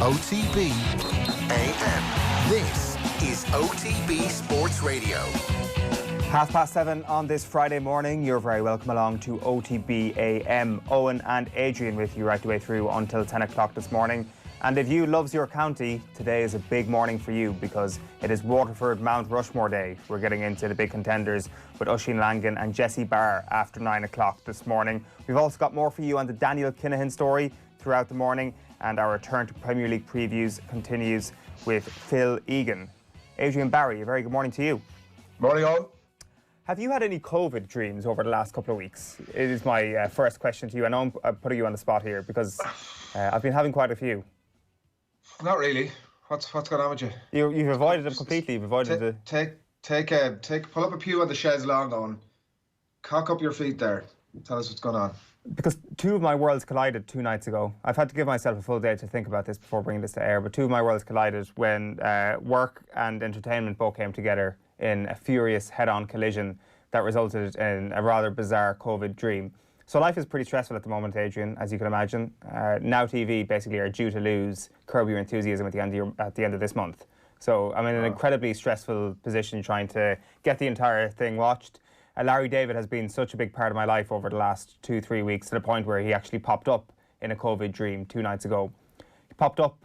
OTB AM. This is OTB Sports Radio. 7:30 on this Friday morning. You're very welcome along to OTB AM. Eoin and Adrian with you right the way through until 10 o'clock this morning. And if you loves your county, today is a big morning for you because it is Waterford Mount Rushmore Day. We're getting into the big contenders with Oisin, Langan and Jessie, Barr after 9 o'clock this morning. We've also got more for you on the Daniel Kinahan story throughout the morning, and our return to Premier League previews continues with Phil Egan. Adrian, Barry, a very good morning to you. Morning all. Have you had any COVID dreams over the last couple of weeks? It is my first question to you. I know I'm putting you on the spot here because I've been having quite a few. Not really. What's going on with you? You've avoided them completely. You've avoided pull up a pew on the chaise lawn and cock up your feet there. Tell us what's going on. Because two of my worlds collided 2 nights ago. I've had to give myself a full day to think about this before bringing this to air, but two of my worlds collided when work and entertainment both came together in a furious head-on collision that resulted in a rather bizarre COVID dream. So life is pretty stressful at the moment, Adrian, as you can imagine. Now TV basically are due to lose Curb Your Enthusiasm at the end of this month. So I'm in an incredibly stressful position trying to get the entire thing watched. Larry David has been such a big part of my life over the last 2-3 weeks, to the point where he actually popped up in a COVID dream 2 nights ago. He popped up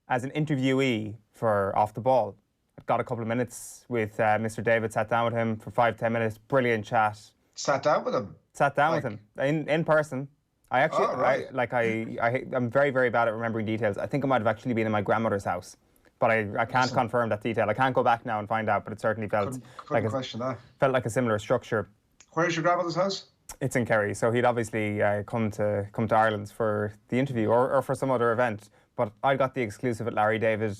as an interviewee for Off the Ball. I got a couple of minutes with Mr. David, sat down with him for 5-10 minutes, brilliant chat. Sat down with him? Sat down with him in person. I actually, I'm very, very bad at remembering details. I think I might have actually been in my grandmother's house, but I can't confirm that detail. I can't go back now and find out, but it certainly felt like a similar structure. Where's your grandmother's house? It's in Kerry, so he'd obviously come to Ireland for the interview or for some other event. But I got the exclusive at Larry David.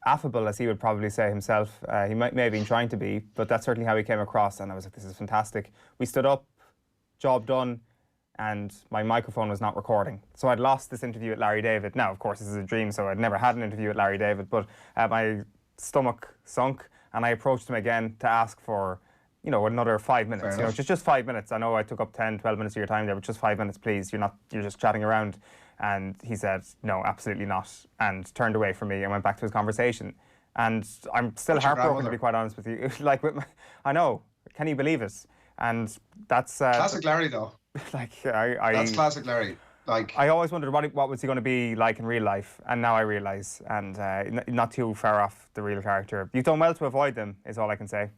Affable, as he would probably say himself. He may have been trying to be, but that's certainly how he came across, and I was like, this is fantastic. We stood up, job done, and my microphone was not recording. So I'd lost this interview at Larry David. Now, of course, this is a dream, so I'd never had an interview at Larry David, but my stomach sunk, and I approached him again to ask for, another 5 minutes. Just 5 minutes. I know I took up 10, 12 minutes of your time there, but just 5 minutes, please. You're just chatting around. And he said, no, absolutely not, and turned away from me and went back to his conversation. And I'm still heartbroken, to be quite honest with you. I know, can you believe it? And that's... classic Larry, though. That's classic Larry. I always wondered what was he going to be like in real life, and now I realise, and not too far off the real character. You've done well to avoid them, is all I can say.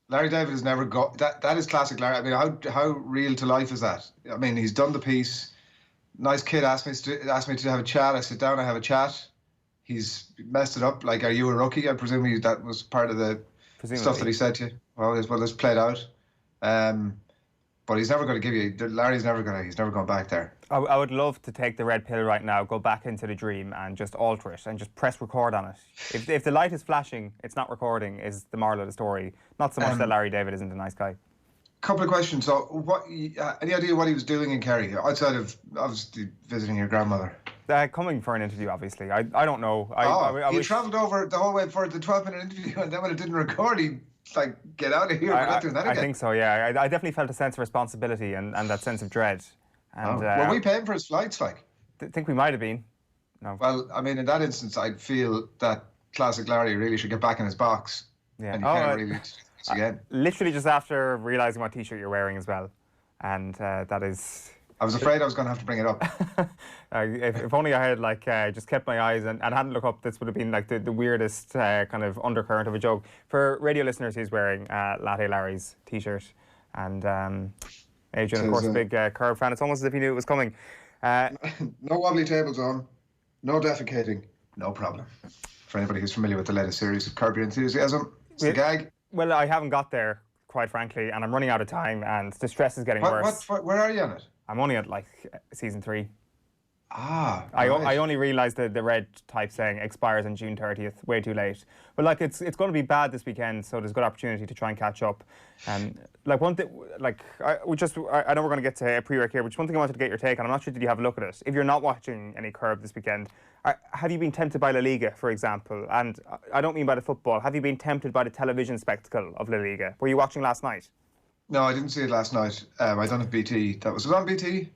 Larry David has never got... That is classic Larry. I mean, how real to life is that? I mean, he's done the piece... Nice kid asked me to have a chat. I sit down, I have a chat. He's messed it up. Are you a rookie? I presume that was part of the stuff that he said to you. Well, it's played out. But he's never going to give you... Larry's never going back there. I would love to take the red pill right now, go back into the dream and just alter it and just press record on it. If the light is flashing, it's not recording, is the moral of the story. Not so much that Larry David isn't a nice guy. Couple of questions. So, any idea what he was doing in Kerry outside of obviously visiting your grandmother? Coming for an interview, obviously. I don't know. He travelled over the whole way for the 12-minute interview, and then when it didn't record, he get out of here. We're not doing that again. I think so. Yeah, I definitely felt a sense of responsibility and that sense of dread. And were we paying for his flights? I think we might have been. No. Well, I mean, in that instance, I'd feel that classic Larry really should get back in his box. Yeah. And he can't really. Again. Literally just after realising what T-shirt you're wearing as well. And that is... I was afraid I was going to have to bring it up. if only I had just kept my eyes and hadn't looked up, this would have been the weirdest kind of undercurrent of a joke. For radio listeners, he's wearing Latte Larry's T-shirt. And Adrian, of course, a big Curb fan. It's almost as if he knew it was coming. No wobbly tables on. No defecating. No problem. For anybody who's familiar with the latest series of Curb Your Enthusiasm, it's the gag. Well, I haven't got there, quite frankly, and I'm running out of time, and the stress is getting worse. Where are you on it? I'm only at season 3. I only realised that the red type saying expires on June 30th, way too late. But it's going to be bad this weekend, so there's a good opportunity to try and catch up. And one thing, I know we're going to get to a pre-work here, but just one thing I wanted to get your take on. I'm not sure, did you have a look at it? If you're not watching any Curb this weekend, have you been tempted by La Liga, for example? And I don't mean by the football. Have you been tempted by the television spectacle of La Liga? Were you watching last night? No, I didn't see it last night. I don't have BT. Was it on BT?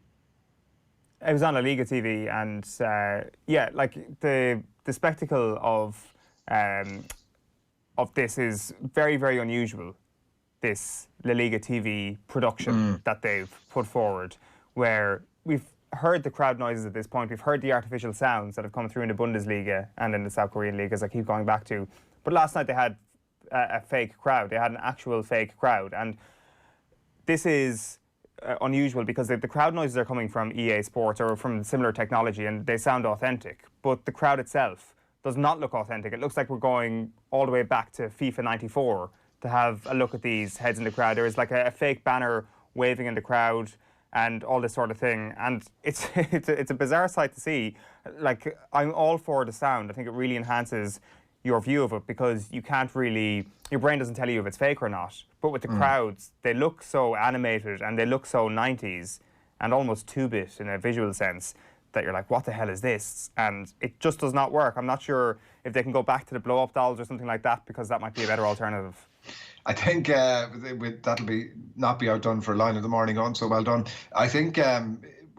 It was on La Liga TV, and the spectacle of this is very, very unusual. This La Liga TV production that they've put forward, where we've heard the crowd noises at this point, we've heard the artificial sounds that have come through in the Bundesliga and in the South Korean League, as I keep going back to. But last night they had a fake crowd. They had an actual fake crowd, and this is unusual because the crowd noises are coming from EA Sports or from similar technology, and they sound authentic. But the crowd itself does not look authentic. It looks like we're going all the way back to FIFA 94 to have a look at these heads in the crowd. There is like a fake banner waving in the crowd and all this sort of thing. And it's a bizarre sight to see. Like, I'm all for the sound. I think it really enhances your view of it, because you can't really, your brain doesn't tell you if it's fake or not. But with the crowds, they look so animated and they look so 90s and almost 2-bit in a visual sense that you're like, what the hell is this? And it just does not work. I'm not sure if they can go back to the blow-up dolls or something like that, because that might be a better alternative. I think that'll not be outdone for a line of the morning on, so well done. I think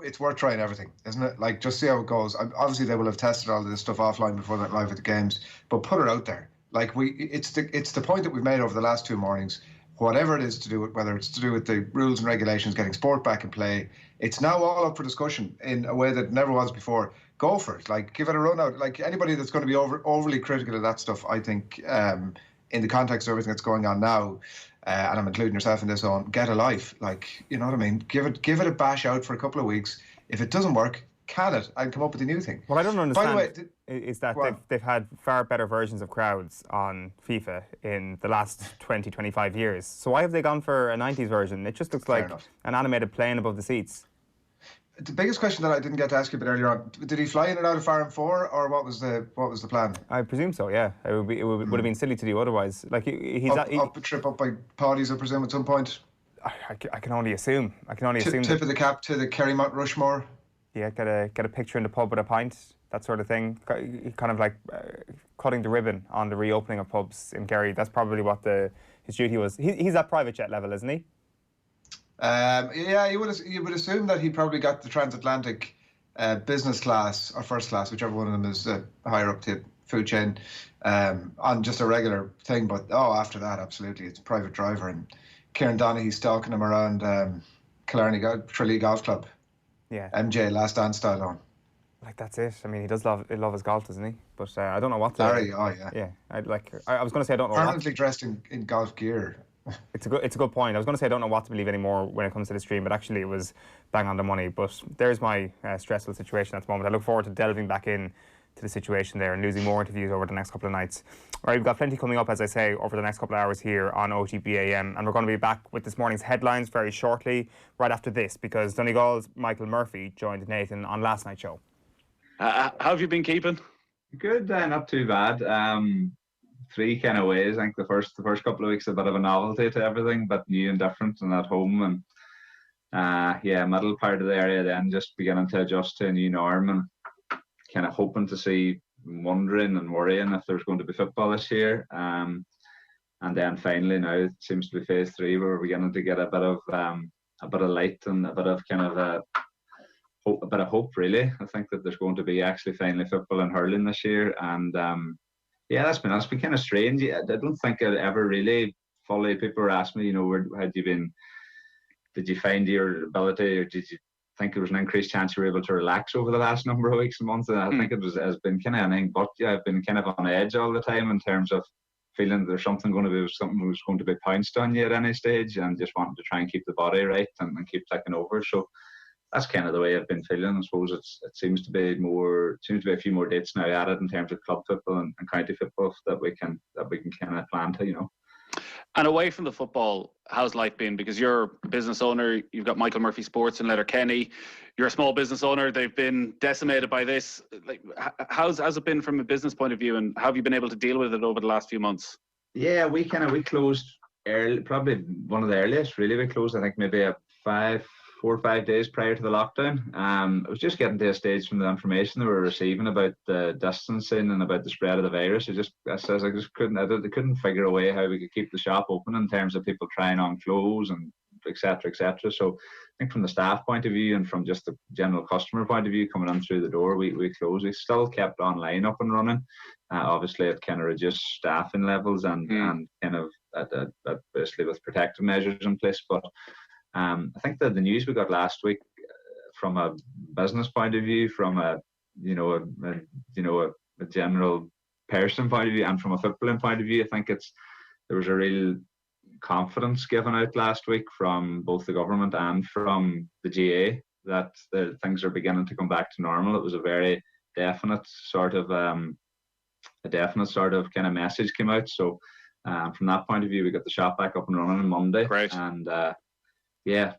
it's worth trying everything, isn't it? Like, just see how it goes. Obviously, they will have tested all of this stuff offline before they're live at the games, but put it out there. Like, it's the point that we've made over the last 2 mornings. Whatever it is to do with, whether it's to do with the rules and regulations, getting sport back in play, it's now all up for discussion in a way that never was before. Go for it. Like, give it a run out. Like, anybody that's going to be overly critical of that stuff, I think, in the context of everything that's going on now, and I'm including yourself in this, on get a life. Like, you know what I mean? Give it a bash out for a couple of weeks. If it doesn't work, can it and come up with a new thing. What I don't understand, by the way, is that they've had far better versions of crowds on FIFA in the last 20, 25 years. So why have they gone for a 90s version? It just looks like an animated plane above the seats. The biggest question that I didn't get to ask you a bit earlier on, did he fly in and out of Arum 4, or what was the plan? I presume so, yeah. It would have been silly to do otherwise. Like, he's up a trip up by Paddy's, I presume, at some point. I can only assume. Tip of the cap to the Mount Rushmore. Yeah, get a picture in the pub with a pint, that sort of thing. Kind of like cutting the ribbon on the reopening of pubs in Kerry. That's probably what his duty was. He's at private jet level, isn't he? Yeah, you would assume that he probably got the transatlantic business class or first class, whichever one of them is higher up the food chain, on just a regular thing. But after that, absolutely, it's a private driver, and Kieran Donaghy stalking him around Killarney Tralee Golf Club. Yeah, MJ Last Dance style on. Like, that's it. I mean, he does love his golf, doesn't he? But I don't know what. Larry, yeah. Yeah, I was going to say I don't know. Permanently dressed in golf gear. It's a good point. I was going to say I don't know what to believe anymore when it comes to the stream, but actually it was bang on the money. But there's my stressful situation at the moment. I look forward to delving back in to the situation there and losing more interviews over the next couple of nights. All right, we've got plenty coming up, as I say, over the next couple of hours here on OTB AM, and we're going to be back with this morning's headlines very shortly, right after this, because Donegal's Michael Murphy joined Nathan on last night's show. How have you been keeping? Good, not too bad. 3 kind of ways. I think the first couple of weeks a bit of a novelty to everything, but new and different and at home, and middle part of the area then just beginning to adjust to a new norm and kind of hoping to see, wondering and worrying if there's going to be football this year. And then finally now it seems to be phase 3 where we're beginning to get a bit of light and a bit of kind of a bit of hope, really. I think that there's going to be actually finally football and hurling this year, and that's been kind of strange. I don't think I'd ever really fully. People were asking me, had you been? Did you find your ability, or did you think there was an increased chance you were able to relax over the last number of weeks and months? And I think has been kind of anything but. Yeah, I've been kind of on edge all the time in terms of feeling there's something was going to be pounced on you at any stage, and just wanting to try and keep the body right and keep ticking over. So that's kind of the way I've been feeling. I suppose it seems to be a few more dates now added in terms of club football and county football that we can kind of plan to, And away from the football, how's life been? Because you're a business owner, you've got Michael Murphy Sports in Letterkenny. You're a small business owner. They've been decimated by this. Like, how's it been from a business point of view, and how have you been able to deal with it over the last few months? Yeah, we closed early, probably one of the earliest. Really, we closed I think maybe 4 or 5 days prior to the lockdown. It was just getting to a stage from the information that we were receiving about the distancing and about the spread of the virus. I couldn't figure a way how we could keep the shop open in terms of people trying on clothes and etc., etc. So I think from the staff point of view and from just the general customer point of view coming in through the door, we closed. We still kept online up and running. Obviously, it kind of reduced staffing levels and kind of basically with protective measures in place. But I think that the news we got last week, from a business point of view, from a general person point of view, and from a footballing point of view, I think there was a real confidence given out last week from both the government and from the GA that things are beginning to come back to normal. It was a very definite sort of kind of message came out. So from that point of view, we got the shop back up and running on Monday. Great. And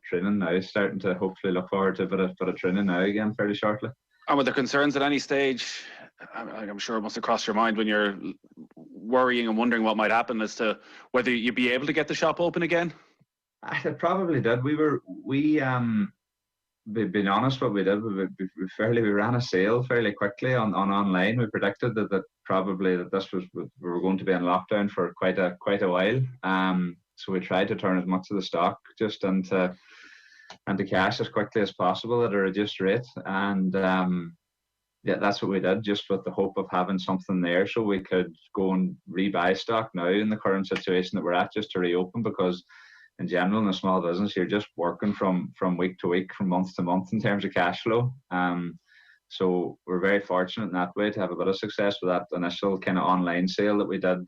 training now, starting to hopefully look forward to a bit of training now again fairly shortly. And were there concerns at any stage? I'm sure it must have crossed your mind when you're worrying and wondering what might happen as to whether you'd be able to get the shop open again? It probably did. Being honest, what we did, we ran a sale fairly quickly on online. We predicted that we were going to be in lockdown for quite a while. So we tried to turn as much of the stock just into cash as quickly as possible at a reduced rate. And that's what we did, just with the hope of having something there so we could go and rebuy stock now in the current situation that we're at, just to reopen, because in general in a small business you're just working from week to week, from month to month in terms of cash flow. So we're very fortunate in that way to have a bit of success with that initial kind of online sale that we did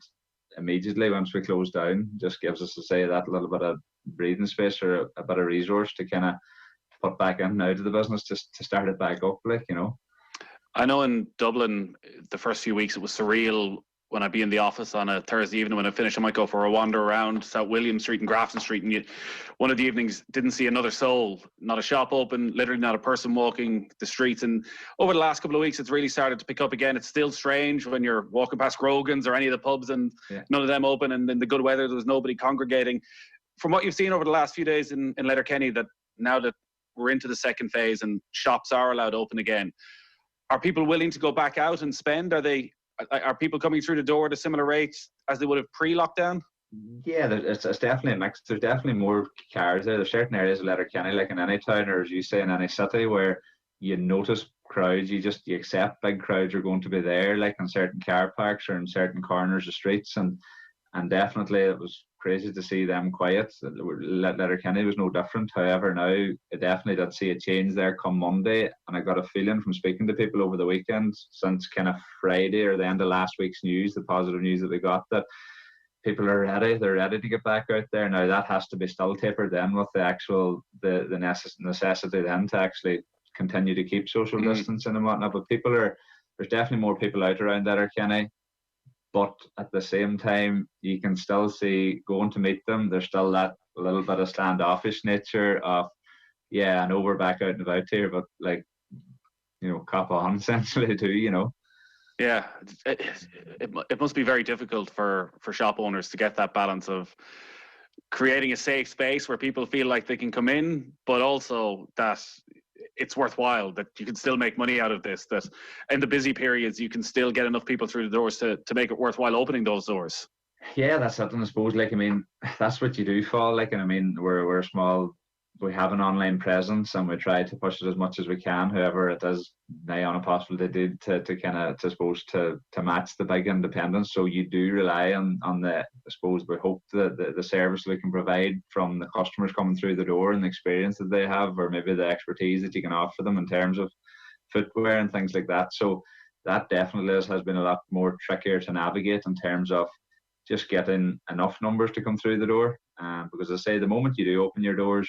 immediately once we closed down. Just gives us, to say, that little bit of breathing space or a bit of resource to kind of put back in now to the business, just to start it back up, I know in Dublin the first few weeks it was surreal. When I'd be in the office on a Thursday evening, when I finished, I might go for a wander around South William Street and Grafton Street, and one of the evenings didn't see another soul, not a shop open, literally not a person walking the streets. And over the last couple of weeks, it's really started to pick up again. It's still strange when you're walking past Grogan's or any of the pubs and none of them open, and in the good weather there was nobody congregating. From what you've seen over the last few days in Letterkenny, that now that we're into the second phase and shops are allowed open again, are people willing to go back out and spend? Are people coming through the door at a similar rate as they would have pre-lockdown? Yeah, it's definitely a mix. There's definitely more cars there. There's certain areas of Letterkenny, like in any town, or as you say, in any city, where you notice crowds. You accept big crowds are going to be there, like in certain car parks or in certain corners of streets. And definitely it was crazy to see them quiet. Letterkenny was no different. However, now I definitely did see a change there come Monday, and I got a feeling from speaking to people over the weekend, since kind of Friday or the end of last week's news, the positive news that we got, that people are ready. They're ready to get back out there. Now that has to be still tapered then with the necessity then to actually continue to keep social distancing and whatnot. But there's definitely more people out around Letterkenny. But at the same time, you can still see, going to meet them, there's still that little bit of standoffish nature of, I know we're back out and about here, but cop on, essentially, too, Yeah, it must be very difficult for shop owners to get that balance of creating a safe space where people feel like they can come in, but also that it's worthwhile, that you can still make money out of this, that in the busy periods you can still get enough people through the doors to make it worthwhile opening those doors. Yeah, that's it. And I suppose, that's what you do fall, and we're a small, we have an online presence and we try to push it as much as we can. However, it is nigh on impossible to match the big independents. So you do rely on we hope that the service we can provide from the customers coming through the door and the experience that they have, or maybe the expertise that you can offer them in terms of footwear and things like that. So that definitely has been a lot more trickier to navigate in terms of just getting enough numbers to come through the door. Because as I say, the moment you do open your doors,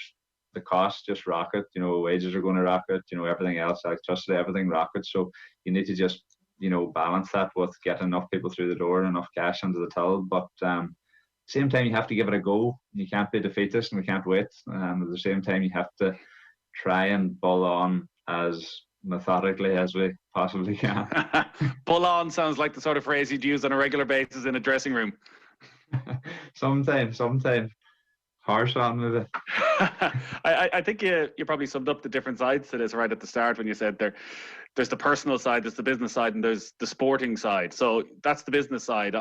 the costs just rocket, wages are going to rocket, everything else, electricity, everything rockets. So you need to just, balance that with getting enough people through the door and enough cash into the till. But same time, you have to give it a go. You can't be defeatist and we can't wait. And at the same time, you have to try and bull on as methodically as we possibly can. Bull on sounds like the sort of phrase you'd use on a regular basis in a dressing room. Sometimes. Harsh on with it. I think you probably summed up the different sides to this right at the start when you said there's the personal side, there's the business side, and there's the sporting side. So that's the business side.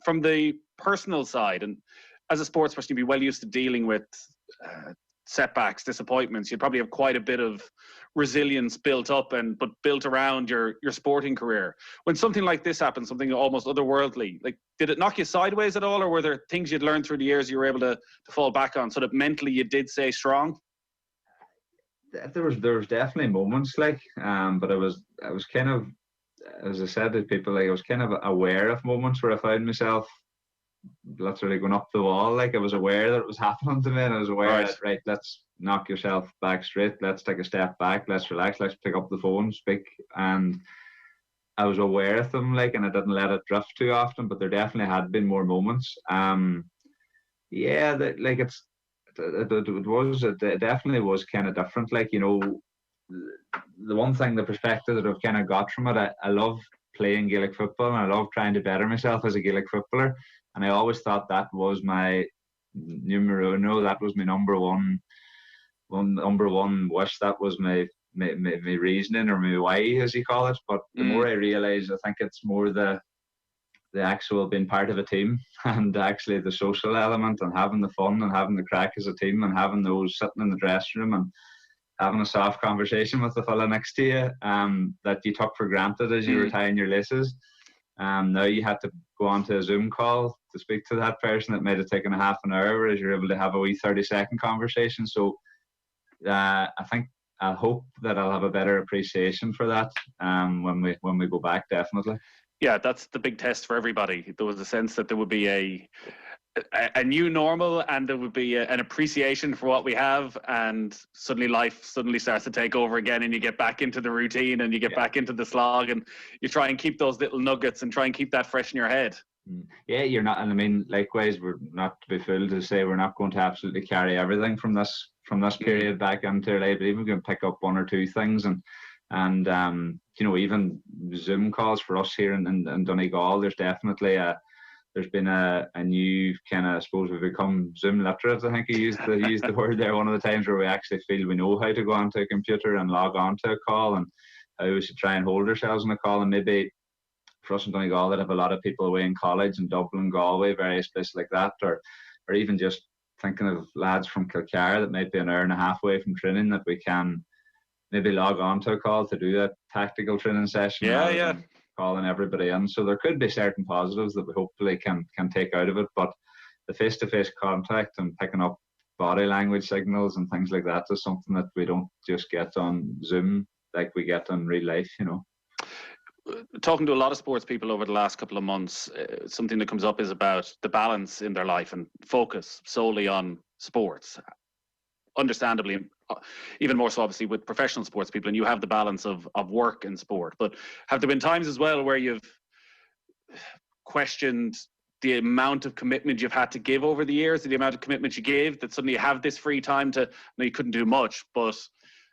From the personal side, and as a sports person, you'd be well used to dealing with setbacks, disappointments. You probably have quite a bit of resilience built up but built around your sporting career. When something like this happened, something almost otherworldly, like, did it knock you sideways at all, or were there things you'd learned through the years you were able to fall back on so that mentally you did stay strong? There was definitely moments, like, but I was kind of, as I said to people, like, I was kind of aware of moments where I found myself literally going up the wall. Like, I was aware that it was happening to me, and I was aware that, right, let's knock yourself back straight, let's take a step back, let's relax, let's pick up the phone, speak. And I was aware of them, like, and I didn't let it drift too often, but there definitely had been more moments. Like, it definitely was kind of different. Like, you know, the one thing, the perspective that I've kind of got from it, I love playing Gaelic football, and I love trying to better myself as a Gaelic footballer. And I always thought that was my numero uno, that was my number one wish, that was my reasoning, or my why, as you call it. But the more I realise, I think it's more the actual being part of a team, and actually the social element, and having the fun and having the crack as a team, and having those sitting in the dressing room and having a soft conversation with the fella next to you, that you took for granted as you were tying your laces. Now you had to go on to a Zoom call to speak to that person that might have taken a half an hour, whereas you're able to have a wee 30-second conversation. So I hope that I'll have a better appreciation for that when we go back, definitely. Yeah, that's the big test for everybody. There was a sense that there would be a new normal, and there would be an appreciation for what we have, and suddenly life starts to take over again, and you get back into the routine, and you get back into the slog, and you try and keep those little nuggets and try and keep that fresh in your head. Yeah, you're not, and I mean, likewise, we're not to be fooled to say we're not going to absolutely carry everything from this period back into our life, but even we can pick up one or two things, and you know, even Zoom calls for us here in Donegal, there's definitely there's been a new kind of, I suppose we've become Zoom literate. I think he used the word there one of the times, where we actually feel we know how to go onto a computer and log on to a call, and how we should try and hold ourselves on a call. And maybe for us in Donegal that have a lot of people away in college in Dublin, Galway, various places like that, or even just thinking of lads from Kilcara that might be an hour and a half away from training, that we can maybe log on to a call to do that tactical training session. Yeah. Calling everybody in. So there could be certain positives that we hopefully can take out of it. But the face-to-face contact and picking up body language signals and things like that is something that we don't just get on Zoom like we get in real life, you know. Talking to a lot of sports people over the last couple of months, something that comes up is about the balance in their life and focus solely on sports. Understandably, even more so obviously with professional sports people, and you have the balance of work and sport. But have there been times as well where you've questioned the amount of commitment you've had to give over the years, the amount of commitment you gave, that suddenly you have this free time to, you couldn't do much, but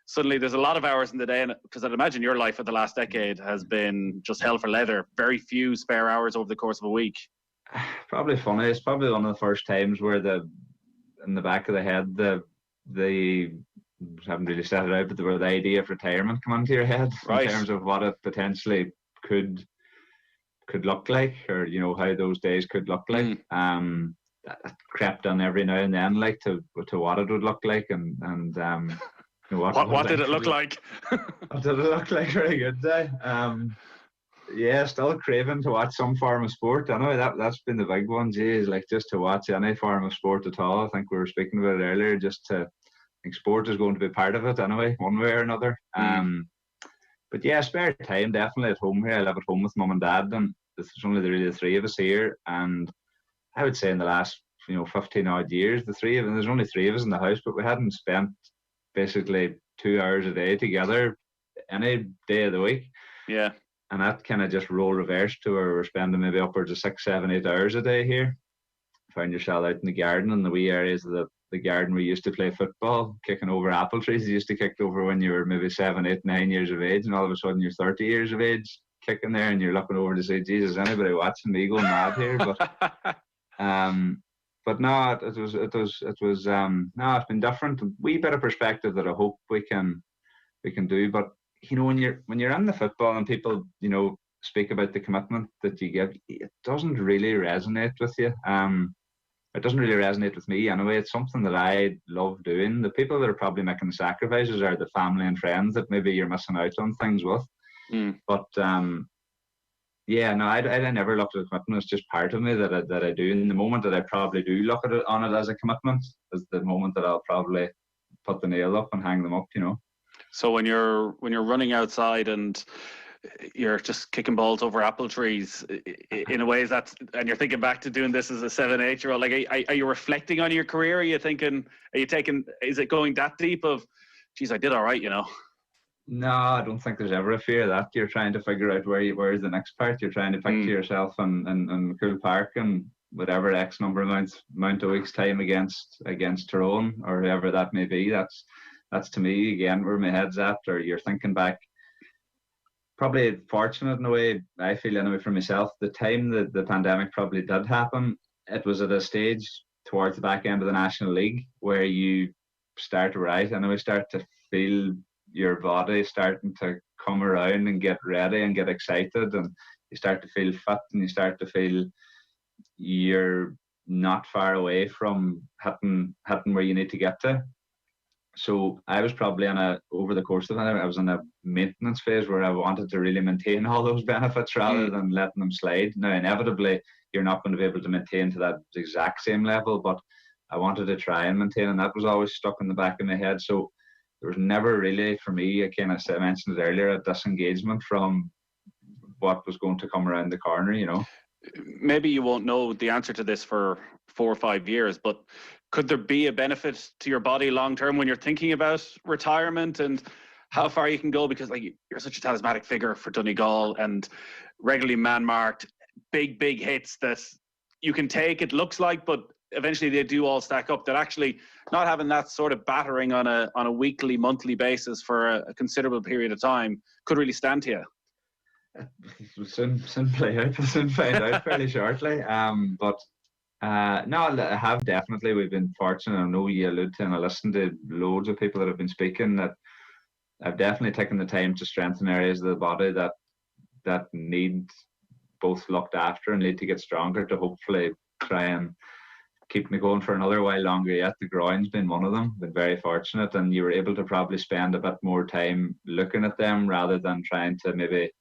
suddenly there's a lot of hours in the day? And because I'd imagine your life for the last decade has been just hell for leather, very few spare hours over the course of a week. Probably funny. It's probably one of the first times where in the back of the head, the haven't really set it out, but the idea of retirement come into your head, right, in terms of what it potentially could look like, or you know, how those days could look like. That crept on every now and then, like to what it would look like, and you know, what did it look like? What did it look like? Very good day. Yeah, still craving to watch some form of sport. I know that's been the big one. Geez, like just to watch any form of sport at all. I think we were speaking about it earlier. I think sport is going to be part of it anyway, one way or another. But yeah, spare time definitely at home here. I live at home with mum and dad, and there's only really the three of us here. And I would say in the last 15 odd years, there's only three of us in the house, but we hadn't spent basically 2 hours a day together any day of the week. Yeah. And that kind of just role reversed to where we're spending maybe upwards of 6, 7, 8 hours a day here. Find yourself out in the garden, in the wee areas of the garden we used to play football, kicking over apple trees. You used to kick over when you were maybe 7, 8, 9 years of age, and all of a sudden you're 30 years of age kicking there, and you're looking over to say, Jesus, anybody watching me going mad here? But no, it's been different. A wee bit of perspective that I hope we can do. But when you're in the football and people speak about the commitment that you give, it doesn't really resonate with you. it doesn't really resonate with me anyway. It's something that I love doing. The people that are probably making the sacrifices are the family and friends that maybe you're missing out on things with. But yeah, no, I never looked at commitment. It's just part of me that I do. In the moment that I probably do look at it as a commitment is the moment that I'll probably put the nail up and hang them up, you know. So when you're running outside and you're just kicking balls over apple trees, in a way, and you're thinking back to doing this as a 7-8-year-old, like, are you reflecting on your career? Are you thinking, is it going that deep of, geez, I did all right, you know? No, I don't think there's ever a fear of that. You're trying to figure out where's the next part. You're trying to picture yourself in Cool Park and whatever X number amount of weeks time against Tyrone or whoever that may be. That's to me again where my head's at. Or you're thinking back. Probably fortunate in a way, I feel anyway for myself. The time that the pandemic probably did happen, it was at a stage towards the back end of the National League where you start to feel your body starting to come around and get ready and get excited, and you start to feel fit and you start to feel you're not far away from hitting where you need to get to. So I was probably over the course of it, I was in a maintenance phase where I wanted to really maintain all those benefits rather than letting them slide. Now, inevitably, you're not going to be able to maintain to that exact same level, but I wanted to try and maintain, and that was always stuck in the back of my head. So there was never really, for me, I mentioned it earlier, a disengagement from what was going to come around the corner, you know. Maybe you won't know the answer to this for 4 or 5 years, but could there be a benefit to your body long term when you're thinking about retirement and how far you can go? Because like you're such a talismanic figure for Donegal and regularly man-marked, big hits that you can take, it looks like, but eventually they do all stack up, that actually not having that sort of battering on a weekly, monthly basis for a considerable period of time could really stand to you. Soon find out fairly shortly. No, I have definitely. We've been fortunate. I know you allude to, and I listened to loads of people that have been speaking, that I've definitely taken the time to strengthen areas of the body that need both looked after and need to get stronger to hopefully try and keep me going for another while longer yet. The groin's been one of them. Been very fortunate, and you were able to probably spend a bit more time looking at them rather than trying to maybe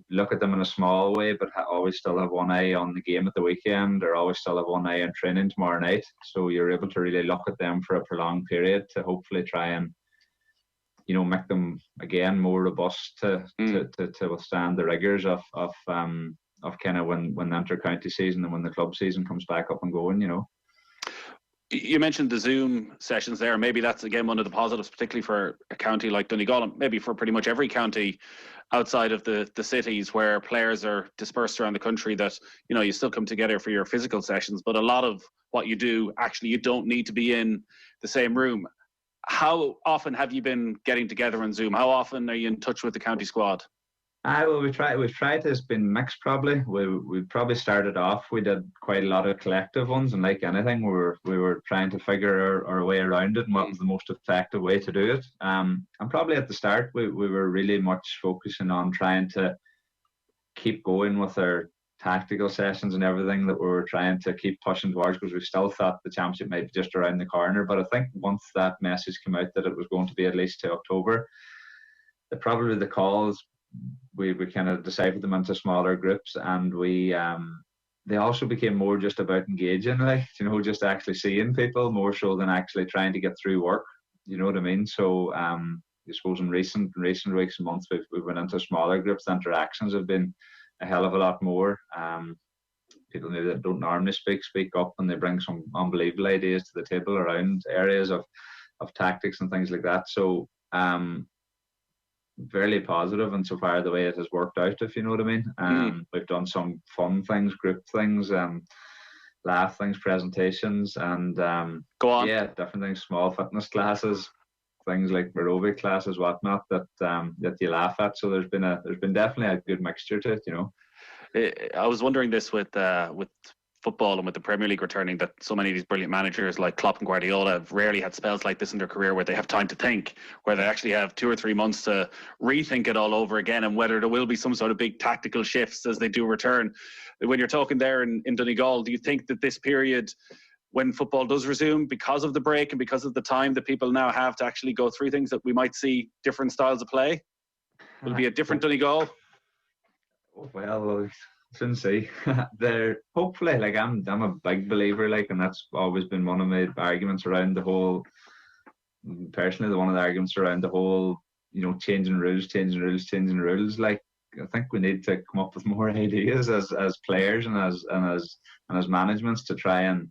look at them in a small way, but always still have one eye on the game at the weekend, or always still have one eye on training tomorrow night. So you're able to really look at them for a prolonged period to hopefully try and, you know, make them again more robust to withstand the rigours of kind of when the inter-county season and when the club season comes back up and going, you know. You mentioned the Zoom sessions there. Maybe that's again one of the positives, particularly for a county like Donegal, and maybe for pretty much every county outside of the cities where players are dispersed around the country, that, you know, you still come together for your physical sessions, but a lot of what you do, actually, you don't need to be in the same room. How often have you been getting together on Zoom? How often are you in touch with the county squad? Well, we've tried to. It's been mixed probably. We probably started off, we did quite a lot of collective ones, and like anything, we were trying to figure our way around it and what was the most effective way to do it. And probably at the start we were really much focusing on trying to keep going with our tactical sessions and everything that we were trying to keep pushing towards, because we still thought the championship might be just around the corner. But I think once that message came out that it was going to be at least to October, probably the calls, we kind of deciphered them into smaller groups, and they also became more just about engaging, like, you know, just actually seeing people more so than actually trying to get through work, you know what I mean? So I suppose in recent weeks and months we've went into smaller groups. The interactions have been a hell of a lot more. People maybe that don't normally speak up, and they bring some unbelievable ideas to the table around areas of tactics and things like that. So fairly positive, and so far the way it has worked out, if you know what I mean. We've done some fun things, group things, laugh things, presentations, and go on. Yeah, different things, small fitness classes, things like aerobic classes, whatnot, that you laugh at. So there's been definitely a good mixture to it, you know. I was wondering this with football and with the Premier League returning, that so many of these brilliant managers like Klopp and Guardiola have rarely had spells like this in their career where they have time to think, where they actually have 2 or 3 months to rethink it all over again, and whether there will be some sort of big tactical shifts as they do return. When you're talking there in Donegal, do you think that this period, when football does resume, because of the break and because of the time that people now have to actually go through things, that we might see different styles of play? Will it be a different Donegal? Well, soon see. They're hopefully, like, I'm a big believer, like, and that's always been one of my arguments around the whole. Personally, one of the arguments around the whole, changing rules. Like, I think we need to come up with more ideas as players and as managements to try and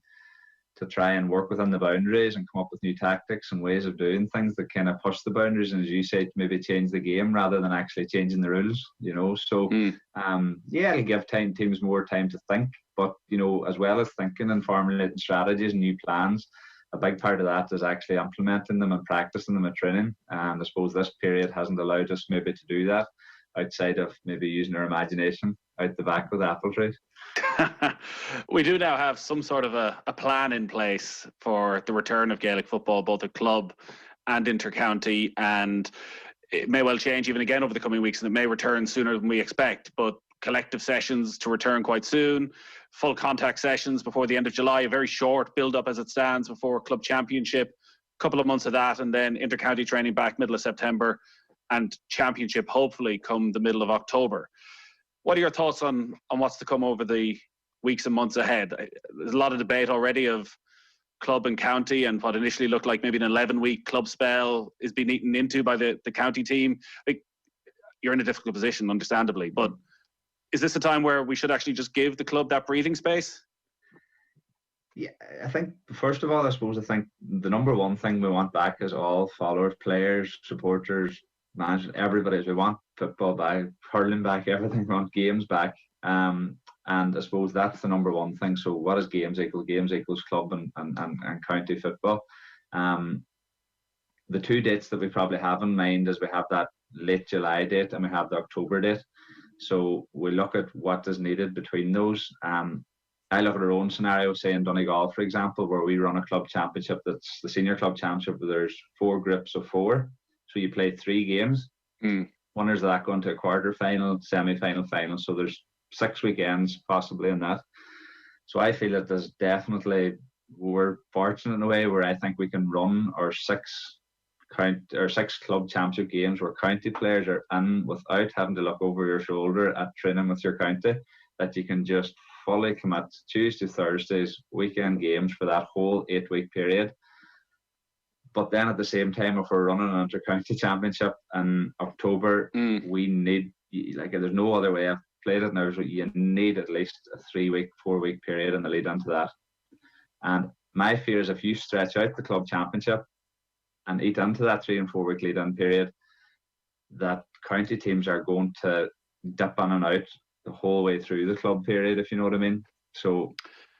work within the boundaries and come up with new tactics and ways of doing things that kind of push the boundaries, and, as you say, maybe change the game rather than actually changing the rules, So, it'll give teams more time to think, but, as well as thinking and formulating strategies and new plans, a big part of that is actually implementing them and practicing them at training. And I suppose this period hasn't allowed us maybe to do that, outside of maybe using our imagination out the back of the apple trees. We do now have some sort of a plan in place for the return of Gaelic football, both at club and inter-county, and it may well change even again over the coming weeks, and it may return sooner than we expect, but collective sessions to return quite soon, full contact sessions before the end of July, a very short build-up as it stands before club championship, a couple of months of that, and then inter-county training back middle of September, and championship hopefully come the middle of October. What are your thoughts on what's to come over the weeks and months ahead? There's a lot of debate already of club and county, and what initially looked like maybe an 11-week club spell is being eaten into by the county team. Like, you're in a difficult position, understandably, but is this a time where we should actually just give the club that breathing space? Yeah, I think, first of all, I think the number one thing we want back is all followers, players, supporters, management, everybody. We want football back, hurling back, everything. We want games back. And I suppose that's the number one thing. So what is games equal? Games equals club and county football. The 2 dates that we probably have in mind is we have that late July date and we have the October date. So we look at what is needed between those. I look at our own scenario, say in Donegal, for example, where we run a club championship that's the senior club championship, where there's 4 groups of 4. So you play 3 games. Winners of that going to a quarter final, semi-final, final. So there's 6 weekends possibly in that. So I feel that there's definitely, we're fortunate in a way where I think we can run our 6 club championship games where county players are in without having to look over your shoulder at training with your county, that you can just fully commit Tuesday, Thursdays, weekend games for that whole 8-week period. But then at the same time, if we're running an inter-county championship in October, we need, like, there's no other way. I've played it now, so you need at least a 3-week, 4-week period in the lead into that. And my fear is if you stretch out the club championship and eat into that 3 and 4 week lead-in period, that county teams are going to dip in and out the whole way through the club period, if you know what I mean. So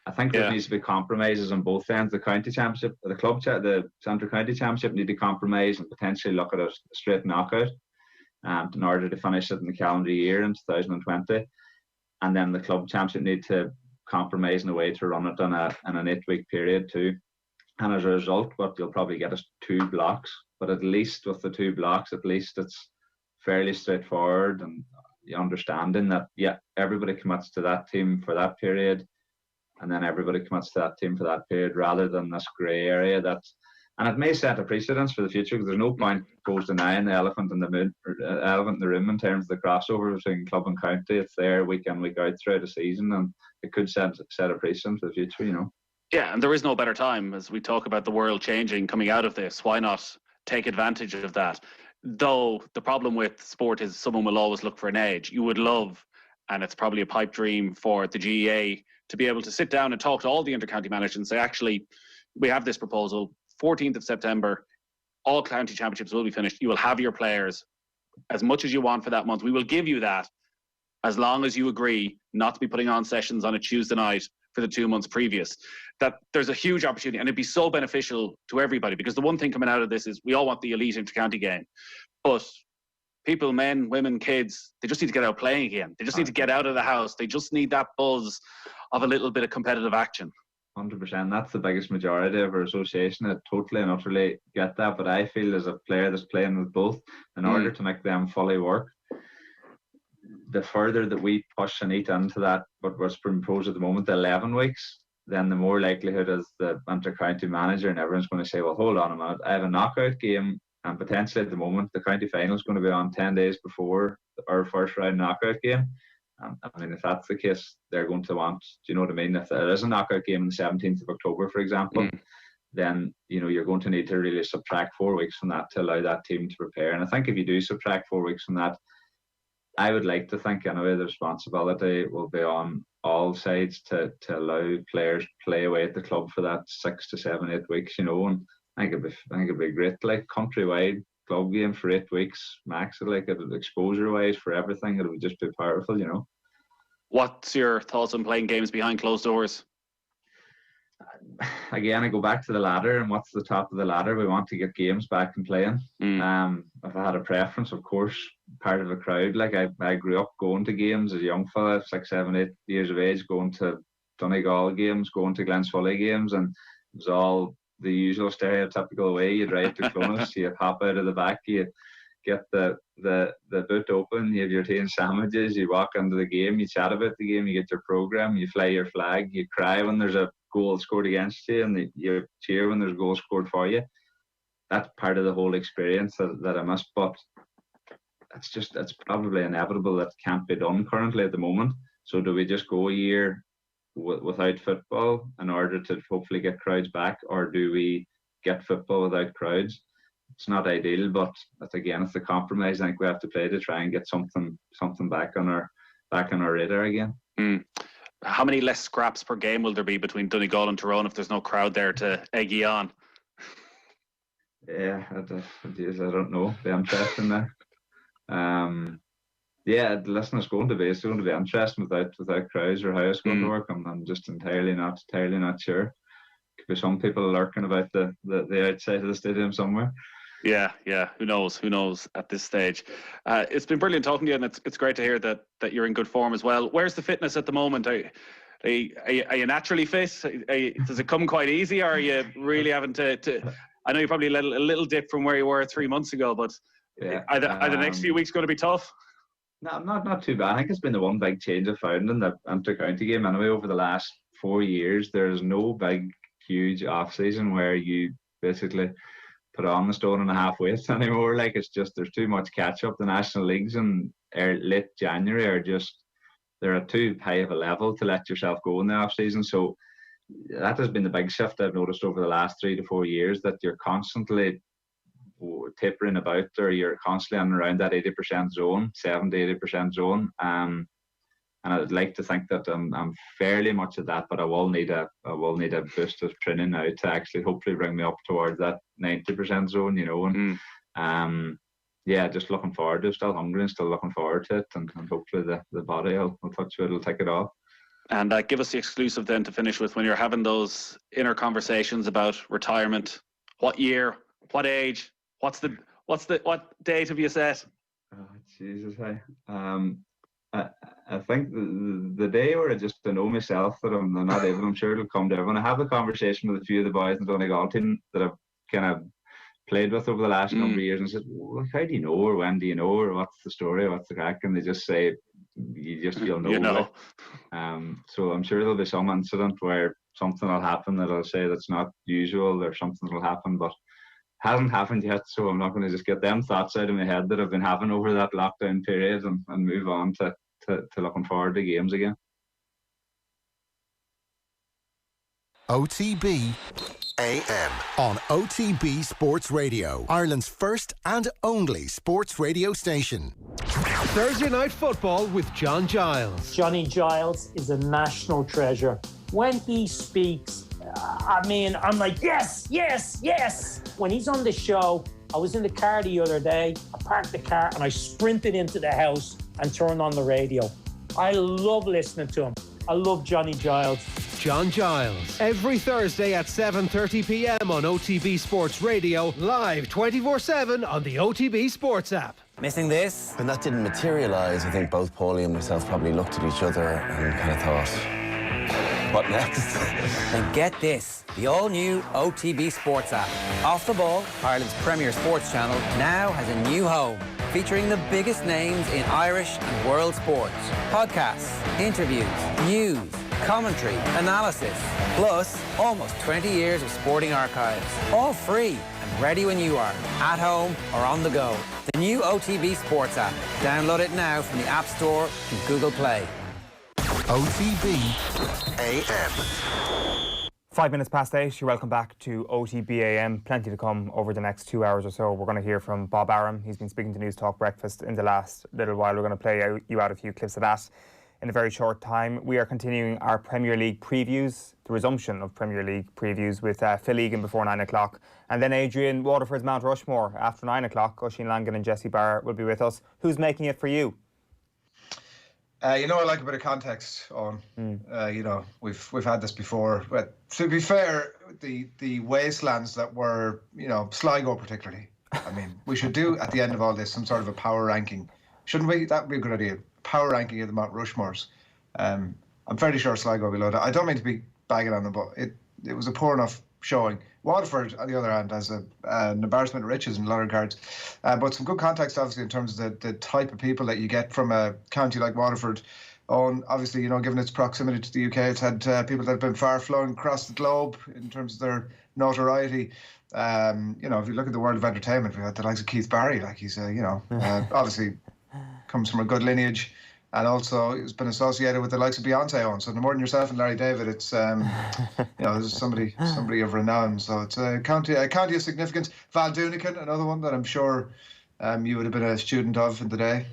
I think there needs to be compromises on both ends. The county championship, the Central County Championship need to compromise and potentially look at a straight knockout in order to finish it in the calendar year in 2020. And then the club championship need to compromise in a way to run it in an 8-week period too. And as a result, what you'll probably get is 2 blocks. But at least with the 2 blocks, at least it's fairly straightforward, and the understanding that, everybody commits to that team for that period, and then everybody commits to that team for that period, rather than this grey area and it may set a precedence for the future, because there's no point denying the elephant in the room in terms of the crossover between club and county. It's there week in, week out throughout the season, and it could set a precedent for the future, Yeah, and there is no better time, as we talk about the world changing coming out of this. Why not take advantage of that? Though the problem with sport is someone will always look for an edge. You would love, and it's probably a pipe dream for the GEA, to be able to sit down and talk to all the inter-county managers and say, actually, we have this proposal, 14th of September, all county championships will be finished. You will have your players as much as you want for that month. We will give you that as long as you agree not to be putting on sessions on a Tuesday night for the 2 months previous. That there's a huge opportunity, and it'd be so beneficial to everybody, because the one thing coming out of this is we all want the elite inter-county game, but people, men, women, kids, they just need to get out playing again. They just need to get out of the house. They just need that buzz of a little bit of competitive action. 100%. That's the biggest majority of our association. I totally and utterly get that, but I feel as a player that's playing with both, in order to make them fully work, the further that we push and eat into that, what was proposed at the moment, the 11 weeks, then the more likelihood is the inter-county manager and everyone's going to say, well, hold on a minute, I have a knockout game, and potentially at the moment the county final is going to be on 10 days before our first round knockout game. I mean, if that's the case, they're going to want, do you know what I mean? If there is a knockout game on the 17th of October, for example, then, you know, you're going to need to really subtract 4 weeks from that to allow that team to prepare. And I think if you do subtract 4 weeks from that, I would like to think, anyway, the responsibility will be on all sides to allow players to play away at the club for that 6 to 7, 8 weeks, you know. And I think it'd be great, like countrywide club game for 8 weeks max, like exposure wise for everything. It would just be powerful, you know. What's your thoughts on playing games behind closed doors? Again, I go back to the ladder, and what's the top of the ladder? We want to get games back and playing. If I had a preference, of course, part of a crowd. Like I grew up going to games as a young fella, 6, 7, 8 years of age, going to Donegal games, going to Glensfolly games, and it was all the usual stereotypical way. You drive to Clonus, you hop out of the back, you get the boot open, you have your tea and sandwiches, you walk into the game, you chat about the game, you get your programme, you fly your flag, you cry when there's a goal scored against you, and you cheer when there's a goal scored for you. That's part of the whole experience that I miss, but it's probably inevitable that can't be done currently at the moment. So do we just go a year without football in order to hopefully get crowds back, or do we get football without crowds? It's not ideal, but again, it's the compromise I think we have to play to try and get something back on our radar again. How many less scraps per game will there be between Donegal and Tyrone if there's no crowd there to egg you on? Yeah, I don't know. Be interesting there. Yeah, listen, it's going to be interesting without crowds, or how it's going to work. I'm just entirely not sure. Could be some people lurking about the outside of the stadium somewhere. Yeah. Who knows at this stage. It's been brilliant talking to you, and it's great to hear that you're in good form as well. Where's the fitness at the moment? Are you naturally fit? Does it come quite easy, or are you really having to I know you're probably a little dip from where you were 3 months ago, but are the next few weeks going to be tough? No, not too bad. I think it's been the one big change I've found in the inter-county game anyway over the last 4 years. There's no big, huge off-season where you basically put on the 1.5 stone weight anymore. Like, it's just, there's too much catch-up. The national leagues in late January are just, they're at too high of a level to let yourself go in the off-season. So that has been the big shift I've noticed over the last 3 to 4 years, that you're constantly tapering about, or you're constantly on around that 80% zone, 70-80% zone. And I'd like to think that I'm fairly much at that, but I will need a boost of training now to actually hopefully bring me up towards that 90% zone, you know. And yeah, just looking forward to it. Still hungry and still looking forward to it, and hopefully the body will touch it, it'll take it off. And give us the exclusive then to finish with, when you're having those inner conversations about retirement. What year? What age? What date have you set? Oh Jesus! I think the day where I just know myself that I'm not able, I'm sure it'll come to everyone. I have a conversation with a few of the boys in the Donegal team that I've kind of played with over the last number of years, and said, well, how do you know, or when do you know, or what's the story, or what's the crack? And they just say, you'll know. You know. So I'm sure there'll be some incident where something will happen that I'll say that's not usual, or something will happen, but hasn't happened yet, so I'm not going to just get them thoughts out of my head that I've been having over that lockdown period and move on to looking forward to games again. OTB AM on OTB Sports Radio, Ireland's first and only sports radio station. Thursday night football with John Giles. Johnny Giles is a national treasure. When he speaks, I'm like, yes. When he's on the show, I was in the car the other day, I parked the car and I sprinted into the house and turned on the radio. I love listening to him. I love Johnny Giles. John Giles, every Thursday at 7:30 p.m. on OTB Sports Radio, live 24/7 on the OTB Sports app. Missing this? When that didn't materialise, I think both Paulie and myself probably looked at each other and kind of thought, What next? And get this, the all-new OTB Sports app. Off the Ball, Ireland's premier sports channel, now has a new home, featuring the biggest names in Irish and world sports. Podcasts, interviews, news, commentary, analysis, plus almost 20 years of sporting archives. All free and ready when you are, at home or on the go. The new OTB Sports app. Download it now from the App Store and Google Play. OTB AM. 5 minutes past 8, you're welcome back to OTB AM. Plenty to come over the next 2 hours or so. We're going to hear from Bob Arum. He's been speaking to News Talk Breakfast in the last little while. We're going to play you out a few clips of that in a very short time. We are continuing our Premier League previews, the resumption of Premier League previews with Phil Egan before 9 o'clock. And then Adrian, Waterford's Mount Rushmore after 9 o'clock. Oisin, Langan and Jessie Barr will be with us. Who's making it for you? I like a bit of context on. We've had this before. But to be fair, the wastelands that were, Sligo particularly. I mean, we should do at the end of all this some sort of a power ranking, shouldn't we? That would be a good idea. Power ranking of the Mount Rushmores. I'm fairly sure Sligo will be low. I don't mean to be bagging on them, but it was a poor enough showing. Waterford, on the other hand, has an embarrassment of riches in a lot of regards. But some good context, obviously, in terms of the type of people that you get from a county like Waterford. Obviously, given its proximity to the UK, it's had people that have been far-flung across the globe in terms of their notoriety. If you look at the world of entertainment, we've had the likes of Keith Barry, like he's, obviously comes from a good lineage. And also, he's been associated with the likes of Beyonce on. So no more than yourself and Larry David, it's there's somebody of renown. So it's a county of significance. Valdunican, another one that I'm sure you would have been a student of in the day.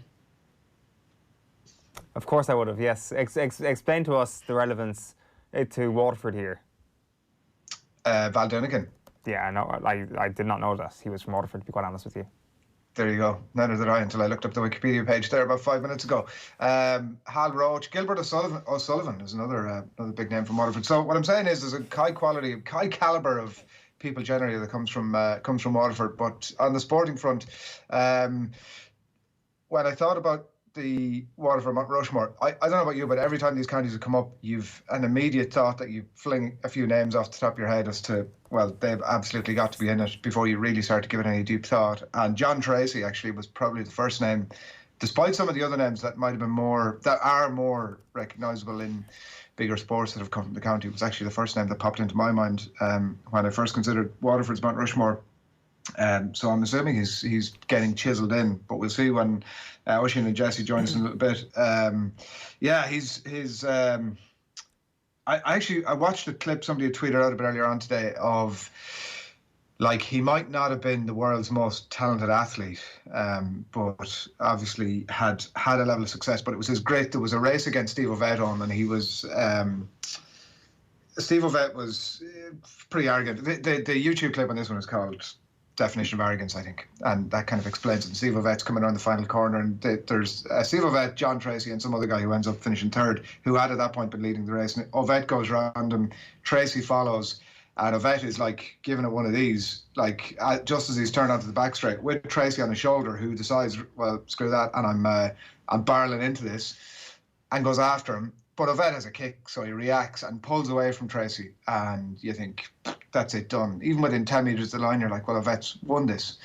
Of course I would have. Yes. Explain to us the relevance to Waterford here. Valdunican. Yeah, no, I did not know that he was from Waterford, to be quite honest with you. There you go. Neither did I until I looked up the Wikipedia page there about 5 minutes ago. Hal Roach, Gilbert O'Sullivan is another big name from Waterford. So what I'm saying is there's a high calibre of people generally that comes from Waterford. But on the sporting front, when I thought about the Waterford Mount Rushmore, I don't know about you, but every time these counties have come up, you've an immediate thought that you fling a few names off the top of your head as to, well, they've absolutely got to be in it before you really start to give it any deep thought. And John Tracy actually was probably the first name, despite some of the other names that might have been are more recognisable in bigger sports that have come from the county. It was actually the first name that popped into my mind when I first considered Waterford's Mount Rushmore. So I'm assuming he's getting chiselled in, but we'll see when Oisin and Jessie join us in a little bit. I watched a clip somebody had tweeted out a bit earlier on today of, like, he might not have been the world's most talented athlete, but obviously had a level of success. But it was there was a race against Steve Ovett on, and he was. Steve Ovett was pretty arrogant. The YouTube clip on this one is called Definition of Arrogance, I think, and that kind of explains it. Steve Ovett's coming around the final corner, and there's Steve Ovett, John Tracy, and some other guy who ends up finishing third, who had at that point been leading the race. And Ovett goes round him, Tracy follows, and Ovett is like giving it one of these, like just as he's turned onto the back straight with Tracy on his shoulder, who decides, well, screw that, and I'm barreling into this, and goes after him. But Ovett has a kick, so he reacts and pulls away from Tracy, and you think, that's it, done. Even within 10 metres of the line, you're like, well, Ovett's won this.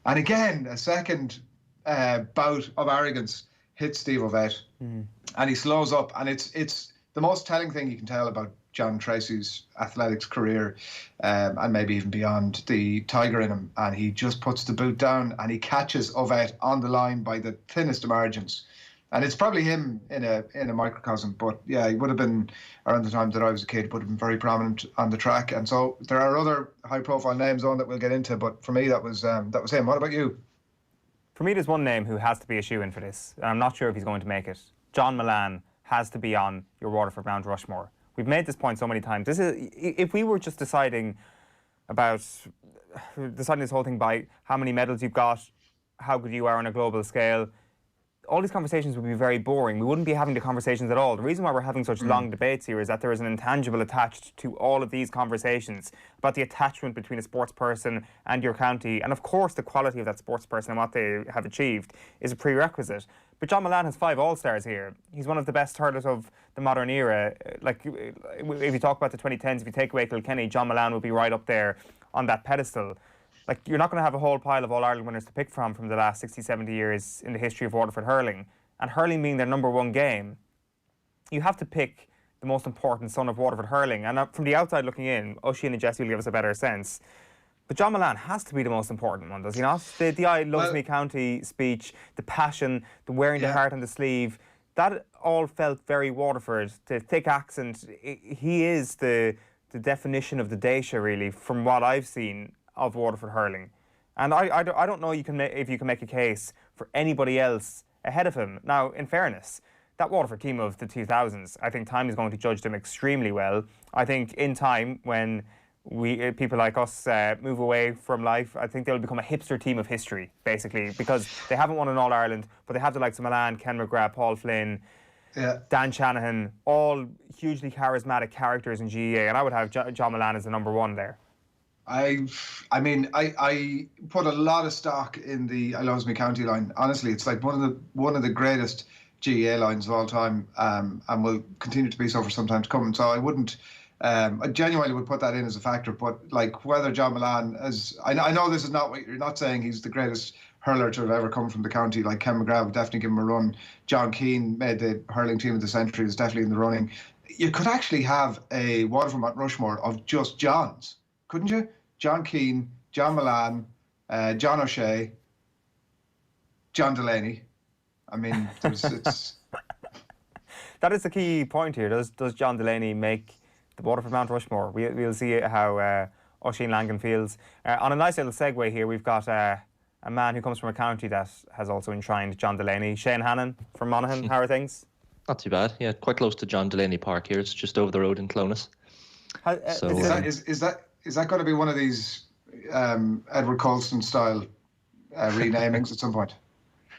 And again, a second bout of arrogance hits Steve Ovett, and he slows up. And it's the most telling thing you can tell about John Tracy's athletics career, and maybe even beyond, the tiger in him. And he just puts the boot down, and he catches Ovett on the line by the thinnest of margins. And it's probably him in a microcosm, but yeah, he would have been, around the time that I was a kid, would have been very prominent on the track. And so there are other high-profile names on that we'll get into, but for me, that was him. What about you? For me, there's one name who has to be a shoo-in for this, and I'm not sure if he's going to make it. John Milan has to be on your Waterford Mount Rushmore. We've made this point so many times. If we were just deciding this whole thing by how many medals you've got, how good you are on a global scale, all these conversations would be very boring. We wouldn't be having the conversations at all. The reason why we're having such long debates here is that there is an intangible attached to all of these conversations about the attachment between a sports person and your county, and of course the quality of that sports person and what they have achieved is a prerequisite. But John Mullane has 5 All-Stars here. He's one of the best hurlers of the modern era. Like, if you talk about the 2010s, if you take away Kilkenny, John Mullane will be right up there on that pedestal. Like, you're not going to have a whole pile of All-Ireland winners to pick from the last 60, 70 years in the history of Waterford hurling. And hurling being their #1 game, you have to pick the most important son of Waterford hurling. And from the outside looking in, Oisin and Jessie will give us a better sense. But John Mullane has to be the most important one, does he not? The I Loves Me County speech, the passion, the wearing the heart on the sleeve, that all felt very Waterford. The thick accent, he is the definition of the Daisha, really, from what I've seen of Waterford hurling. And I don't know if you can make a case for anybody else ahead of him. Now, in fairness, that Waterford team of the 2000s, I think time is going to judge them extremely well. I think in time, when people like us move away from life, I think they'll become a hipster team of history, basically, because they haven't won an All-Ireland, but they have the likes of Mullane, Ken McGrath, Paul Flynn, Dan Shanahan, all hugely charismatic characters in GEA, and I would have John Mullane as the #1 there. I mean, I put a lot of stock in the I Loves Me County line. Honestly, it's like one of the greatest GEA lines of all time, and will continue to be so for some time to come. So I wouldn't, I genuinely would put that in as a factor. But like whether John Mullane, I know this is not what you're not saying. He's the greatest hurler to have ever come from the county. Like Ken McGrath would definitely give him a run. John Keane made the hurling team of the century. Is definitely in the running. You could actually have a Waterford Mount Rushmore of just Johns, couldn't you? John Keane, John Mullane, John O'Shea, John Delaney. I mean, it's... That is the key point here. Does John Delaney make the Waterford Mount Rushmore? We'll see how Oisin Langan feels. On a nice little segue here, we've got a man who comes from a county that has also enshrined John Delaney. Sheahan from Monaghan. How are things? Not too bad. Yeah, quite close to John Delaney Park here. It's just over the road in Clonus. Is that going to be one of these Edward Colston style renamings at some point?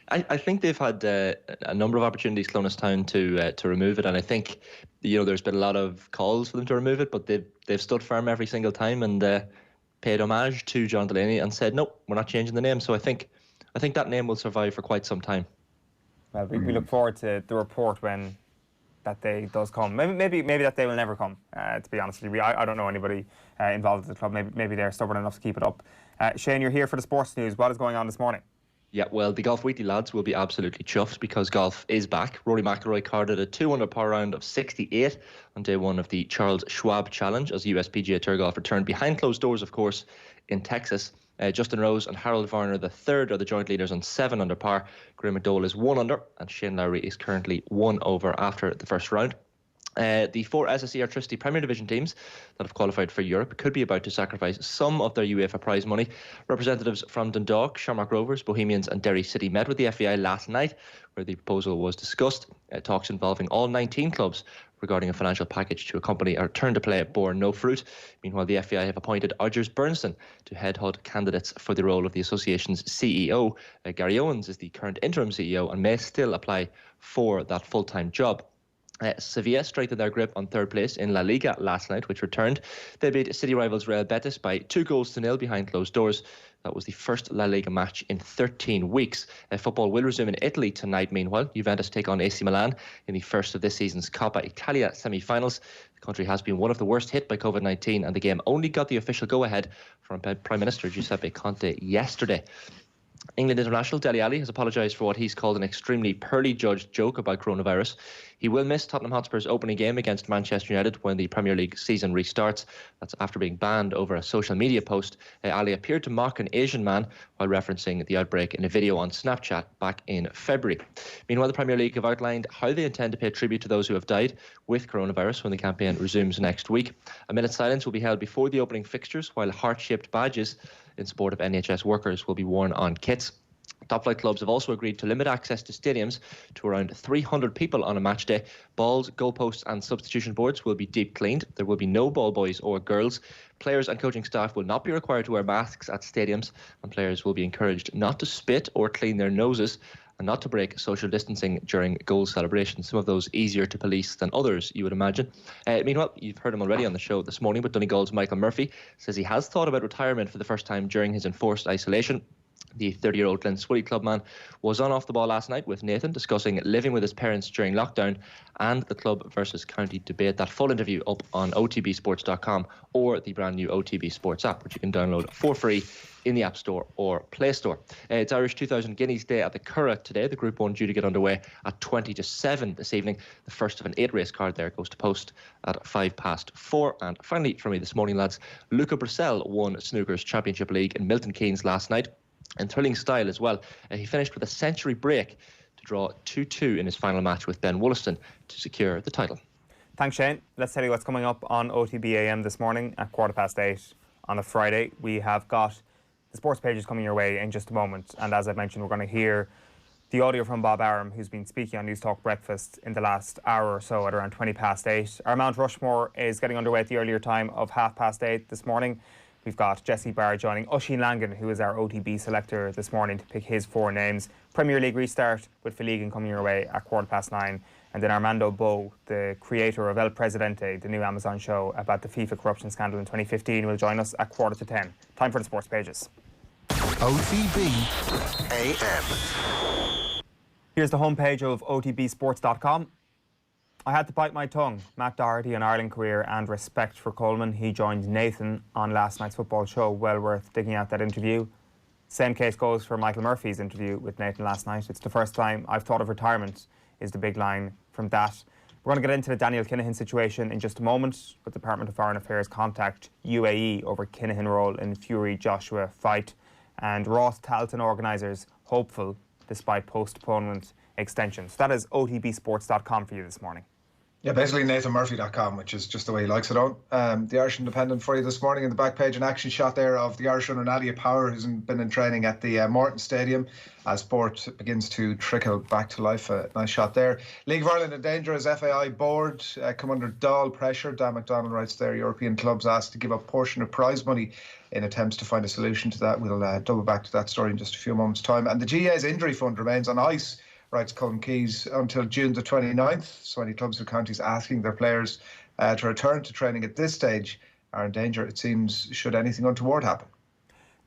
I think they've had a number of opportunities, Clonus Town, to remove it, and I think there's been a lot of calls for them to remove it, but they've stood firm every single time and paid homage to John Delaney and said, no, we're not changing the name. So I think that name will survive for quite some time. Well, we look forward to the report when that day does come. Maybe that day will never come, to be honest with you. I don't know anybody involved with the club. Maybe they're stubborn enough to keep it up. Shane, you're here for the sports news. What is going on this morning? Yeah, well, the Golf Weekly lads will be absolutely chuffed because golf is back. Rory McIlroy carded a 2-under par round of 68 on day 1 of the Charles Schwab Challenge as US PGA Tour golf returned behind closed doors, of course, in Texas. Justin Rose and Harold Varner III are the joint leaders on 7 under par. Graeme McDowell is 1 under, and Shane Lowry is currently 1 over after the first round. The 4 SSE Electricity Premier Division teams that have qualified for Europe could be about to sacrifice some of their UEFA prize money. Representatives from Dundalk, Shamrock Rovers, Bohemians and Derry City met with the FAI last night, where the proposal was discussed. Talks involving all 19 clubs regarding a financial package to accompany a return to play bore no fruit. Meanwhile, the FAI have appointed Odgers Bernstein to headhunt candidates for the role of the association's CEO. Gary Owens is the current interim CEO and may still apply for that full-time job. Sevilla strengthened their grip on third place in La Liga last night, which returned. They beat city rivals Real Betis by 2-0 behind closed doors. That was the first La Liga match in 13 weeks. Football will resume in Italy tonight, meanwhile. Juventus take on AC Milan in the first of this season's Coppa Italia semi-finals. The country has been one of the worst hit by COVID-19, and the game only got the official go-ahead from Prime Minister Giuseppe Conte yesterday. England international Dele Alli has apologised for what he's called an extremely poorly judged joke about coronavirus. He will miss Tottenham Hotspur's opening game against Manchester United when the Premier League season restarts. That's after being banned over a social media post. Ali appeared to mock an Asian man while referencing the outbreak in a video on Snapchat back in February. Meanwhile, the Premier League have outlined how they intend to pay tribute to those who have died with coronavirus when the campaign resumes next week. A minute's silence will be held before the opening fixtures, while heart-shaped badges in support of NHS workers will be worn on kits. Top flight clubs have also agreed to limit access to stadiums to around 300 people on a match day. Balls, goalposts and substitution boards will be deep cleaned. There will be no ball boys or girls. Players and coaching staff will not be required to wear masks at stadiums, and players will be encouraged not to spit or clean their noses and not to break social distancing during goal celebrations. Some of those easier to police than others, you would imagine. Meanwhile, you've heard him already on the show this morning, but Donegal's Michael Murphy says he has thought about retirement for the first time during his enforced isolation. The 30-year-old Glenswoody clubman was on Off the Ball last night with Nathan, discussing living with his parents during lockdown and the club versus county debate. That full interview up on otbsports.com or the brand new OTB Sports app, which you can download for free in the App Store or Play Store. It's Irish 2000 Guineas Day at the Curragh today. The Group 1 due to get underway at 20-7 this evening. The first of an 8-race card there goes to post at 4:05. And finally, for me this morning, lads, Luca Brissell won Snooker's Championship League in Milton Keynes last night. In thrilling style as well. He finished with a century break to draw 2-2 in his final match with Ben Wollaston to secure the title. Thanks, Shane. Let's tell you what's coming up on OTB AM this morning at 8:15 on a Friday. We have got the sports pages coming your way in just a moment. And as I mentioned, we're going to hear the audio from Bob Arum, who's been speaking on News Talk Breakfast in the last hour or so at around 8:20. Our Mt Rushmore is getting underway at the earlier time of 8:30 this morning. We've got Jessie, Barr joining Oisin Langan, who is our OTB selector this morning, to pick his 4 names. Premier League restart with Phil Egan coming your way at 9:15. And then Armando Bo, the creator of El Presidente, the new Amazon show about the FIFA corruption scandal in 2015, will join us at 10:15. Time for the sports pages. OTB AM. Here's the homepage of otbsports.com. I had to bite my tongue. Matt Doherty, an Ireland career and respect for Coleman. He joined Nathan on last night's football show. Well worth digging out that interview. Same case goes for Michael Murphy's interview with Nathan last night. It's the first time I've thought of retirement, is the big line from that. We're going to get into the Daniel Kinahan situation in just a moment, with Department of Foreign Affairs contact UAE over Kinahan role in Fury Joshua fight. And Ross Talton organisers hopeful despite postponement extension. So that is otbsports.com for you this morning. Yeah, basically NathanMurphy.com, which is just the way he likes it on. The Irish Independent for you this morning in the back page, an action shot there of the Irish runner Nadia Power, who's been in training at the Morton Stadium as sport begins to trickle back to life. A nice shot there. League of Ireland in danger as FAI board come under dull pressure. Dan McDonald writes there, European clubs asked to give up portion of prize money in attempts to find a solution to that. We'll double back to that story in just a few moments' time. And the GA's injury fund remains on ice, writes Colin Keyes, until June the 29th. So any clubs or counties asking their players to return to training at this stage are in danger, it seems, should anything untoward happen.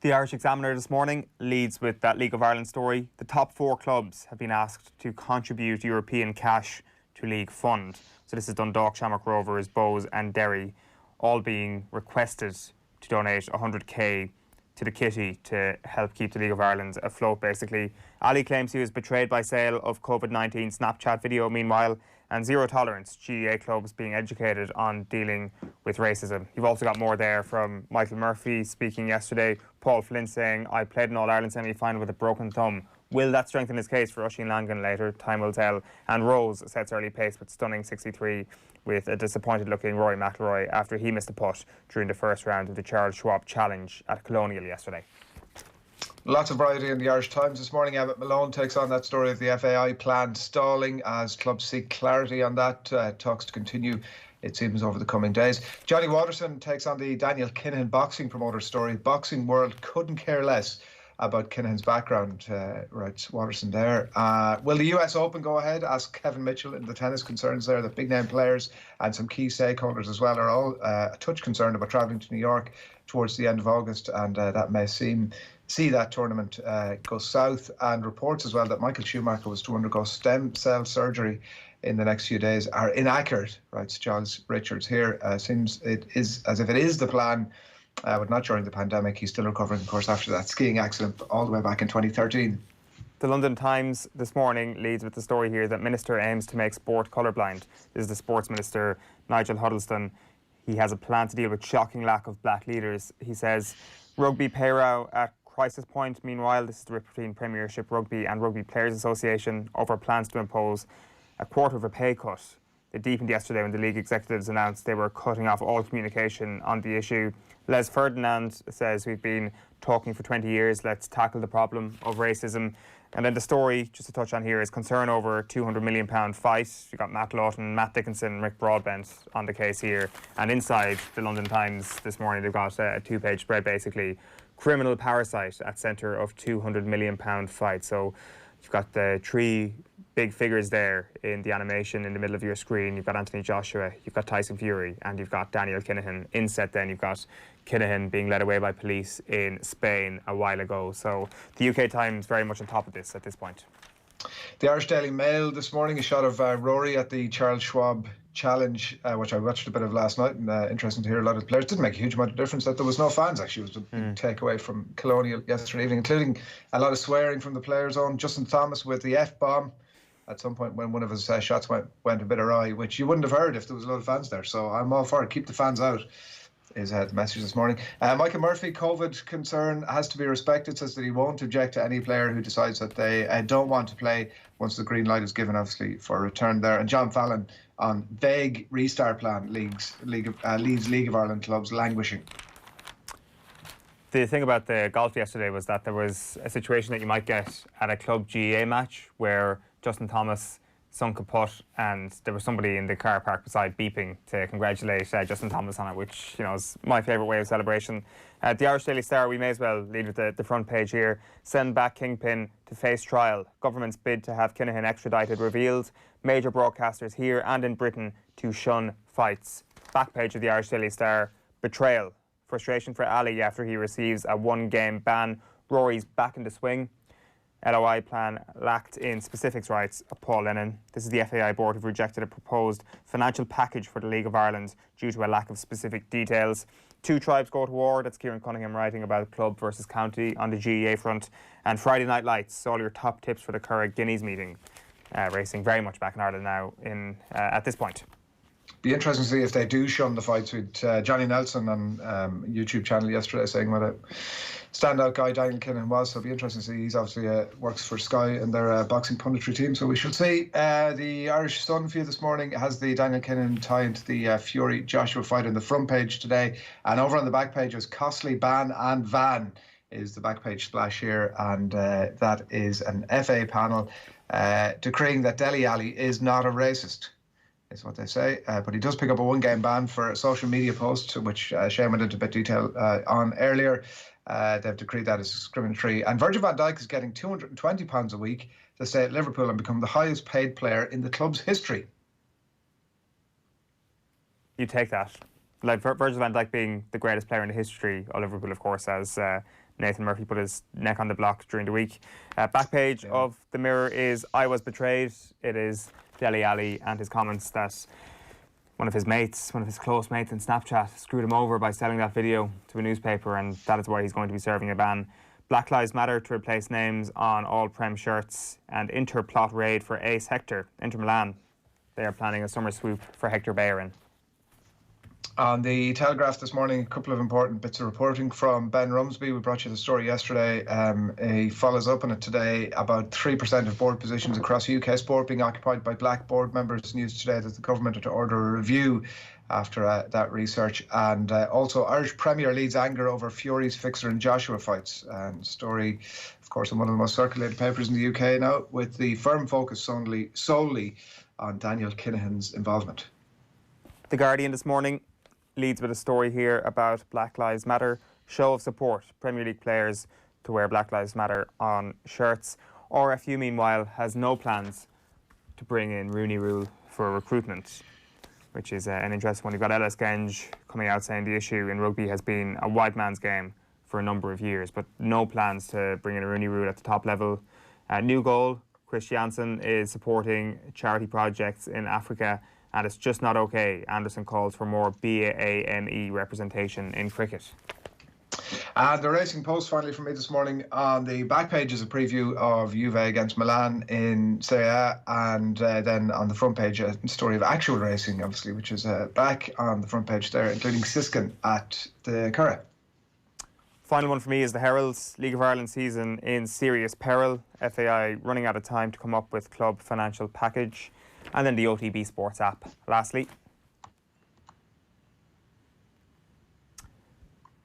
The Irish Examiner this morning leads with that League of Ireland story. The top 4 clubs have been asked to contribute European cash to League Fund. So this is Dundalk, Shamrock Rovers, Bows and Derry, all being requested to donate 100k to the kitty to help keep the League of Ireland afloat, basically. Ali claims he was betrayed by sale of COVID-19 Snapchat video, meanwhile, and zero tolerance, GAA clubs being educated on dealing with racism. You've also got more there from Michael Murphy speaking yesterday, Paul Flynn saying, I played an All-Ireland semi-final with a broken thumb. Will that strengthen his case for Oisin Langan later? Time will tell. And Rose sets early pace with stunning 63 with a disappointed-looking Rory McIlroy after he missed a putt during the first round of the Charles Schwab Challenge at Colonial yesterday. Lots of variety in the Irish Times this morning. Emmett Malone takes on that story of the FAI planned stalling as clubs seek clarity on that. Talks to continue, it seems, over the coming days. Johnny Watterson takes on the Daniel Kinahan boxing promoter story. Boxing world couldn't care less about Kinahan's background, writes Watterson there. Will the US Open go ahead? Asks Kevin Mitchell. In the tennis concerns there, the big name players and some key stakeholders as well are all a touch concerned about travelling to New York towards the end of August, and that may see that tournament go south. And reports as well that Michael Schumacher was to undergo stem cell surgery in the next few days are inaccurate, writes Giles Richards here. Seems it is as if it is the plan, but not during the pandemic. He's still recovering, of course, after that skiing accident all the way back in 2013. The London Times this morning leads with the story here that Minister aims to make sport colourblind. This is the Sports Minister, Nigel Huddleston. He has a plan to deal with shocking lack of black leaders. He says rugby pay row at crisis point. Meanwhile, this is the rip between Premiership Rugby and Rugby Players Association over plans to impose a quarter of a pay cut. It deepened yesterday when the league executives announced they were cutting off all communication on the issue. Les Ferdinand says, we've been talking for 20 years, let's tackle the problem of racism. And then the story, just to touch on here, is concern over a £200 million fight. You've got Matt Lawton, Matt Dickinson, Rick Broadbent on the case here. And inside the London Times this morning, they've got a 2-page spread, basically. Criminal parasite at centre of £200 million fight. So You've got the three big figures there in the animation in the middle of your screen. You've got Anthony Joshua, you've got Tyson Fury, and you've got Daniel Kinahan. Inset then you've got Kinahan being led away by police in Spain a while ago. So the UK Times very much on top of this at this point. The Irish Daily Mail this morning, a shot of Rory at the Charles Schwab Challenge, which I watched a bit of last night, and interesting to hear a lot of the players. Didn't make a huge amount of difference that there was no fans, actually. It was a big takeaway from Colonial yesterday evening, including a lot of swearing from the players on. Justin Thomas with the F-bomb at some point when one of his shots went a bit awry, which you wouldn't have heard if there was a lot of fans there. So I'm all for it. Keep the fans out is the message this morning. Michael Murphy, COVID concern has to be respected, says that he won't object to any player who decides that they don't want to play once the green light is given, obviously, for a return there. And John Fallon on vague restart plan leaves League of Ireland clubs languishing. The thing about the golf yesterday was that there was a situation that you might get at a club GAA match where Justin Thomas sunk a putt and there was somebody in the car park beside beeping to congratulate Justin Thomas on it, which is my favourite way of celebration. The Irish Daily Star, we may as well lead with the front page here. Send back Kingpin to face trial. Government's bid to have Kinahan extradited revealed. Major broadcasters here and in Britain to shun fights. Back page of the Irish Daily Star. Betrayal. Frustration for Ali after he receives a one-game ban. Rory's back in the swing. LOI plan lacked in specifics, writes Paul Lennon. This is the FAI board who've rejected a proposed financial package for the League of Ireland due to a lack of specific details. Two tribes go to war. That's Kieran Cunningham writing about club versus county on the GEA front. And Friday Night Lights, all your top tips for the Curragh Guineas meeting. Racing very much back in Ireland now at this point. Be interesting to see if they do shun the fights. With Johnny Nelson on YouTube channel yesterday saying what a standout guy Daniel Kinahan was. So it'll be interesting to see. He's obviously works for Sky and their boxing punditry team. So we shall see. The Irish Sun for you this morning has the Daniel Kinahan tie into the Fury Joshua fight on the front page today. And over on the back page is costly ban and van is the back page splash here. And that is an FA panel decreeing that Dele Alli is not a racist. Is what they say, but he does pick up a one-game ban for a social media post, which Sheahan went into a bit of detail on earlier. They've decreed that as discriminatory. And Virgil van Dijk is getting £220 a week to stay at Liverpool and become the highest paid player in the club's history. You take that. Like Virgil van Dijk being the greatest player in the history of Liverpool, of course, as Nathan Murphy put his neck on the block during the week. Back page of the Mirror is I was betrayed. It is Dele Alli and his comments that one of his close mates in Snapchat screwed him over by selling that video to a newspaper, and that is why he's going to be serving a ban. Black Lives Matter to replace names on all Prem shirts, and Inter plot raid for Ace Hector. Inter Milan, they are planning a summer swoop for Hector Bellerin. On the Telegraph this morning, a couple of important bits of reporting from Ben Rumsby. We brought you the story yesterday. He follows up on it today. About 3% of board positions across UK sport being occupied by black board members. News today that the government are to order a review after that research. And also Irish Premier leads anger over Fury's Fixer and Joshua fights. And story, of course, in one of the most circulated papers in the UK now, with the firm focus solely on Daniel Kinahan's involvement. The Guardian this morning leads with a story here about Black Lives Matter. Show of support. Premier League players to wear Black Lives Matter on shirts. RFU, meanwhile, has no plans to bring in Rooney Rule for recruitment, which is an interesting one. You've got Ellis Genge coming out saying the issue in rugby has been a white man's game for a number of years, but no plans to bring in a Rooney Rule at the top level. New goal, Chris Jansen is supporting charity projects in Africa, and it's just not okay. Anderson calls for more BAME representation in cricket. The Racing Post finally from me this morning. On the back page is a preview of Juve against Milan in Serie A, and then on the front page a story of actual racing, obviously, which is back on the front page there, including Siskin at the Curragh. Final one for me is the Herald's League of Ireland season in serious peril. FAI running out of time to come up with club financial package. And then the OTB Sports app. Lastly,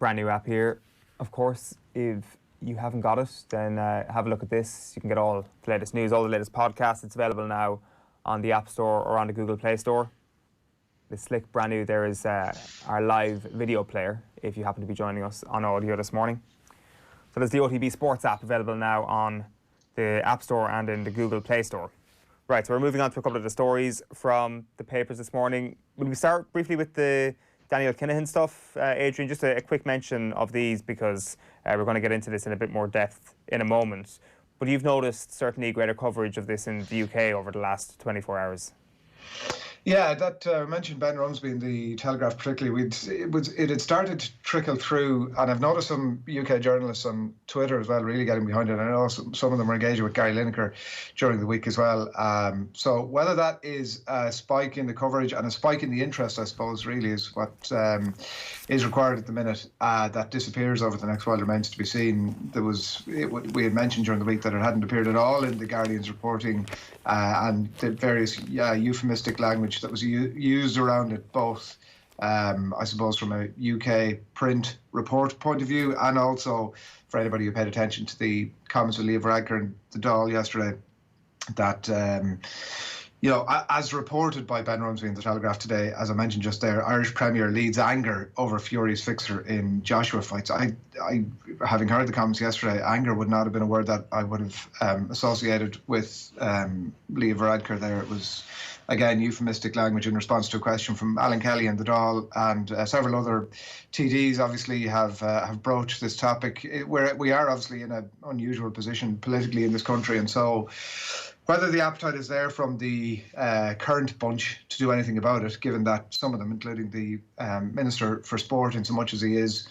brand new app here. Of course, if you haven't got it, then have a look at this. You can get all the latest news, all the latest podcasts. It's available now on the App Store or on the Google Play Store. The slick brand new there is our live video player, if you happen to be joining us on audio this morning. So there's the OTB Sports app available now on the App Store and in the Google Play Store. Right, so we're moving on to a couple of the stories from the papers this morning. Will we start briefly with the Daniel Kinahan stuff? Adrian, just a quick mention of these because we're going to get into this in a bit more depth in a moment. But you've noticed certainly greater coverage of this in the UK over the last 24 hours. Yeah, that mentioned Ben Rumsby in the Telegraph particularly. It had started to trickle through, and I've noticed some UK journalists on Twitter as well really getting behind it. I know some of them were engaging with Gary Lineker during the week as well. So whether that is a spike in the coverage and a spike in the interest, I suppose, really is what is required at the minute. That disappears over the next while remains to be seen. We had mentioned during the week that it hadn't appeared at all in the Guardian's reporting, and the various euphemistic language that was used around it, both I suppose from a UK print report point of view, and also for anybody who paid attention to the comments of Liga Varadkar and the Dáil yesterday, that as reported by Ben Rumsby in the Telegraph today, as I mentioned just there, Irish Premier leads anger over furious fixer in Joshua fights. I having heard the comments yesterday, anger would not have been a word that I would have associated with Liga Varadkar there. It was, again, euphemistic language in response to a question from Alan Kelly and the Dáil, and several other TDs obviously have broached this topic. We are obviously in an unusual position politically in this country, and so whether the appetite is there from the current bunch to do anything about it, given that some of them, including the Minister for Sport, in so much as he is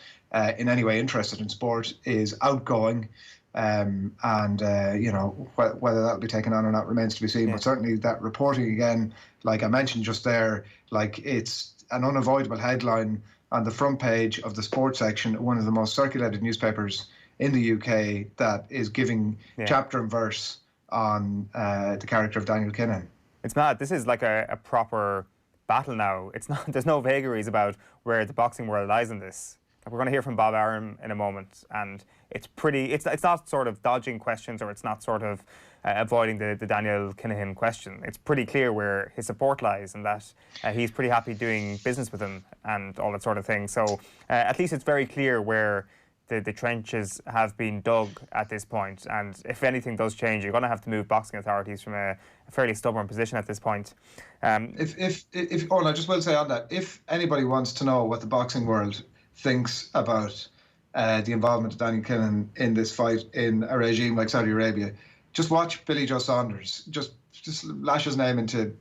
in any way interested in sport, is outgoing. Whether that will be taken on or not remains to be seen. Yeah. But certainly that reporting, again, like I mentioned just there, like it's an unavoidable headline on the front page of the sports section, one of the most circulated newspapers in the UK, that is giving chapter and verse on the character of Daniel Kinahan. It's mad. This is like a proper battle now. It's not. There's no vagaries about where the boxing world lies in this. We're going to hear from Bob Arum in a moment, and it's pretty. It's not sort of dodging questions, or it's not sort of avoiding the Daniel Kinahan question. It's pretty clear where his support lies, and that he's pretty happy doing business with him and all that sort of thing. So at least it's very clear where the trenches have been dug at this point, and if anything does change, you're going to have to move boxing authorities from a fairly stubborn position at this point. If I just will say on that, if anybody wants to know what the boxing world thinks about the involvement of Daniel Kinahan in this fight in a regime like Saudi Arabia, just watch Billy Joe Saunders. Just lash his name into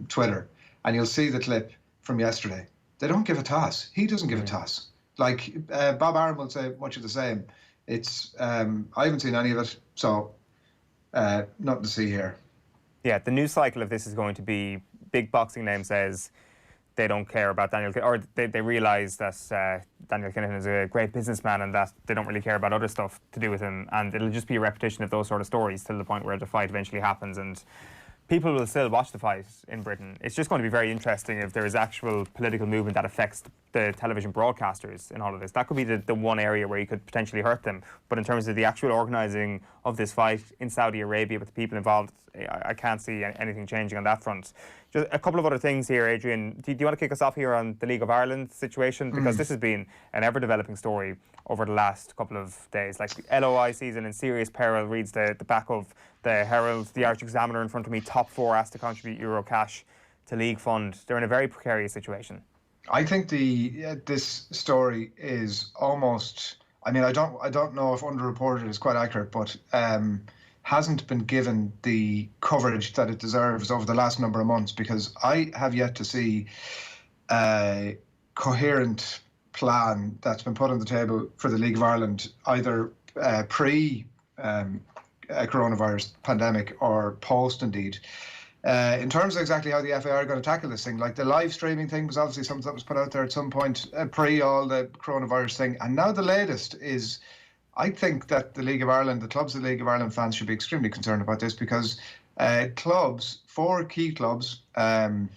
Twitter, and you'll see the clip from yesterday. They don't give a toss. He doesn't give a toss. Like Bob Arum will say much of the same. It's I haven't seen any of it, so nothing to see here. Yeah, the news cycle of this is going to be big boxing name says they don't care about Daniel, or they realise that Daniel Kinahan is a great businessman and that they don't really care about other stuff to do with him, and it'll just be a repetition of those sort of stories till the point where the fight eventually happens, and people will still watch the fight in Britain. It's just going to be very interesting if there is actual political movement that affects the television broadcasters in all of this. That could be the one area where you could potentially hurt them. But in terms of the actual organising of this fight in Saudi Arabia with the people involved, I can't see anything changing on that front. Just a couple of other things here, Adrian. Do you want to kick us off here on the League of Ireland situation? Because this has been an ever-developing story over the last couple of days. Like, LOI season in serious peril, reads the back of the Herald. The Irish Examiner in front of me, top four asked to contribute euro cash to league fund. They're in a very precarious situation. I think this story is almost, I mean, I don't know if underreported is quite accurate, but hasn't been given the coverage that it deserves over the last number of months, because I have yet to see a coherent plan that's been put on the table for the League of Ireland, either pre-coronavirus pandemic or post, indeed. In terms of exactly how the FAI are going to tackle this thing, like the live streaming thing was obviously something that was put out there at some point pre all the coronavirus thing. And now the latest is, I think that the League of Ireland, the clubs of the League of Ireland fans should be extremely concerned about this, because four key clubs in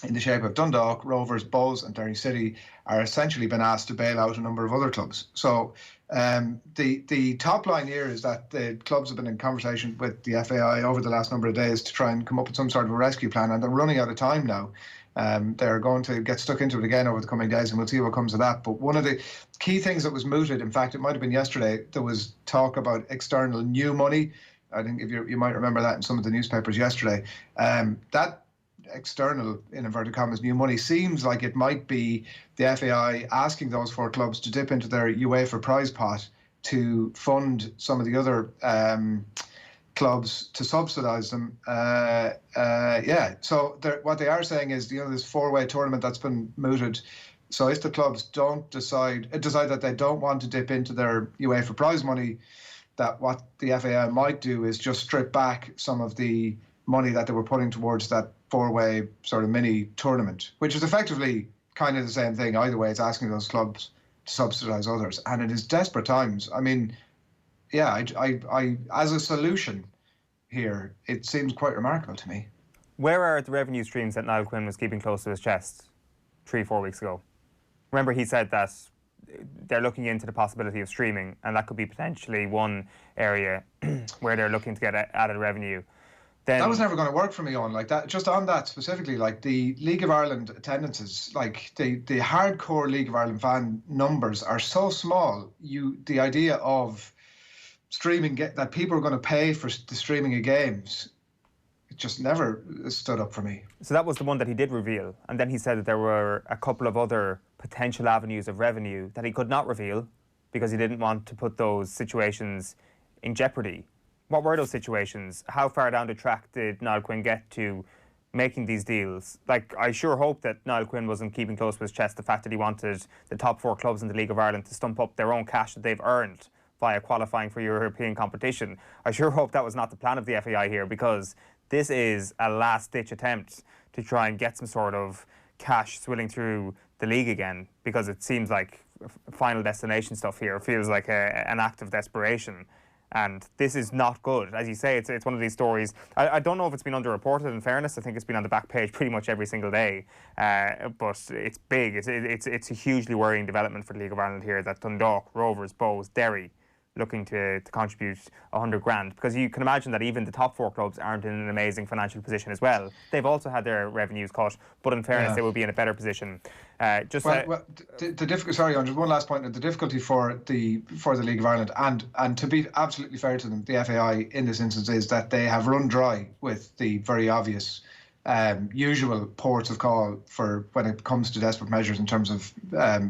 the shape of Dundalk, Rovers, Bows and Derry City are essentially been asked to bail out a number of other clubs. So the top line here is that the clubs have been in conversation with the FAI over the last number of days to try and come up with some sort of a rescue plan, and they're running out of time now. They're going to get stuck into it again over the coming days, and we'll see what comes of that. But one of the key things that was mooted, in fact, it might have been yesterday, there was talk about external new money I think if you might remember that in some of the newspapers yesterday. That external, in inverted commas, new money seems like it might be the FAI asking those 4 clubs to dip into their UEFA prize pot to fund some of the other clubs to subsidise them. So what they are saying is, this 4-way tournament that's been mooted. So if the clubs don't decide that they don't want to dip into their UEFA prize money, that what the FAI might do is just strip back some of the money that they were putting towards that 4-way sort of mini tournament, which is effectively kind of the same thing. Either way, it's asking those clubs to subsidise others, and it is desperate times. I mean, yeah, I as a solution here, it seems quite remarkable to me. Where are the revenue streams that Niall Quinn was keeping close to his chest 3-4 weeks ago? Remember, he said that they're looking into the possibility of streaming, and that could be potentially one area where they're looking to get added revenue. Then, that was never going to work for me on like that. Just on that specifically, like the League of Ireland attendances, like the hardcore League of Ireland fan numbers are so small. The idea of streaming, that people are going to pay for the streaming of games, it just never stood up for me. So that was the one that he did reveal, and then he said that there were a couple of other potential avenues of revenue that he could not reveal because he didn't want to put those situations in jeopardy. What were those situations? How far down the track did Niall Quinn get to making these deals? Like, I sure hope that Niall Quinn wasn't keeping close to his chest the fact that he wanted the top 4 clubs in the League of Ireland to stump up their own cash that they've earned via qualifying for European competition. I sure hope that was not the plan of the FAI here, because this is a last-ditch attempt to try and get some sort of cash swilling through the league again, because it seems like final destination stuff here. It feels like an act of desperation. And this is not good. As you say, it's one of these stories. I don't know if it's been underreported, in fairness. I think it's been on the back page pretty much every single day. But it's big. It's a hugely worrying development for the League of Ireland here, that Dundalk, Rovers, Bows, Derry looking to contribute 100 grand, because you can imagine that even the top 4 clubs aren't in an amazing financial position as well. They've also had their revenues cut, but in fairness, they will be in a better position. Sorry, Andrew, one last point. The difficulty for the League of Ireland, and to be absolutely fair to them, the FAI in this instance, is that they have run dry with the very obvious usual ports of call for when it comes to desperate measures in terms of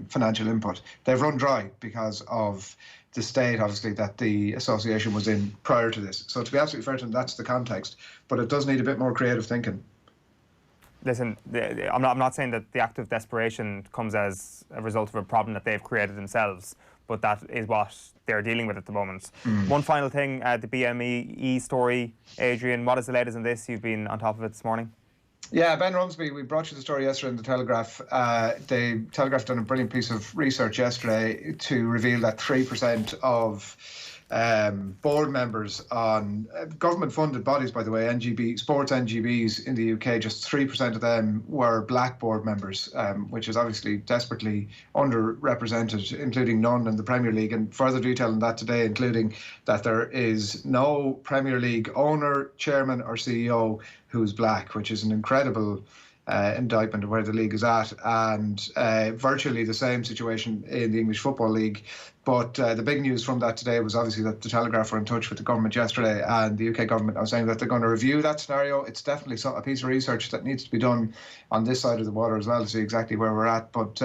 financial input. They've run dry because of the state, obviously, that the association was in prior to this. So to be absolutely fair to them, that's the context. But it does need a bit more creative thinking. Listen, I'm not saying that the act of desperation comes as a result of a problem that they've created themselves, but that is what they're dealing with at the moment. One final thing, the BME story. Adrian, what is the latest on this? You've been on top of it this morning. Yeah, Ben Rumsby, we brought you the story yesterday in the Telegraph. The Telegraph done a brilliant piece of research yesterday to reveal that 3% of board members on government-funded bodies, by the way, sports NGBs in the UK, just 3% of them were black board members, which is obviously desperately underrepresented, including none in the Premier League. And further detail on that today, including that there is no Premier League owner, chairman or CEO who's black, which is an incredible indictment of where the league is at, and virtually the same situation in the English Football League. But the big news from that today was obviously that the Telegraph were in touch with the government yesterday, and the UK government are saying that they're going to review that scenario. It's definitely a piece of research that needs to be done on this side of the water as well to see exactly where we're at. But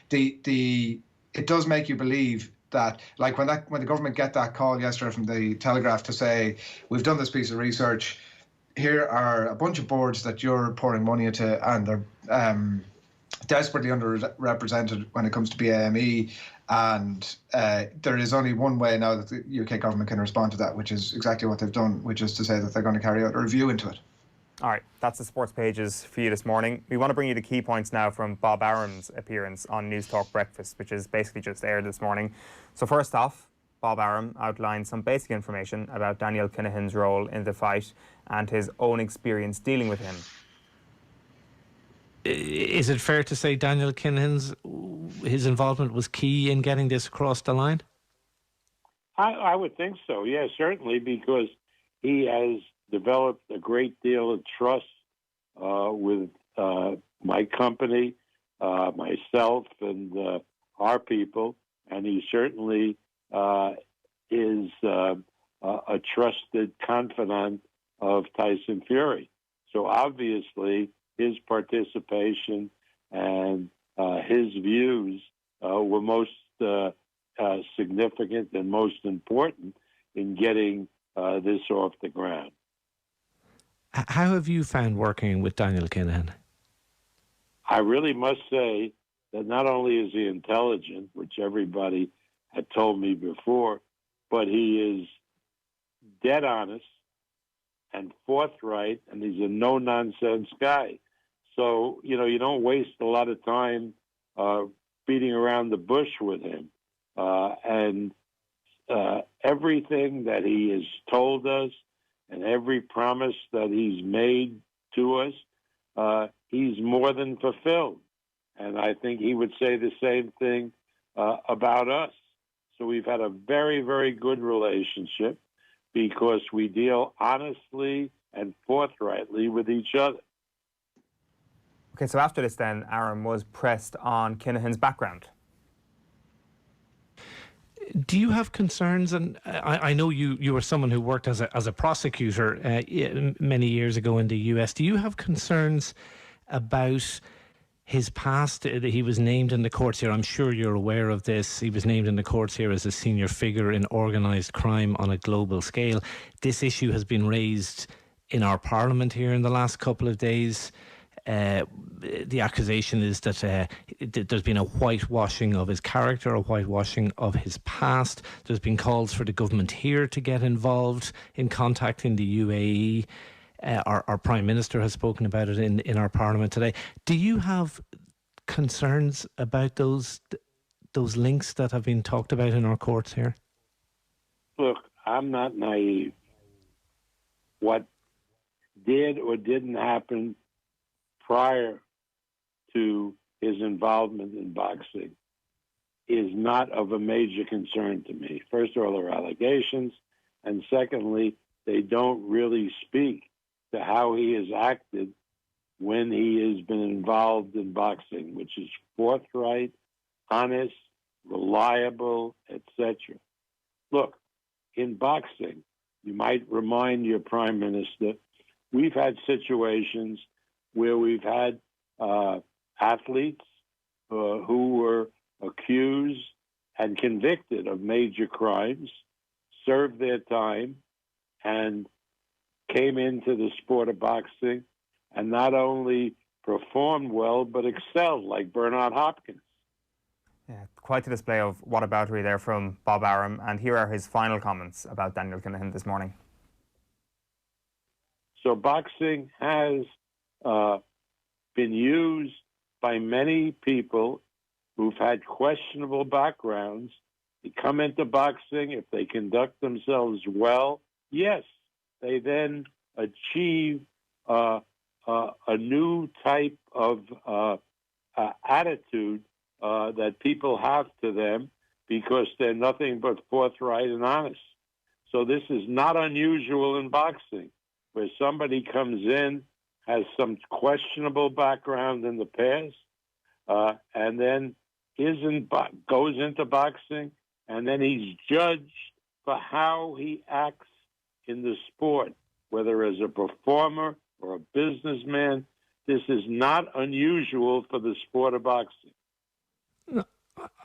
it does make you believe that, like when the government get that call yesterday from the Telegraph to say, we've done this piece of research, here are a bunch of boards that you're pouring money into, and they're desperately underrepresented when it comes to BAME, and there is only one way now that the UK government can respond to that, which is exactly what they've done, which is to say that they're going to carry out a review into it. All right, that's the sports pages for you this morning. We want to bring you the key points now from Bob Arum's appearance on News Talk Breakfast, which is basically just aired this morning. So first off, Bob Arum outlined some basic information about Daniel Kinahan's role in the fight and his own experience dealing with him. Is it fair to say Daniel Kinahan's his involvement was key in getting this across the line? I would think so, yes, certainly, because he has developed a great deal of trust with my company, myself, and our people, and he certainly is a trusted confidant of Tyson Fury. So obviously, his participation and his views were most significant and most important in getting this off the ground. How have you found working with Daniel Kinahan? I really must say that not only is he intelligent, which everybody had told me before, but he is dead honest and forthright, and he's a no-nonsense guy. So, you don't waste a lot of time beating around the bush with him. And everything that he has told us and every promise that he's made to us, he's more than fulfilled. And I think he would say the same thing about us. So we've had a very, very good relationship because we deal honestly and forthrightly with each other. Okay, so after this then, Arum was pressed on Kinahan's background. Do you have concerns? And I know you were someone who worked as a prosecutor many years ago in the US. Do you have concerns about his past? He was named in the courts here. I'm sure you're aware of this. He was named in the courts here as a senior figure in organised crime on a global scale. This issue has been raised in our parliament here in the last couple of days. The accusation is that there's been a whitewashing of his character, a whitewashing of his past. There's been calls for the government here to get involved in contacting the UAE. Our Prime Minister has spoken about it in our Parliament today. Do you have concerns about those links that have been talked about in our courts here? Look, I'm not naive. What did or didn't happen prior to his involvement in boxing is not of a major concern to me. First of all, there are allegations, and secondly, they don't really speak to how he has acted when he has been involved in boxing, which is forthright, honest, reliable, etc. Look, in boxing, you might remind your Prime Minister, we've had situations where we've had athletes who were accused and convicted of major crimes, served their time, and came into the sport of boxing and not only performed well, but excelled, like Bernard Hopkins. Yeah, quite a display of whataboutery there from Bob Arum, and here are his final comments about Daniel Kinahan this morning. So boxing has been used by many people who've had questionable backgrounds. They come into boxing, if they conduct themselves well, yes, they then achieve a new type of attitude that people have to them because they're nothing but forthright and honest. So this is not unusual in boxing, where somebody comes in, has some questionable background in the past, and then goes into boxing, and then he's judged for how he acts in the sport, whether as a performer or a businessman. This is not unusual for the sport of boxing. Look,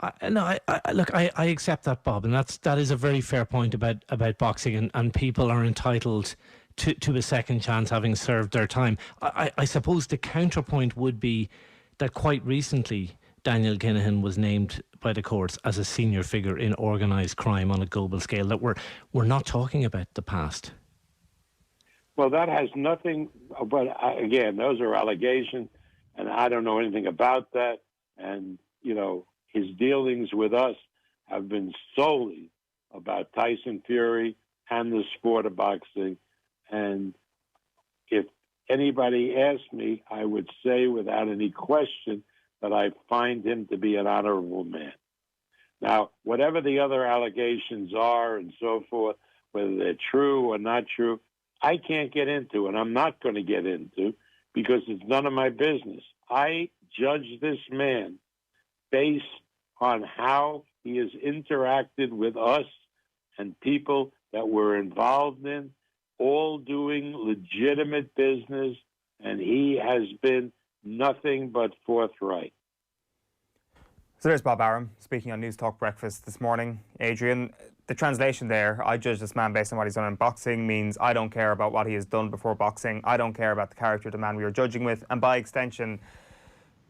I accept that, Bob, and that is a very fair point about boxing, and people are entitled to a second chance having served their time. I suppose the counterpoint would be that quite recently Daniel Kinahan was named by the courts as a senior figure in organised crime on a global scale, that we're not talking about the past. Well, that has nothing, but again, those are allegations, and I don't know anything about that. And, his dealings with us have been solely about Tyson Fury and the sport of boxing. And if anybody asked me, I would say without any question that I find him to be an honorable man. Now, whatever the other allegations are and so forth, whether they're true or not true, I can't get into, and I'm not going to get into, because it's none of my business. I judge this man based on how he has interacted with us and people that we're involved in, all doing legitimate business, and he has been nothing but forthright. So there's Bob Arum speaking on News Talk Breakfast this morning. Adrian, the translation there, I judge this man based on what he's done in boxing, means I don't care about what he has done before boxing. I don't care about the character of the man we were judging with. And by extension,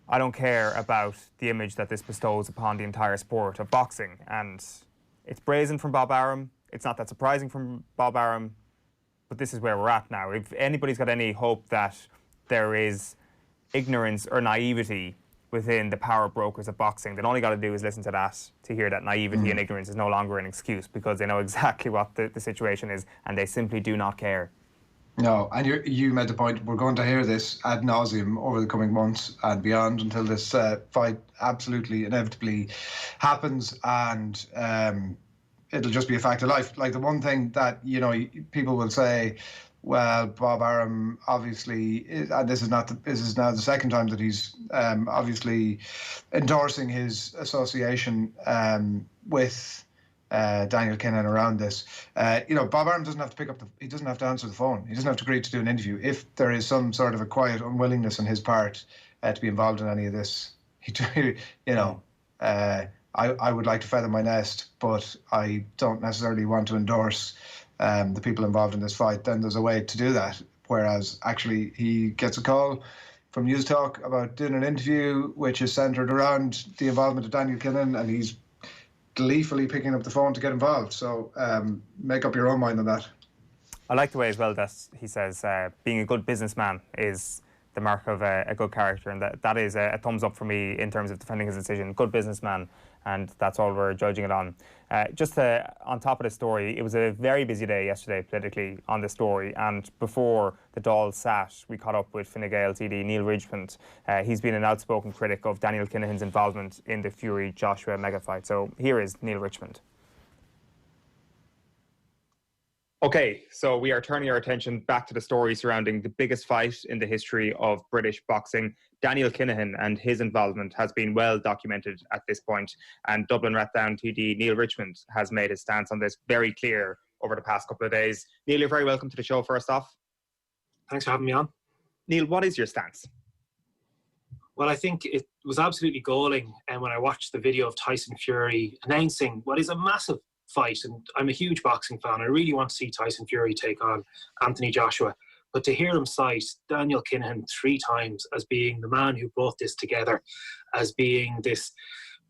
I don't care about the image that this bestows upon the entire sport of boxing. And it's brazen from Bob Arum. It's not that surprising from Bob Arum. But this is where we're at now. If anybody's got any hope that there is ignorance or naivety within the power brokers of boxing, then all you got to do is listen to that to hear that naivety and ignorance is no longer an excuse, because they know exactly what the situation is and they simply do not care. No, and you made the point, we're going to hear this ad nauseum over the coming months and beyond until this fight absolutely inevitably happens, and it'll just be a fact of life. Like, the one thing that, you know, people will say, well, Bob Arum obviously, and this is now the second time that he's obviously endorsing his association with Daniel Kinahan around this. You know, Bob Arum doesn't have to he doesn't have to answer the phone. He doesn't have to agree to do an interview. If there is some sort of a quiet unwillingness on his part to be involved in any of this, you know, I would like to feather my nest, but I don't necessarily want to endorse the people involved in this fight. Then there's a way to do that. Whereas actually he gets a call from News Talk about doing an interview which is centred around the involvement of Daniel Kinahan, and he's gleefully picking up the phone to get involved. So make up your own mind on that. I like the way as well that he says being a good businessman is the mark of a good character, and that is a thumbs up for me in terms of defending his decision. Good businessman, and that's all we're judging it on. Just on top of the story, it was a very busy day yesterday politically on the story, and before the Dáil sat, we caught up with Fine Gael TD Neale Richmond. He's been an outspoken critic of Daniel Kinahan's involvement in the Fury-Joshua mega fight. So here is Neale Richmond. Okay, so we are turning our attention back to the story surrounding the biggest fight in the history of British boxing. Daniel Kinahan and his involvement has been well documented at this point, and Dublin Rathdown TD Neale Richmond has made his stance on this very clear over the past couple of days. Neale, you're very welcome to the show first off. Thanks for having me on. Neale, what is your stance? Well, I think it was absolutely galling when I watched the video of Tyson Fury announcing what is a massive fight, and I'm a huge boxing fan. I really want to see Tyson Fury take on Anthony Joshua, but to hear him cite Daniel Kinahan 3 times as being the man who brought this together, as being this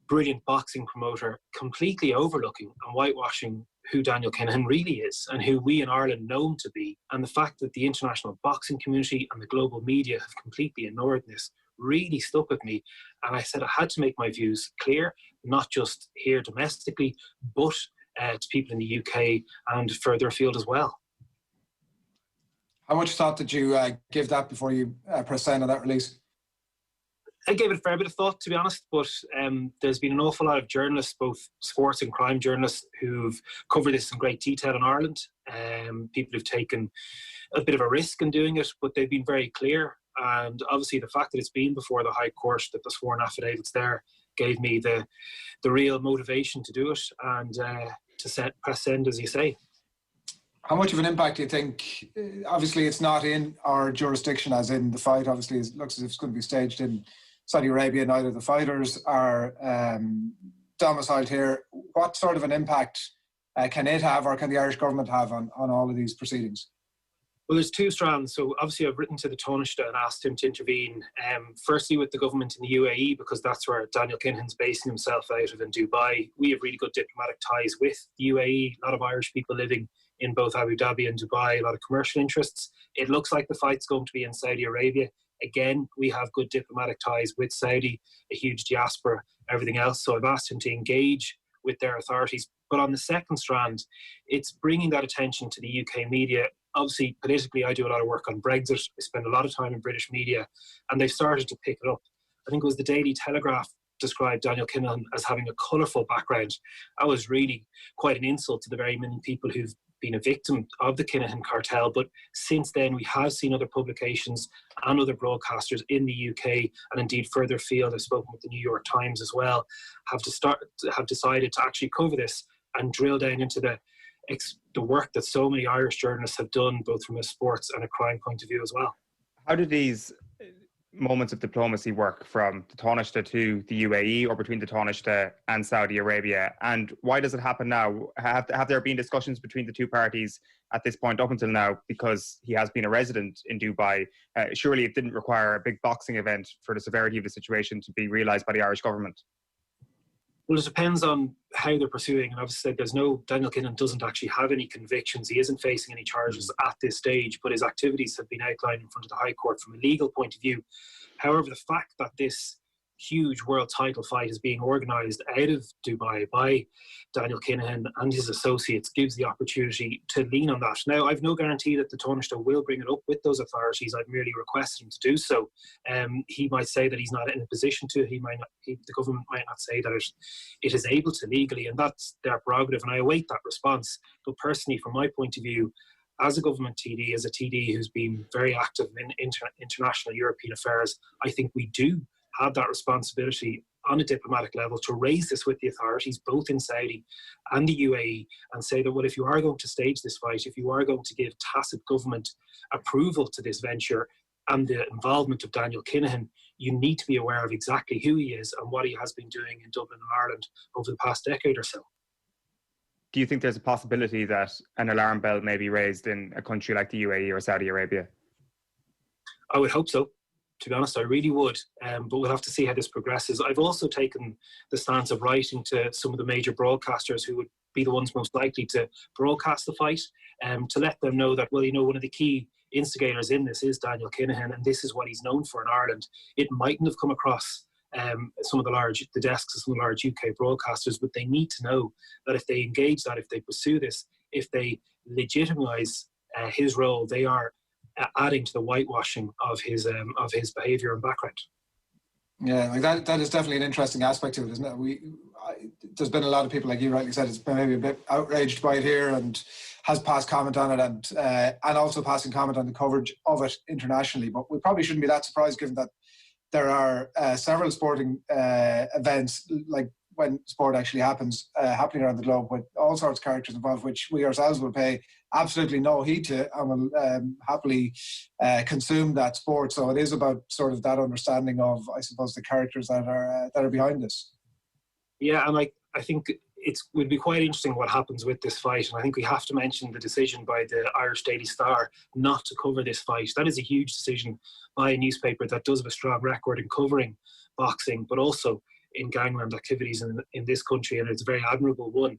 brilliant boxing promoter, completely overlooking and whitewashing who Daniel Kinahan really is and who we in Ireland know him to be, and the fact that the international boxing community and the global media have completely ignored this, really stuck with me. And I said I had to make my views clear, not just here domestically, but to people in the UK and further afield as well. How much thought did you give that before you press send on that release? I gave it a fair bit of thought, to be honest, but there's been an awful lot of journalists, both sports and crime journalists, who've covered this in great detail in Ireland. People who've taken a bit of a risk in doing it, but they've been very clear. And obviously the fact that it's been before the High Court, that the sworn affidavits there, gave me the real motivation to do it and to press send, as you say. How much of an impact do you think? Obviously, it's not in our jurisdiction, as in the fight. Obviously, it looks as if it's going to be staged in Saudi Arabia. Neither of the fighters are domiciled here. What sort of an impact can it have, or can the Irish government have on all of these proceedings? Well, there's 2 strands. So obviously I've written to the Taoiseach and asked him to intervene, firstly with the government in the UAE, because that's where Daniel Kinahan's basing himself out of in Dubai. We have really good diplomatic ties with the UAE, a lot of Irish people living in both Abu Dhabi and Dubai, a lot of commercial interests. It looks like the fight's going to be in Saudi Arabia. Again, we have good diplomatic ties with Saudi, a huge diaspora, everything else. So I've asked him to engage with their authorities. But on the second strand, it's bringing that attention to the UK media. Obviously, politically, I do a lot of work on Brexit. I spend a lot of time in British media, and they've started to pick it up. I think it was the Daily Telegraph described Daniel Kinahan as having a colourful background. That was really quite an insult to the very many people who've been a victim of the Kinahan cartel. But since then, we have seen other publications and other broadcasters in the UK, and indeed further afield, I've spoken with the New York Times as well, have decided to actually cover this and drill down into the the work that so many Irish journalists have done, both from a sports and a crime point of view as well. How do these moments of diplomacy work, from the Taoiseach to the UAE, or between the Taoiseach and Saudi Arabia? And why does it happen now? Have there been discussions between the two parties at this point up until now? Because he has been a resident in Dubai. Surely it didn't require a big boxing event for the severity of the situation to be realised by the Irish government. Well, it depends on how they're pursuing. And obviously, Daniel Kinahan doesn't actually have any convictions. He isn't facing any charges at this stage, but his activities have been outlined in front of the High Court from a legal point of view. However, the fact that this huge world title fight is being organised out of Dubai by Daniel Kinahan and his associates gives the opportunity to lean on that. Now, I've no guarantee that the Taoiseach will bring it up with those authorities. I've merely requested him to do so. He might say that he's not in a position to. The government might not say that it is able to legally, and that's their prerogative, and I await that response. But personally, from my point of view, as a government TD, as a TD who's been very active in international European affairs, I think we do have that responsibility on a diplomatic level to raise this with the authorities, both in Saudi and the UAE, and say that, well, if you are going to stage this fight, if you are going to give tacit government approval to this venture and the involvement of Daniel Kinahan, you need to be aware of exactly who he is and what he has been doing in Dublin and Ireland over the past decade or so. Do you think there's a possibility that an alarm bell may be raised in a country like the UAE or Saudi Arabia? I would hope so. To be honest, I really would, but we'll have to see how this progresses. I've also taken the stance of writing to some of the major broadcasters who would be the ones most likely to broadcast the fight, to let them know that, well, one of the key instigators in this is Daniel Kinahan, and this is what he's known for in Ireland. It mightn't have come across some of the desks of some of the large UK broadcasters, but they need to know that if they engage that, if they pursue this, if they legitimise his role, they are adding to the whitewashing of his behaviour and background. Yeah, like that is definitely an interesting aspect to it, isn't it? There's been a lot of people, like you rightly said, it's been maybe a bit outraged by it here and has passed comment on it, and also passing comment on the coverage of it internationally. But we probably shouldn't be that surprised, given that there are several sporting events, like when sport actually happens, happening around the globe, with all sorts of characters involved, which we ourselves will pay absolutely no heed to and will happily consume that sport. So it is about sort of that understanding of, I suppose, the characters that are behind this. Yeah, and I think it would be quite interesting what happens with this fight. And I think we have to mention the decision by the Irish Daily Star not to cover this fight. That is a huge decision by a newspaper that does have a strong record in covering boxing, but also in gangland activities in this country, and it's a very admirable one.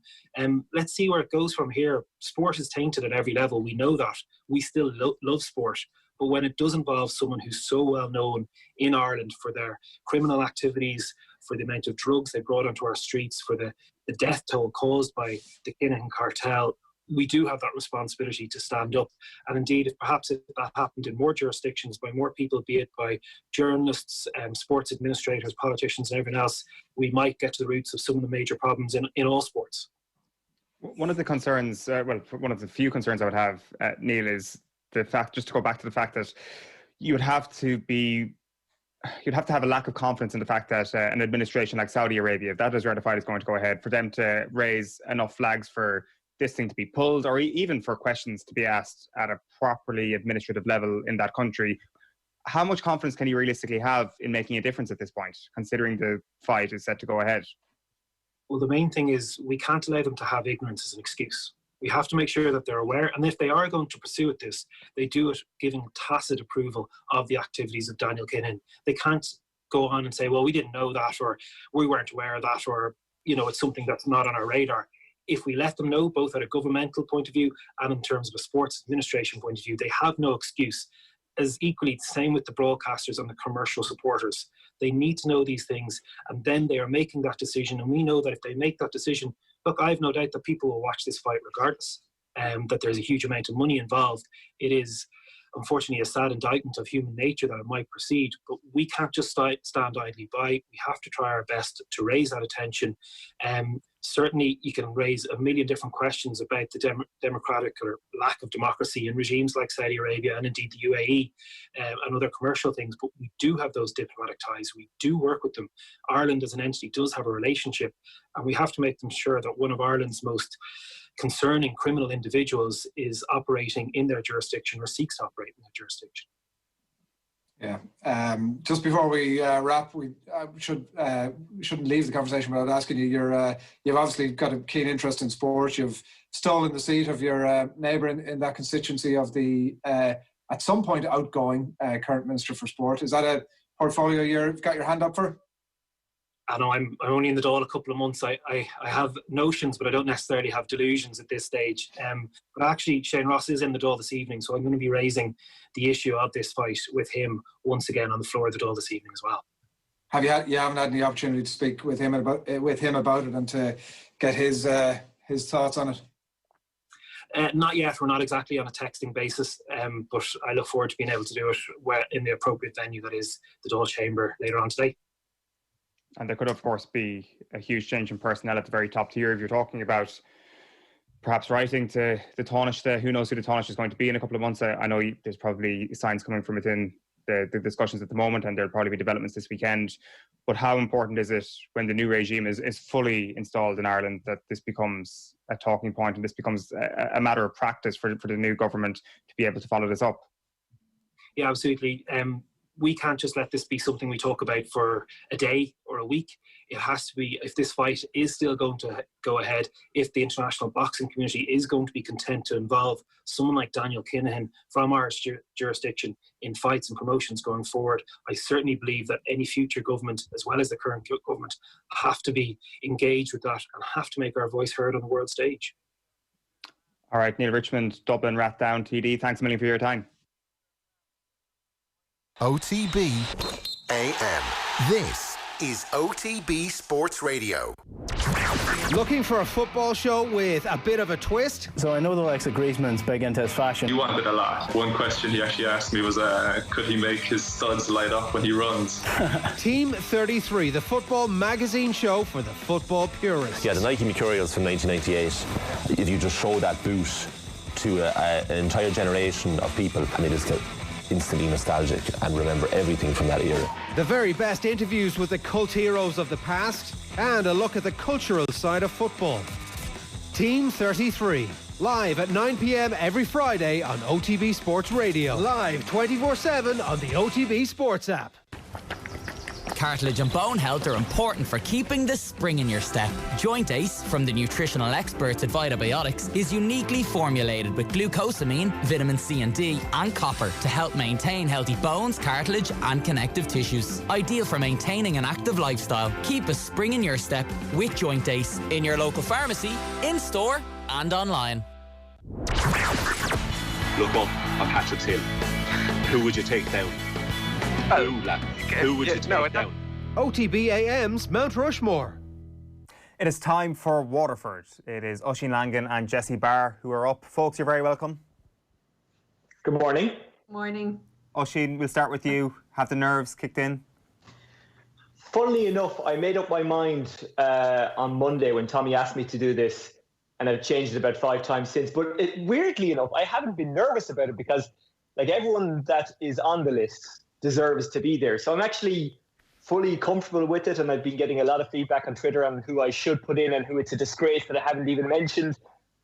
Let's see where it goes from here. Sport is tainted at every level. We know that. We still love sport. But when it does involve someone who's so well known in Ireland for their criminal activities, for the amount of drugs they brought onto our streets, for the death toll caused by the Kinahan cartel, we do have that responsibility to stand up. And indeed, if that happened in more jurisdictions by more people, be it by journalists, sports administrators, politicians and everyone else, we might get to the roots of some of the major problems in all sports. One of the concerns, one of the few concerns I would have, Neale, is the fact, just to go back to the fact that you'd have to have a lack of confidence in the fact that an administration like Saudi Arabia, if that is ratified, is going to go ahead, for them to raise enough flags for this thing to be pulled, or even for questions to be asked at a properly administrative level in that country. How much confidence can you realistically have in making a difference at this point, considering the fight is set to go ahead? Well, the main thing is we can't allow them to have ignorance as an excuse. We have to make sure that they're aware, and if they are going to pursue this, they do it giving tacit approval of the activities of Daniel Kinahan. They can't go on and say, well, we didn't know that, or we weren't aware of that, or it's something that's not on our radar. If we let them know, both at a governmental point of view and in terms of a sports administration point of view, they have no excuse. As equally the same with the broadcasters and the commercial supporters. They need to know these things, and then they are making that decision. And we know that if they make that decision, look, I have no doubt that people will watch this fight regardless, that there's a huge amount of money involved. It is unfortunately a sad indictment of human nature that it might proceed, but we can't just stand idly by. We have to try our best to raise that attention. Certainly you can raise a million different questions about the democratic or lack of democracy in regimes like Saudi Arabia and indeed the UAE and other commercial things, but we do have those diplomatic ties. We do work with them. Ireland as an entity does have a relationship, and we have to make them sure that one of Ireland's most concerning criminal individuals is operating in their jurisdiction or seeks to operate in their jurisdiction. Yeah. Just before we wrap, we shouldn't leave the conversation without asking you. You've obviously got a keen interest in sport. You've stolen the seat of your neighbour in that constituency of the at some point outgoing current Minister for Sport. Is that a portfolio you've got your hand up for? I know I'm only in the Dáil a couple of months. I have notions, but I don't necessarily have delusions at this stage. But actually, Shane Ross is in the Dáil this evening, so I'm going to be raising the issue of this fight with him once again on the floor of the Dáil this evening as well. You haven't had any opportunity to speak with him about it and to get his thoughts on it? Not yet. We're not exactly on a texting basis, but I look forward to being able to do it in the appropriate venue, that is the Dáil Chamber, later on today. And there could, of course, be a huge change in personnel at the very top tier. If you're talking about perhaps writing to the Taoiseach, who knows who the Taoiseach is going to be in a couple of months. I know there's probably signs coming from within the discussions at the moment, and there'll probably be developments this weekend. But how important is it when the new regime is fully installed in Ireland that this becomes a talking point and this becomes a matter of practice for the new government to be able to follow this up? Yeah, absolutely. We can't just let this be something we talk about for a day or a week. It has to be, if this fight is still going to go ahead, if the international boxing community is going to be content to involve someone like Daniel Kinahan from Irish jurisdiction in fights and promotions going forward, I certainly believe that any future government, as well as the current government, have to be engaged with that and have to make our voice heard on the world stage. All right, Neale Richmond, Dublin Rathdown TD, thanks a million for your time. OTB AM. This is OTB Sports Radio. Looking for a football show with a bit of a twist? So I know the likes of Griezmann's big into his fashion. You wanted a lot. One question he actually asked me was, could he make his studs light up when he runs? Team 33, the football magazine show for the football purists. Yeah, the Nike Mercurials from 1998. If you just show that boot to an entire generation of people, and they just get instantly nostalgic and remember everything from that era. The very best interviews with the cult heroes of the past and a look at the cultural side of football. Team 33, live at 9 p.m. every Friday on OTB Sports Radio. Live 24/7 on the OTB Sports app. Cartilage and bone health are important for keeping the spring in your step. Joint Ace from the nutritional experts at Vitabiotics is uniquely formulated with glucosamine, vitamin C and D and copper to help maintain healthy bones, cartilage and connective tissues. Ideal for maintaining an active lifestyle. Keep a spring in your step with Joint Ace in your local pharmacy, in store and online. Look up on Patrick's Hill. Who would you take down? Who would you take down? OTB AM's Mt Rushmore. It is time for Waterford. It is Oisin, Langan and Jessie Barr who are up. Folks, you're very welcome. Good morning. Morning. Oisin, we'll start with you. Have the nerves kicked in? Funnily enough, I made up my mind on Monday when Tommy asked me to do this, and I've changed it about 5 times since. But weirdly enough, I haven't been nervous about it because, like, everyone that is on the list deserves to be there. So I'm actually fully comfortable with it, and I've been getting a lot of feedback on Twitter on who I should put in and who it's a disgrace that I haven't even mentioned.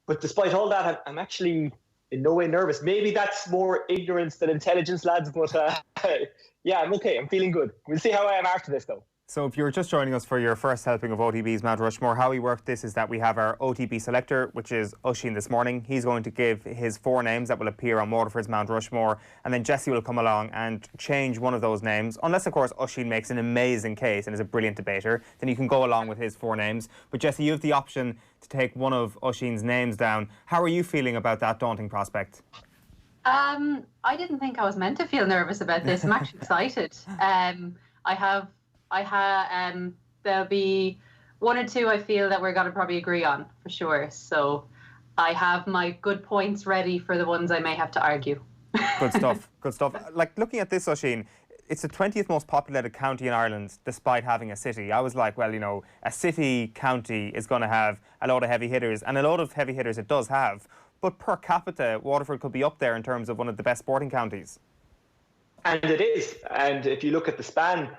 But despite all that, I'm actually in no way nervous. Maybe that's more ignorance than intelligence, lads, but yeah, I'm okay. I'm feeling good. We'll see how I am after this, though. So if you're just joining us for your first helping of OTB's Mt Rushmore, how we work this is that we have our OTB selector, which is Oisin this morning. He's going to give his 4 names that will appear on Waterford's Mount Rushmore, and then Jessie will come along and change one of those names. Unless, of course, Oisin makes an amazing case and is a brilliant debater, then you can go along with his 4 names. But Jessie, you have the option to take one of Oisin's names down. How are you feeling about that daunting prospect? I didn't think I was meant to feel nervous about this. I'm actually excited. There'll be 1 or 2 I feel that we're going to probably agree on for sure. So I have my good points ready for the ones I may have to argue. Good stuff, good stuff. Like, looking at this, Oisin, it's the 20th most populated county in Ireland despite having a city. I was like, well, you know, a city county is going to have a lot of heavy hitters, and a lot of heavy hitters it does have. But per capita, Waterford could be up there in terms of one of the best sporting counties. And it is. And if you look at the span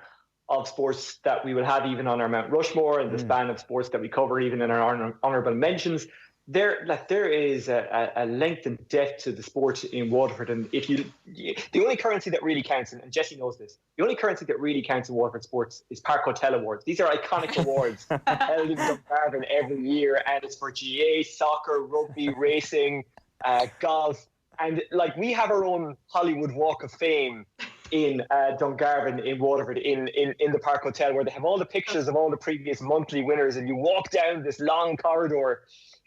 of sports that we will have even on our Mount Rushmore and the span of sports that we cover even in our honourable mentions, there is a length and depth to the sport in Waterford, and the only currency that really counts, and Jessie knows this, the only currency that really counts in Waterford sports is Park Hotel Awards. These are iconic awards held in Dungarvan every year, and it's for GA, soccer, rugby, racing, golf, and like we have our own Hollywood Walk of Fame in Dungarvan in Waterford in the Park Hotel, where they have all the pictures of all the previous monthly winners, and you walk down this long corridor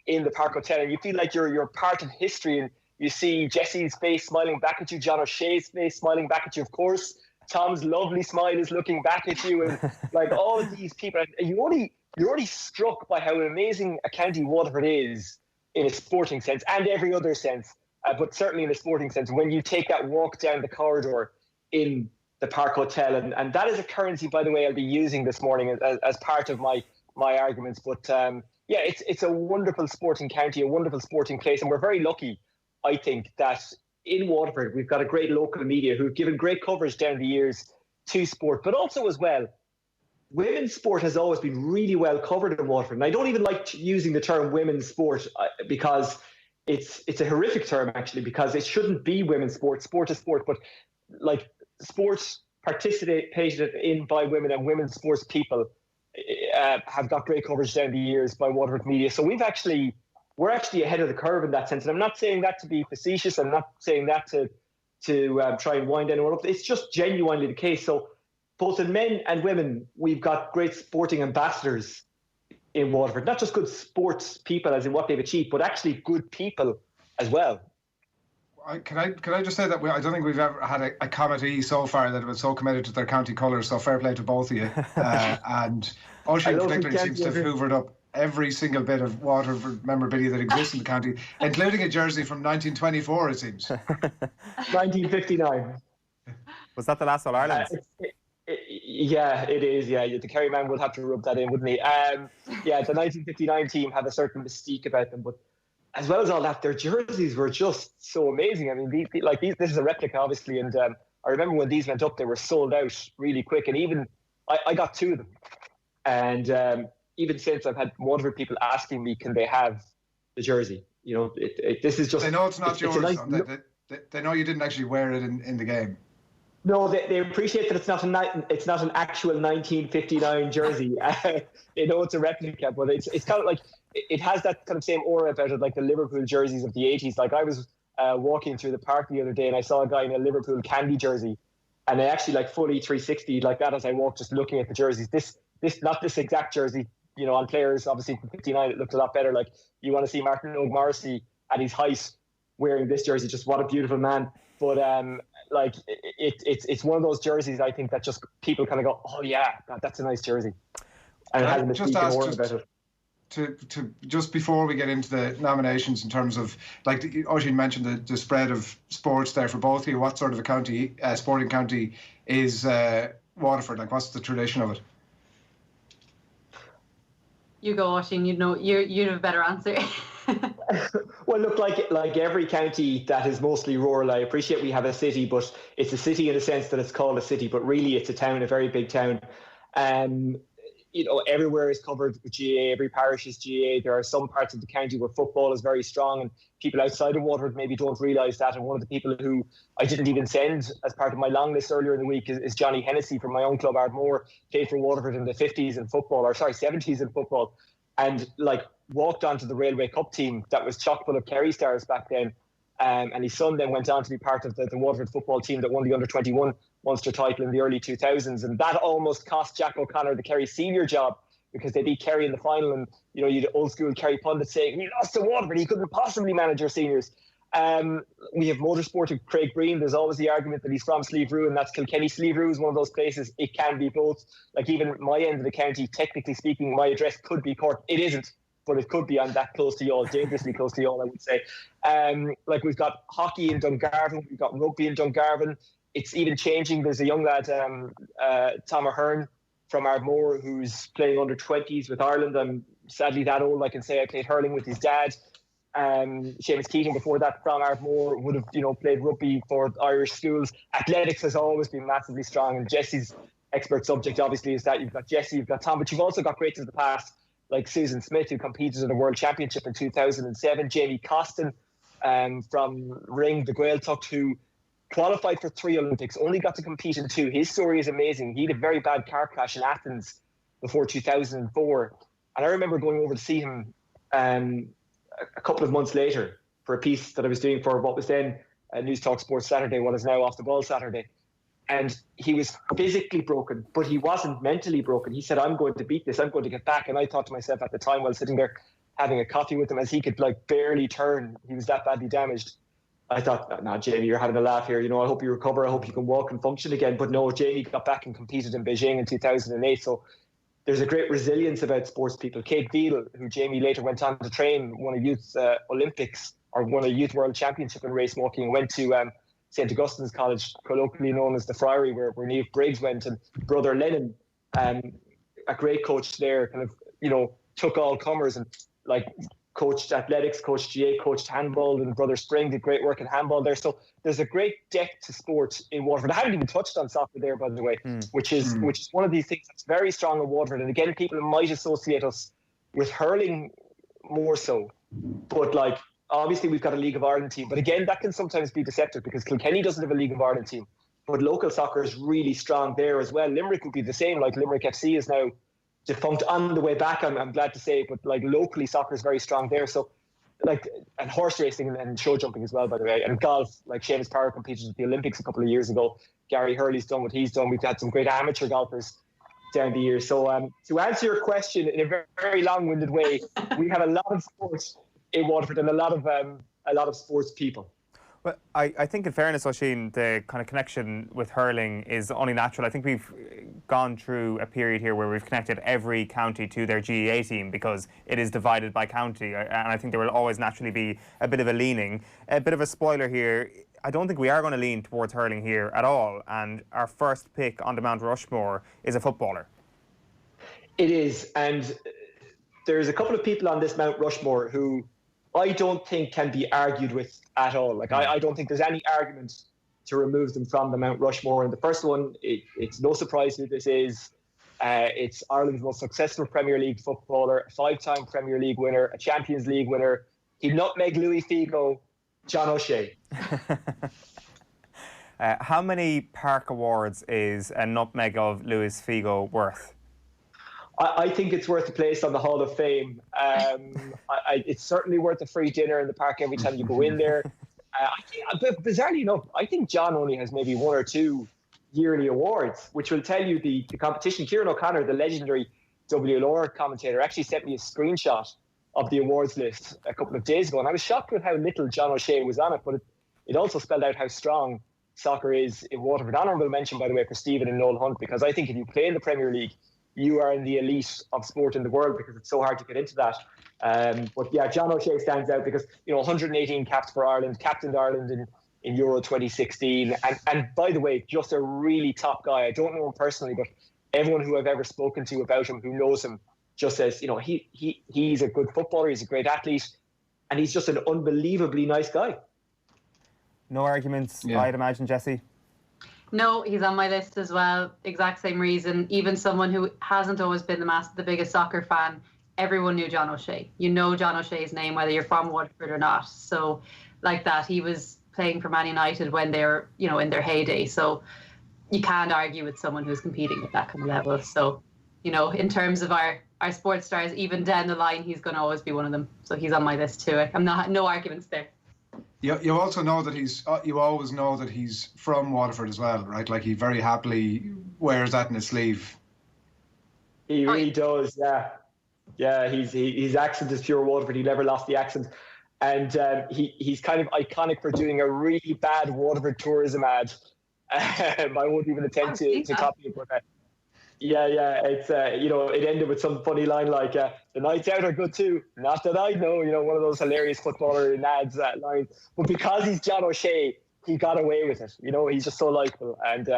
in the Park Hotel, and you feel like you're part of history, and you see Jessie's face smiling back at you, John O'Shea's face smiling back at you, of course. Tom's lovely smile is looking back at you, and like all of these people, and you're already struck by how amazing a county Waterford is in a sporting sense and every other sense, but certainly in a sporting sense when you take that walk down the corridor in the Park Hotel, and that is a currency, by the way, I'll be using this morning as part of my arguments, but yeah, it's a wonderful sporting county, a wonderful sporting place, and we're very lucky, I think, that in Waterford we've got a great local media who've given great coverage down the years to sport, but also as well, women's sport has always been really well covered in Waterford, and I don't even like using the term women's sport because it's a horrific term actually, because it shouldn't be women's sport. Sport is sport, but like sports participated in by women and women's sports people have got great coverage down the years by Waterford media. So we're actually ahead of the curve in that sense. And I'm not saying that to be facetious. I'm not saying that to try and wind anyone up. It's just genuinely the case. So both in men and women, we've got great sporting ambassadors in Waterford. Not just good sports people as in what they've achieved, but actually good people as well. Can I just say that I don't think we've ever had a committee so far that was so committed to their county colours, so fair play to both of you. And Oisin particularly seems to have hoovered up every single bit of Waterford memorabilia that exists in the county, including a jersey from 1924, it seems. 1959. Was that the last All-Ireland? Yeah, it is. Yeah, the Kerry man would have to rub that in, wouldn't he? Yeah, the 1959 team had a certain mystique about them, but as well as all that, their jerseys were just so amazing. I mean, these, this is a replica, obviously, and I remember when these went up, they were sold out really quick, and even I got two of them. And even since, I've had Waterford people asking me, can they have the jersey? You know, this is just... They know it's not yours. They know you didn't actually wear it in the game. No, they appreciate that it's not an actual 1959 jersey. They know it's a replica, but it's kind of like... It has that kind of same aura about it, like the Liverpool jerseys of the 80s. Like I was walking through the park the other day and I saw a guy in a Liverpool candy jersey, and I actually like fully 360 like that as I walked, just looking at the jerseys. This not this exact jersey, you know, on players obviously from 59 it looked a lot better. Like you want to see Martin O'Morrissey at his height wearing this jersey, just what a beautiful man. But like it's one of those jerseys I think that just people kind of go, oh yeah, that's a nice jersey, and it has a mystique aura about it. To just before we get into the nominations, in terms of, like Oisin mentioned the spread of sports there for both of you, what sort of a county, sporting county is Waterford? Like, what's the tradition of it? You go, Oisin. You'd have a better answer. Well, look, like every county that is mostly rural, I appreciate we have a city, but it's a city in the sense that it's called a city, but really it's a town, a very big town. You know, everywhere is covered with GA, every parish is GA. There are some parts of the county where football is very strong, and people outside of Waterford maybe don't realise that. And one of the people who I didn't even send as part of my long list earlier in the week is Johnny Hennessy from my own club, Ardmore, played for Waterford in the 70s in football, and like walked onto the Railway Cup team that was chock full of Kerry stars back then. And his son then went on to be part of the Waterford football team that won the under-21 Munster title in the early 2000s, and that almost cost Jack O'Connor the Kerry senior job, because they beat Kerry in the final, and you know, you had old school Kerry pundits saying he lost to Waterford, he couldn't possibly manage your seniors. We have motorsport of Craig Breen. There's always the argument that he's from Sleeve-Rue, and that's Kilkenny. Sleeve-Rue is one of those places, it can be both. Like even my end of the county, technically speaking, my address could be Cork. It isn't, but it could be. I'm that close to y'all, dangerously close to y'all, I would say. Like we've got hockey in Dungarvan, we've got rugby in Dungarvan. It's even changing. There's a young lad, Tom Ahern from Ardmore, who's playing under 20s with Ireland. I'm sadly that old, I can say I played hurling with his dad. Seamus Keating before that from Ardmore would have, you know, played rugby for Irish schools. Athletics has always been massively strong, and Jessie's expert subject obviously is that. You've got Jessie, you've got Tom, but you've also got greats of the past like Susan Smith, who competed in the World Championship in 2007, Jamie Costin from Ring, the Gaeltacht, who qualified for 3 Olympics, only got to compete in 2. His story is amazing. He had a very bad car crash in Athens before 2004. And I remember going over to see him a couple of months later for a piece that I was doing for what was then News Talk Sports Saturday, what is now Off the Ball Saturday. And he was physically broken, but he wasn't mentally broken. He said, I'm going to beat this. I'm going to get back. And I thought to myself at the time while sitting there having a coffee with him, as he could like barely turn, he was that badly damaged. I thought, no, Jamie, you're having a laugh here. You know, I hope you recover. I hope you can walk and function again. But no, Jamie got back and competed in Beijing in 2008. So there's a great resilience about sports people. Kate Veal, who Jamie later went on to train, won a youth Olympics or won a youth world championship in race walking, and went to St. Augustine's College, colloquially known as the Friary, where Niamh Briggs went, and Brother Lennon, a great coach there, kind of, you know, took all comers and like coached athletics, coached GA, coached handball, and Brother Spring did great work in handball there. So there's a great depth to sport in Waterford. I haven't even touched on soccer there, by the way, which is one of these things that's very strong in Waterford. And again, people might associate us with hurling more so, but like, obviously we've got a League of Ireland team, but again, that can sometimes be deceptive because Kilkenny doesn't have a League of Ireland team, but local soccer is really strong there as well. Limerick would be the same, like Limerick FC is now defunct on the way back, I'm glad to say, but like locally soccer is very strong there. So like, and horse racing and show jumping as well, by the way, and golf, like Seamus Power competed at the Olympics a couple of years ago. Gary Hurley's done what he's done. We've had some great amateur golfers down the years. So to answer your question in a very, very long-winded way, we have a lot of sports in Waterford and a lot of sports people. Well, I think in fairness, Oisin, the kind of connection with hurling is only natural. I think we've gone through a period here where we've connected every county to their GAA team because it is divided by county, and I think there will always naturally be a bit of a leaning. A bit of a spoiler here, I don't think we are going to lean towards hurling here at all, and our first pick on the Mount Rushmore is a footballer. It is, and there's a couple of people on this Mount Rushmore who I don't think can be argued with at all. Like, I don't think there's any argument to remove them from the Mount Rushmore. And the first one, it's no surprise who this is. It's Ireland's most successful Premier League footballer, a 5-time Premier League winner, a Champions League winner. He nutmegged Louis Figo, John O'Shea. How many Park Awards is a nutmeg of Louis Figo worth? I think it's worth a place on the Hall of Fame. It's certainly worth a free dinner in the park every time you go in there. Bizarrely enough, I think John only has maybe 1 or 2 yearly awards, which will tell you the competition. Kieran O'Connor, the legendary WLR commentator, actually sent me a screenshot of the awards list a couple of days ago, and I was shocked with how little John O'Shea was on it, but it also spelled out how strong soccer is in Waterford. Honourable mention, by the way, for Stephen and Noel Hunt, because I think if you play in the Premier League, you are in the elite of sport in the world because it's so hard to get into that. But yeah, John O'Shea stands out because, you know, 118 caps for Ireland, captained Ireland in Euro 2016. And by the way, just a really top guy. I don't know him personally, but everyone who I've ever spoken to about him, who knows him, just says, you know, he's a good footballer, he's a great athlete, and he's just an unbelievably nice guy. No arguments, I'd imagine, Jessie? No, he's on my list as well. Exact same reason. Even someone who hasn't always been the biggest soccer fan, everyone knew John O'Shea. You know John O'Shea's name, whether you're from Waterford or not. So, like that, he was playing for Man United when they're, you know, in their heyday. So, you can't argue with someone who's competing at that kind of level. So, you know, in terms of our sports stars, even down the line, he's going to always be one of them. So, he's on my list too. No arguments there. You also know that you always know that he's from Waterford as well, right? Like, he very happily wears that in his sleeve. He really does, yeah. Yeah, his accent is pure Waterford. He never lost the accent. And he's kind of iconic for doing a really bad Waterford tourism ad. I won't even attempt to copy it, but it's you know, it ended with some funny line like the nights out are good too, not that I know, you know, one of those hilarious footballer ads lines. But because he's John O'Shea, he got away with it. You know, he's just so likeable, and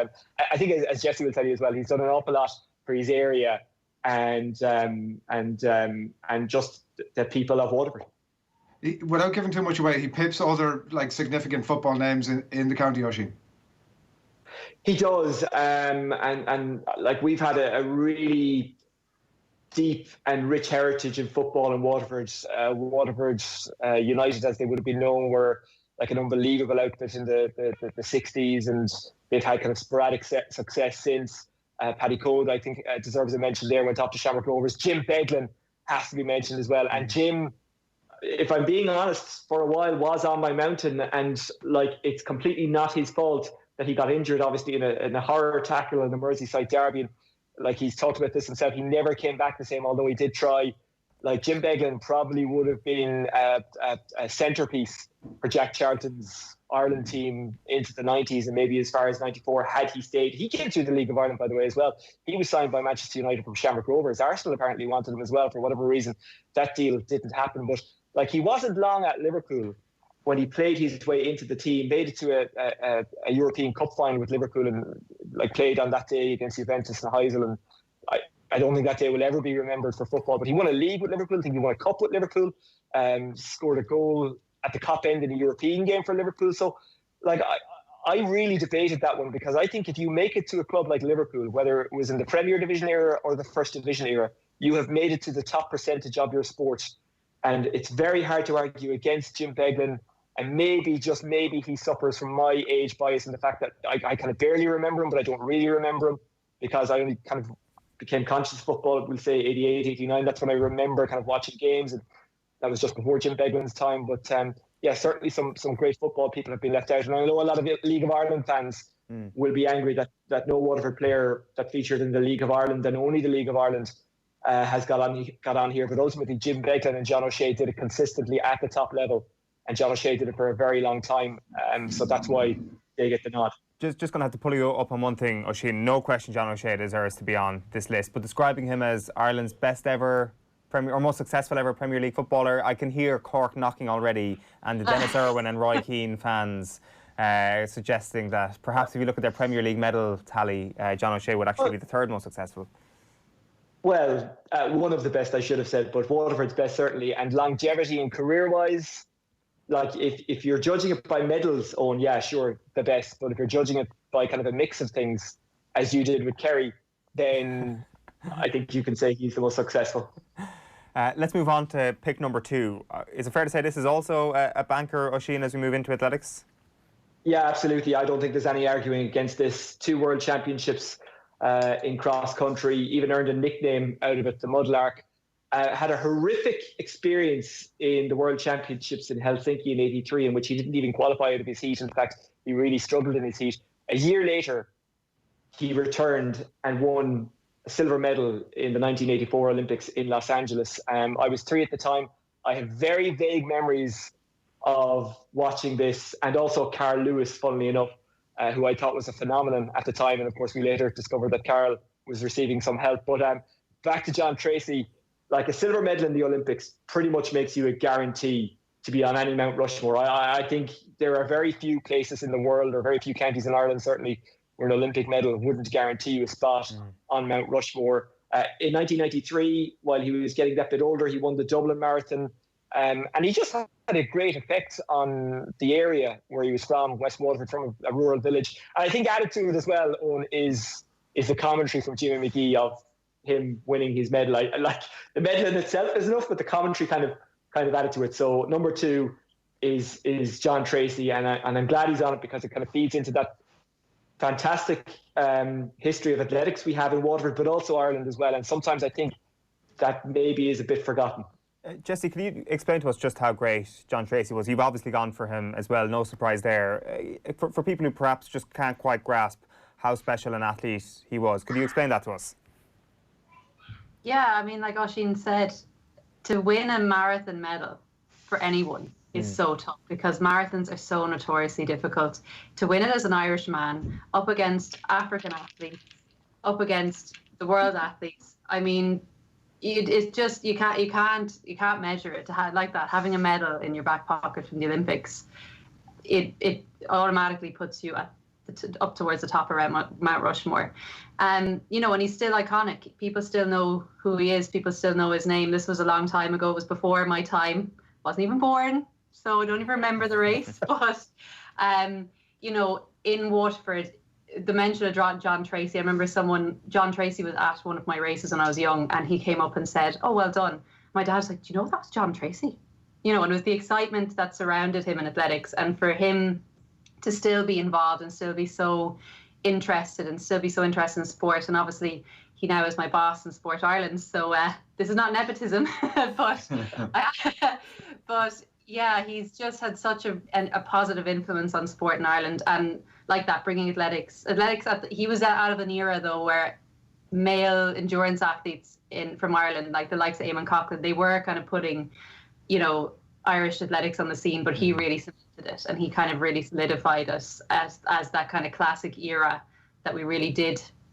I think, as Jessie will tell you as well, he's done an awful lot for his area and just the people of Waterford. Without giving too much away, he pips other like significant football names in the county, Oisin. He does, and like we've had a really deep and rich heritage in football in Waterford. Waterford United, as they would have been known, were like an unbelievable outfit in the 60s, and they've had kind of sporadic success since. Paddy Code, I think, deserves a mention there, went off to Shamrock Rovers. Jim Beglin has to be mentioned as well. And Jim, if I'm being honest, for a while was on my mountain, and like it's completely not his fault that he got injured, obviously in a horror tackle in the Merseyside derby. And like he's talked about this himself, he never came back the same, although he did try. Like Jim Beglin probably would have been a centrepiece for Jack Charlton's Ireland team into the 90s and maybe as far as 94 had he stayed. He came through the League of Ireland, by the way, as well. He was signed by Manchester United from Shamrock Rovers. Arsenal apparently wanted him as well for whatever reason. That deal didn't happen. But like he wasn't long at Liverpool when he played his way into the team, made it to a European Cup final with Liverpool and like played on that day against Juventus and Heysel. And I don't think that day will ever be remembered for football, but he won a league with Liverpool. I think he won a cup with Liverpool, scored a goal at the Cup end in a European game for Liverpool. So like I really debated that one, because I think if you make it to a club like Liverpool, whether it was in the Premier Division era or the First Division era, you have made it to the top percentage of your sport. And it's very hard to argue against Jim Beglin. And maybe, just maybe, he suffers from my age bias in the fact that I kind of barely remember him, but I don't really remember him because I only kind of became conscious of football, we'll say 88, 89. That's when I remember kind of watching games, and that was just before Jim Beglin's time. But yeah, certainly some great football people have been left out. And I know a lot of League of Ireland fans will be angry that no Waterford player that featured in the League of Ireland and only the League of Ireland has got on here. But ultimately, Jim Beglin and John O'Shea did it consistently at the top level. And John O'Shea did it for a very long time. So that's why they get the nod. Just going to have to pull you up on one thing, Oisin. No question John O'Shea deserves to be on this list, but describing him as Ireland's best ever or most successful ever Premier League footballer, I can hear Cork knocking already, and the Dennis Irwin and Roy Keane fans suggesting that perhaps if you look at their Premier League medal tally, John O'Shea would actually be the third most successful. Well, one of the best, I should have said, but Waterford's best certainly, and longevity and career-wise. Like, if you're judging it by medals, Owen, yeah, sure, the best. But if you're judging it by kind of a mix of things, as you did with Kerry, then I think you can say he's the most successful. Let's move on to pick number 2. Is it fair to say this is also a banker, Oisin, as we move into athletics? Yeah, absolutely. I don't think there's any arguing against this. 2 world championships in cross-country, even earned a nickname out of it, the Mudlark. Had a horrific experience in the World Championships in Helsinki in '83, in which he didn't even qualify out of his heat. In fact, he really struggled in his heat. A year later, he returned and won a silver medal in the 1984 Olympics in Los Angeles. I was 3 at the time. I have very vague memories of watching this, and also Carl Lewis, funnily enough, who I thought was a phenomenon at the time. And of course, we later discovered that Carl was receiving some help. But back to John Tracy. Like, a silver medal in the Olympics pretty much makes you a guarantee to be on any Mount Rushmore. I think there are very few places in the world, or very few counties in Ireland certainly, where an Olympic medal wouldn't guarantee you a spot on Mount Rushmore. In 1993, while he was getting that bit older, he won the Dublin Marathon. And he just had a great effect on the area where he was from, West Waterford, from a rural village. And I think added to it as well, Owen, is the commentary from Jimmy McGee of him winning his medal. I like the medal in itself is enough, but the commentary kind of added to it. So number 2 is John Tracy, and I'm glad he's on it because it kind of feeds into that fantastic history of athletics we have in Waterford, but also Ireland as well. And sometimes I think that maybe is a bit forgotten. Jessie, can you explain to us just how great John Tracy was? You've obviously gone for him as well, no surprise there. For people who perhaps just can't quite grasp how special an athlete he was, could you explain that to us? Yeah, I mean, like Oisin said, to win a marathon medal for anyone is so tough, because marathons are so notoriously difficult. To win it as an Irish man, up against African athletes, up against the world athletes, I mean, it's just you can't measure it. To have like that, having a medal in your back pocket from the Olympics, it automatically puts you up towards the top around Mount Rushmore. You know, and he's still iconic. People still know who he is. People still know his name. This was a long time ago. It was before my time. Wasn't even born, so I don't even remember the race. But, you know, in Waterford, the mention of John Tracy, I remember John Tracy was at one of my races when I was young, and he came up and said, "Oh, well done." My dad was like, "Do you know that was John Tracy?" You know, and it was the excitement that surrounded him in athletics, and for him to still be involved and still be so interested in sport. And obviously he now is my boss in Sport Ireland, so this is not nepotism, but yeah, he's just had such a positive influence on sport in Ireland, and like that, bringing athletics he was out of an era though where male endurance athletes from Ireland, like the likes of Eamon Coughlin, they were kind of putting, you know, Irish athletics on the scene, but he really cemented it, and he kind of really solidified us as that kind of classic era that we really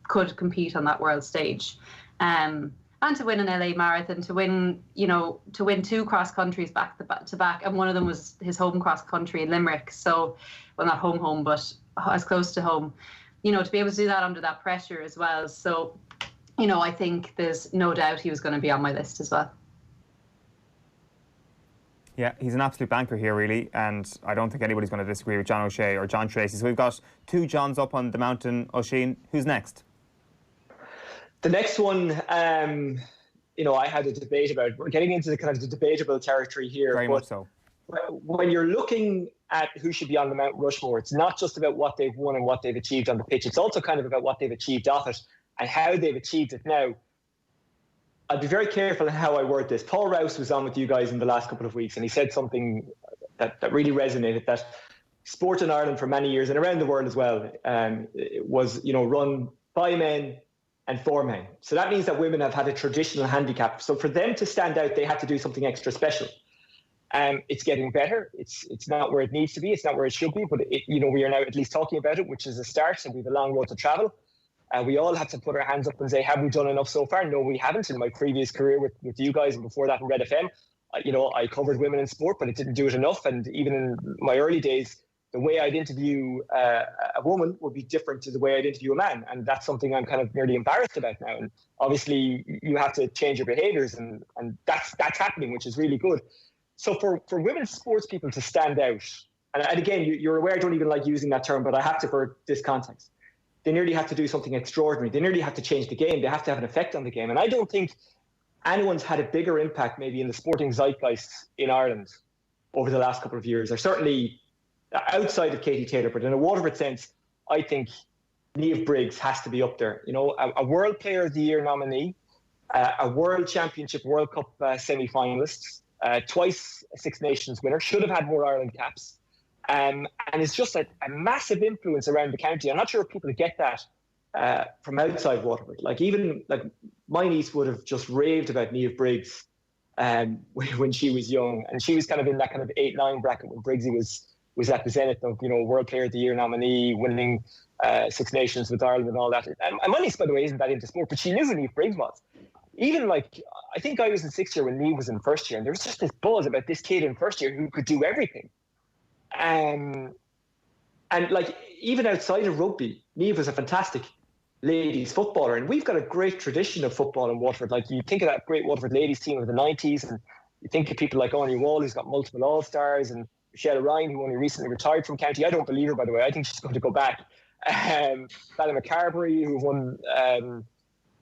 could compete on that world stage. And to win an LA marathon, to win 2 cross countries back to back, and one of them was his home cross country in Limerick. So, well, not home, but as close to home, you know, to be able to do that under that pressure as well. So, you know, I think there's no doubt he was going to be on my list as well. Yeah, he's an absolute banker here, really, and I don't think anybody's going to disagree with John O'Shea or John Tracy. So we've got 2 Johns up on the mountain. Oisin, who's next? The next one, you know, I had a debate about. We're getting into the kind of the debatable territory here. Very much so. When you're looking at who should be on the Mount Rushmore, it's not just about what they've won and what they've achieved on the pitch. It's also kind of about what they've achieved off it and how they've achieved it. Now, I'd be very careful in how I word this. Paul Rouse was on with you guys in the last couple of weeks, and he said something that really resonated, that sport in Ireland for many years and around the world as well was, you know, run by men and for men. So that means that women have had a traditional handicap. So for them to stand out, they had to do something extra special. It's getting better. It's not where it needs to be. It's not where it should be. But you know, we are now at least talking about it, which is a start. And we have a long road to travel. We all have to put our hands up and say, have we done enough so far? No, we haven't. In my previous career with you guys and before that in Red FM, you know, I covered women in sport, but it didn't do it enough. And even in my early days, the way I'd interview a woman would be different to the way I'd interview a man. And that's something I'm kind of nearly embarrassed about now. And obviously you have to change your behaviours, and that's happening, which is really good. So for women's sports people to stand out, and again, you're aware I don't even like using that term, but I have to for this context. They nearly have to do something extraordinary. They nearly have to change the game. They have to have an effect on the game. And I don't think anyone's had a bigger impact maybe in the sporting zeitgeist in Ireland over the last couple of years, or certainly outside of Katie Taylor. But in a Waterford sense, I think Niamh Briggs has to be up there. You know, a World Player of the Year nominee, a World Championship World Cup semi-finalist, twice a Six Nations winner, should have had more Ireland caps. And it's just a massive influence around the county. I'm not sure if people get that from outside Waterford. Like even like my niece would have just raved about Niamh Briggs when she was young, and she was kind of in that kind of 8-9 bracket when Briggsy was at the zenith of, you know, World Player of the Year nominee, winning Six Nations with Ireland and all that. And my niece, by the way, isn't that into sport, but she knew who Niamh Briggs was. Even like, I think I was in 6th year when Niamh was in 1st year, and there was just this buzz about this kid in 1st year who could do everything. And like even outside of rugby, Niamh was a fantastic ladies footballer, and we've got a great tradition of football in Waterford. Like you think of that great Waterford ladies team of the 90s, and you think of people like Anya Wall, who's got multiple All-Stars, and Michelle Ryan, who only recently retired from county. I don't believe her, by the way. I think she's going to go back. Bella McCarberry, who won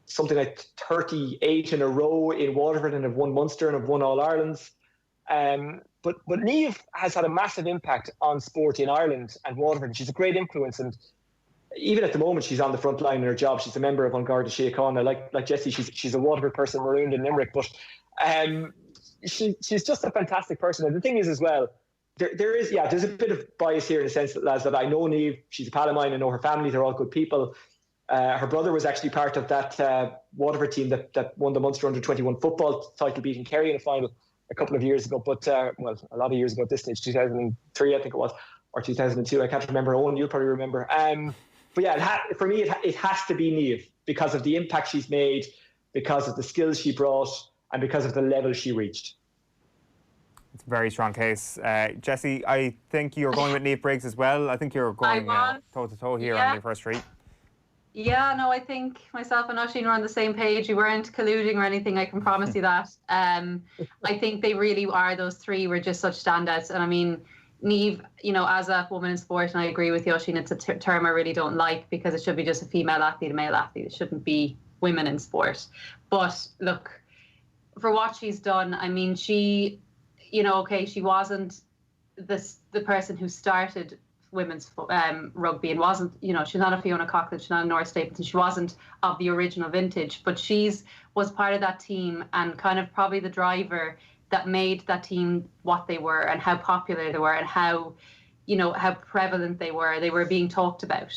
something like 38 in a row in Waterford and have won Munster and have won All-Irelands. But Niamh has had a massive impact on sport in Ireland and Waterford. She's a great influence, and even at the moment she's on the front line in her job. She's a member of An Garda Sheahan. Like Jessie, she's a Waterford person marooned in Limerick, but she's just a fantastic person. And the thing is as well, there's a bit of bias here in the sense that, lads, that I know Niamh, she's a pal of mine, I know her family, they're all good people. Her brother was actually part of that Waterford team that won the Munster Under-21 football title, beating Kerry in the final a couple of years ago, but a lot of years ago at this stage, 2003 I think it was, or 2002, I can't remember. Owen, you'll probably remember. But yeah, for me it has to be Niamh, because of the impact she's made, because of the skills she brought, and because of the level she reached. It's a very strong case. Jessie, I think you're going with Niamh Briggs as well. I think you're going toe-to-toe here on the first read. Yeah, no, I think myself and Oisin were on the same page. We weren't colluding or anything, I can promise you that. I think they really are, those three were just such standouts. And I mean, Niamh, you know, as a woman in sport, and I agree with you, Oisin, it's a term I really don't like, because it should be just a female athlete, a male athlete. It shouldn't be women in sport. But look, for what she's done, I mean, she, you know, okay, she wasn't the person who started women's rugby, and wasn't, you know, she's not a Fiona Coughlin, she's not a Nora Stapleton, she wasn't of the original vintage, but was part of that team, and kind of probably the driver that made that team what they were, and how popular they were, and how, you know, how prevalent they were. They were being talked about.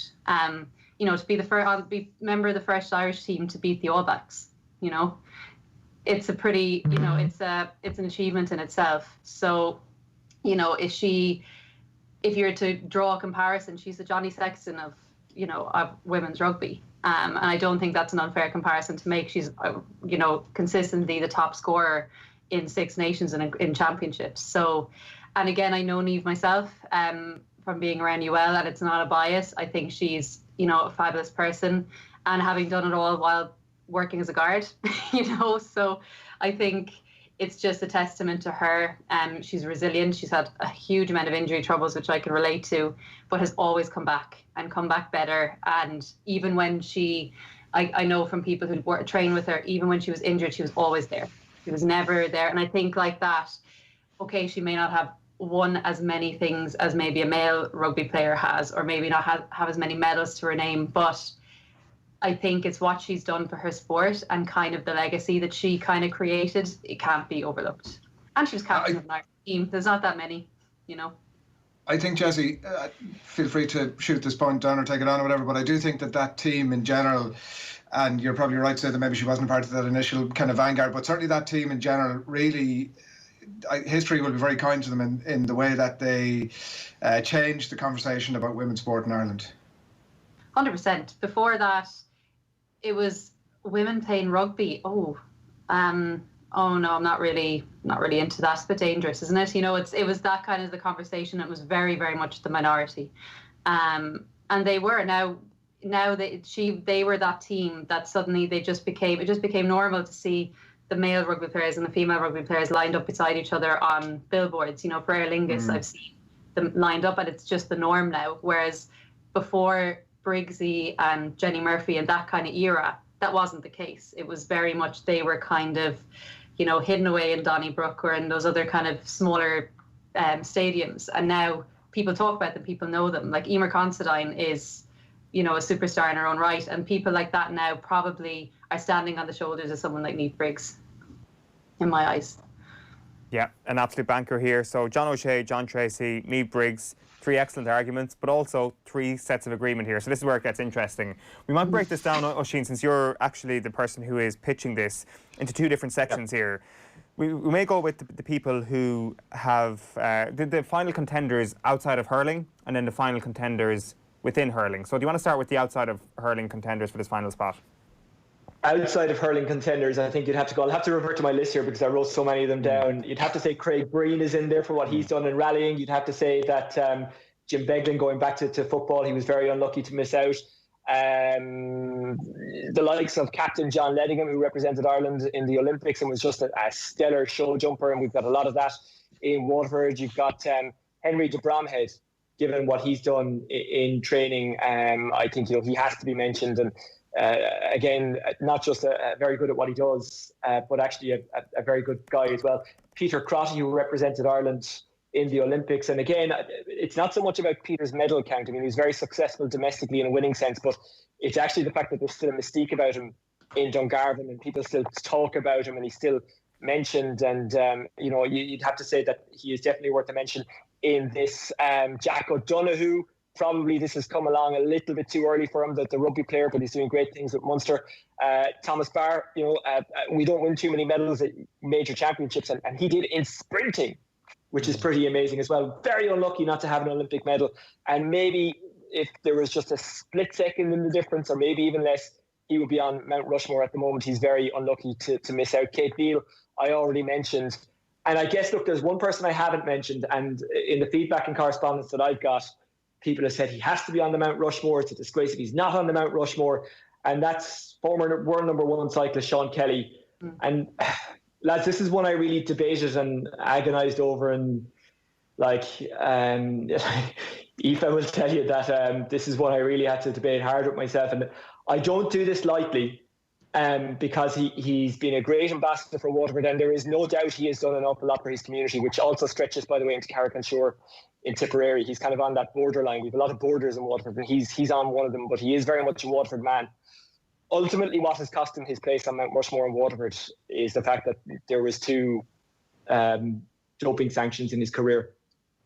You know, to be the first, I'll be member of the first Irish team to beat the All Blacks. You know, it's a pretty, you know, it's an achievement in itself. So, you know, if you're to draw a comparison, she's the Johnny Sexton of, you know, of women's rugby. And I don't think that's an unfair comparison to make. She's, you know, consistently the top scorer in Six Nations and in championships. So, and again, I know Niamh myself from being around UL, and it's not a bias. I think she's, you know, a fabulous person, and having done it all while working as a guard, you know, so I think it's just a testament to her. She's resilient. She's had a huge amount of injury troubles, which I can relate to, but has always come back better. And even when I know from people who train with her, even when she was injured, she was always there. She was never there. And I think like that, okay, she may not have won as many things as maybe a male rugby player has, or maybe not have as many medals to her name, but I think it's what she's done for her sport and kind of the legacy that she kind of created. It can't be overlooked. And she was captain of an Irish team. There's not that many, you know. I think, Jessie, feel free to shoot this point down or take it on or whatever, but I do think that team in general, and you're probably right to say that maybe she wasn't part of that initial kind of vanguard, but certainly that team in general really, history will be very kind to them in the way that they changed the conversation about women's sport in Ireland. 100%. Before that, it was women playing rugby. Oh no, I'm not really into that. It's a bit dangerous, isn't it? You know, it was that kind of the conversation. It was very, very much the minority, and they were now they were that team that suddenly it just became normal to see the male rugby players and the female rugby players lined up beside each other on billboards. You know, for Aer Lingus, I've seen them lined up, and it's just the norm now. Whereas before Briggsy and Jenny Murphy and that kind of era, that wasn't the case. It was very much they were kind of, you know, hidden away in Donnybrook or in those other kind of smaller stadiums. And now people talk about them, people know them. Like Emer Considine is, you know, a superstar in her own right, and people like that now probably are standing on the shoulders of someone like Niamh Briggs, in my eyes. Yeah, an absolute banker here. So John O'Shea, John Tracy, Niamh Briggs, 3 excellent arguments, but also 3 sets of agreement here. So this is where it gets interesting. We might break this down, Oisin, since you're actually the person who is pitching this, into 2 different sections here. We may go with the people who have the final contenders outside of hurling, and then the final contenders within hurling. So do you want to start with the outside of hurling contenders for this final spot? Outside of hurling contenders, I think I'll have to revert to my list here because I wrote so many of them down. You'd have to say Craig Breen is in there for what he's done in rallying. You'd have to say that Jim Beglin, going back to football, he was very unlucky to miss out. The likes of Captain John Ledingham, who represented Ireland in the Olympics and was just a stellar show jumper, and we've got a lot of that in Waterford. You've got Henry de Bromhead, given what he's done in training. I think, you know, he has to be mentioned, and again, not just very good at what he does, but actually a very good guy as well. Peter Crotty, who represented Ireland in the Olympics. And again, it's not so much about Peter's medal count. I mean, he's very successful domestically in a winning sense, but it's actually the fact that there's still a mystique about him in Dungarvan, and people still talk about him, and he's still mentioned. And, you know, you'd have to say that he is definitely worth a mention in this. Jack O'Donoghue, probably this has come along a little bit too early for him, the rugby player, but he's doing great things at Munster. Thomas Barr, you know, we don't win too many medals at major championships, and he did in sprinting, which is pretty amazing as well. Very unlucky not to have an Olympic medal. And maybe if there was just a split second in the difference, or maybe even less, he would be on Mount Rushmore at the moment. He's very unlucky to miss out. Kate Beale, I already mentioned. And I guess, look, there's one person I haven't mentioned, and in the feedback and correspondence that I've got, people have said he has to be on the Mount Rushmore. It's a disgrace if he's not on the Mount Rushmore. And that's former world number 1 cyclist Sean Kelly. And lads, this is one I really debated and agonised over. And Like, Aoife will tell you that this is what I really had to debate hard with myself. And I don't do this lightly because he's been a great ambassador for Waterford, and there is no doubt he has done an awful lot for his community, which also stretches, by the way, into Carrick-on-Shore in Tipperary. He's kind of on that borderline. We have a lot of borders in Waterford, and he's on one of them, but he is very much a Waterford man. Ultimately, what has cost him his place on Mount Rushmore in Waterford is the fact that there was 2 doping sanctions in his career,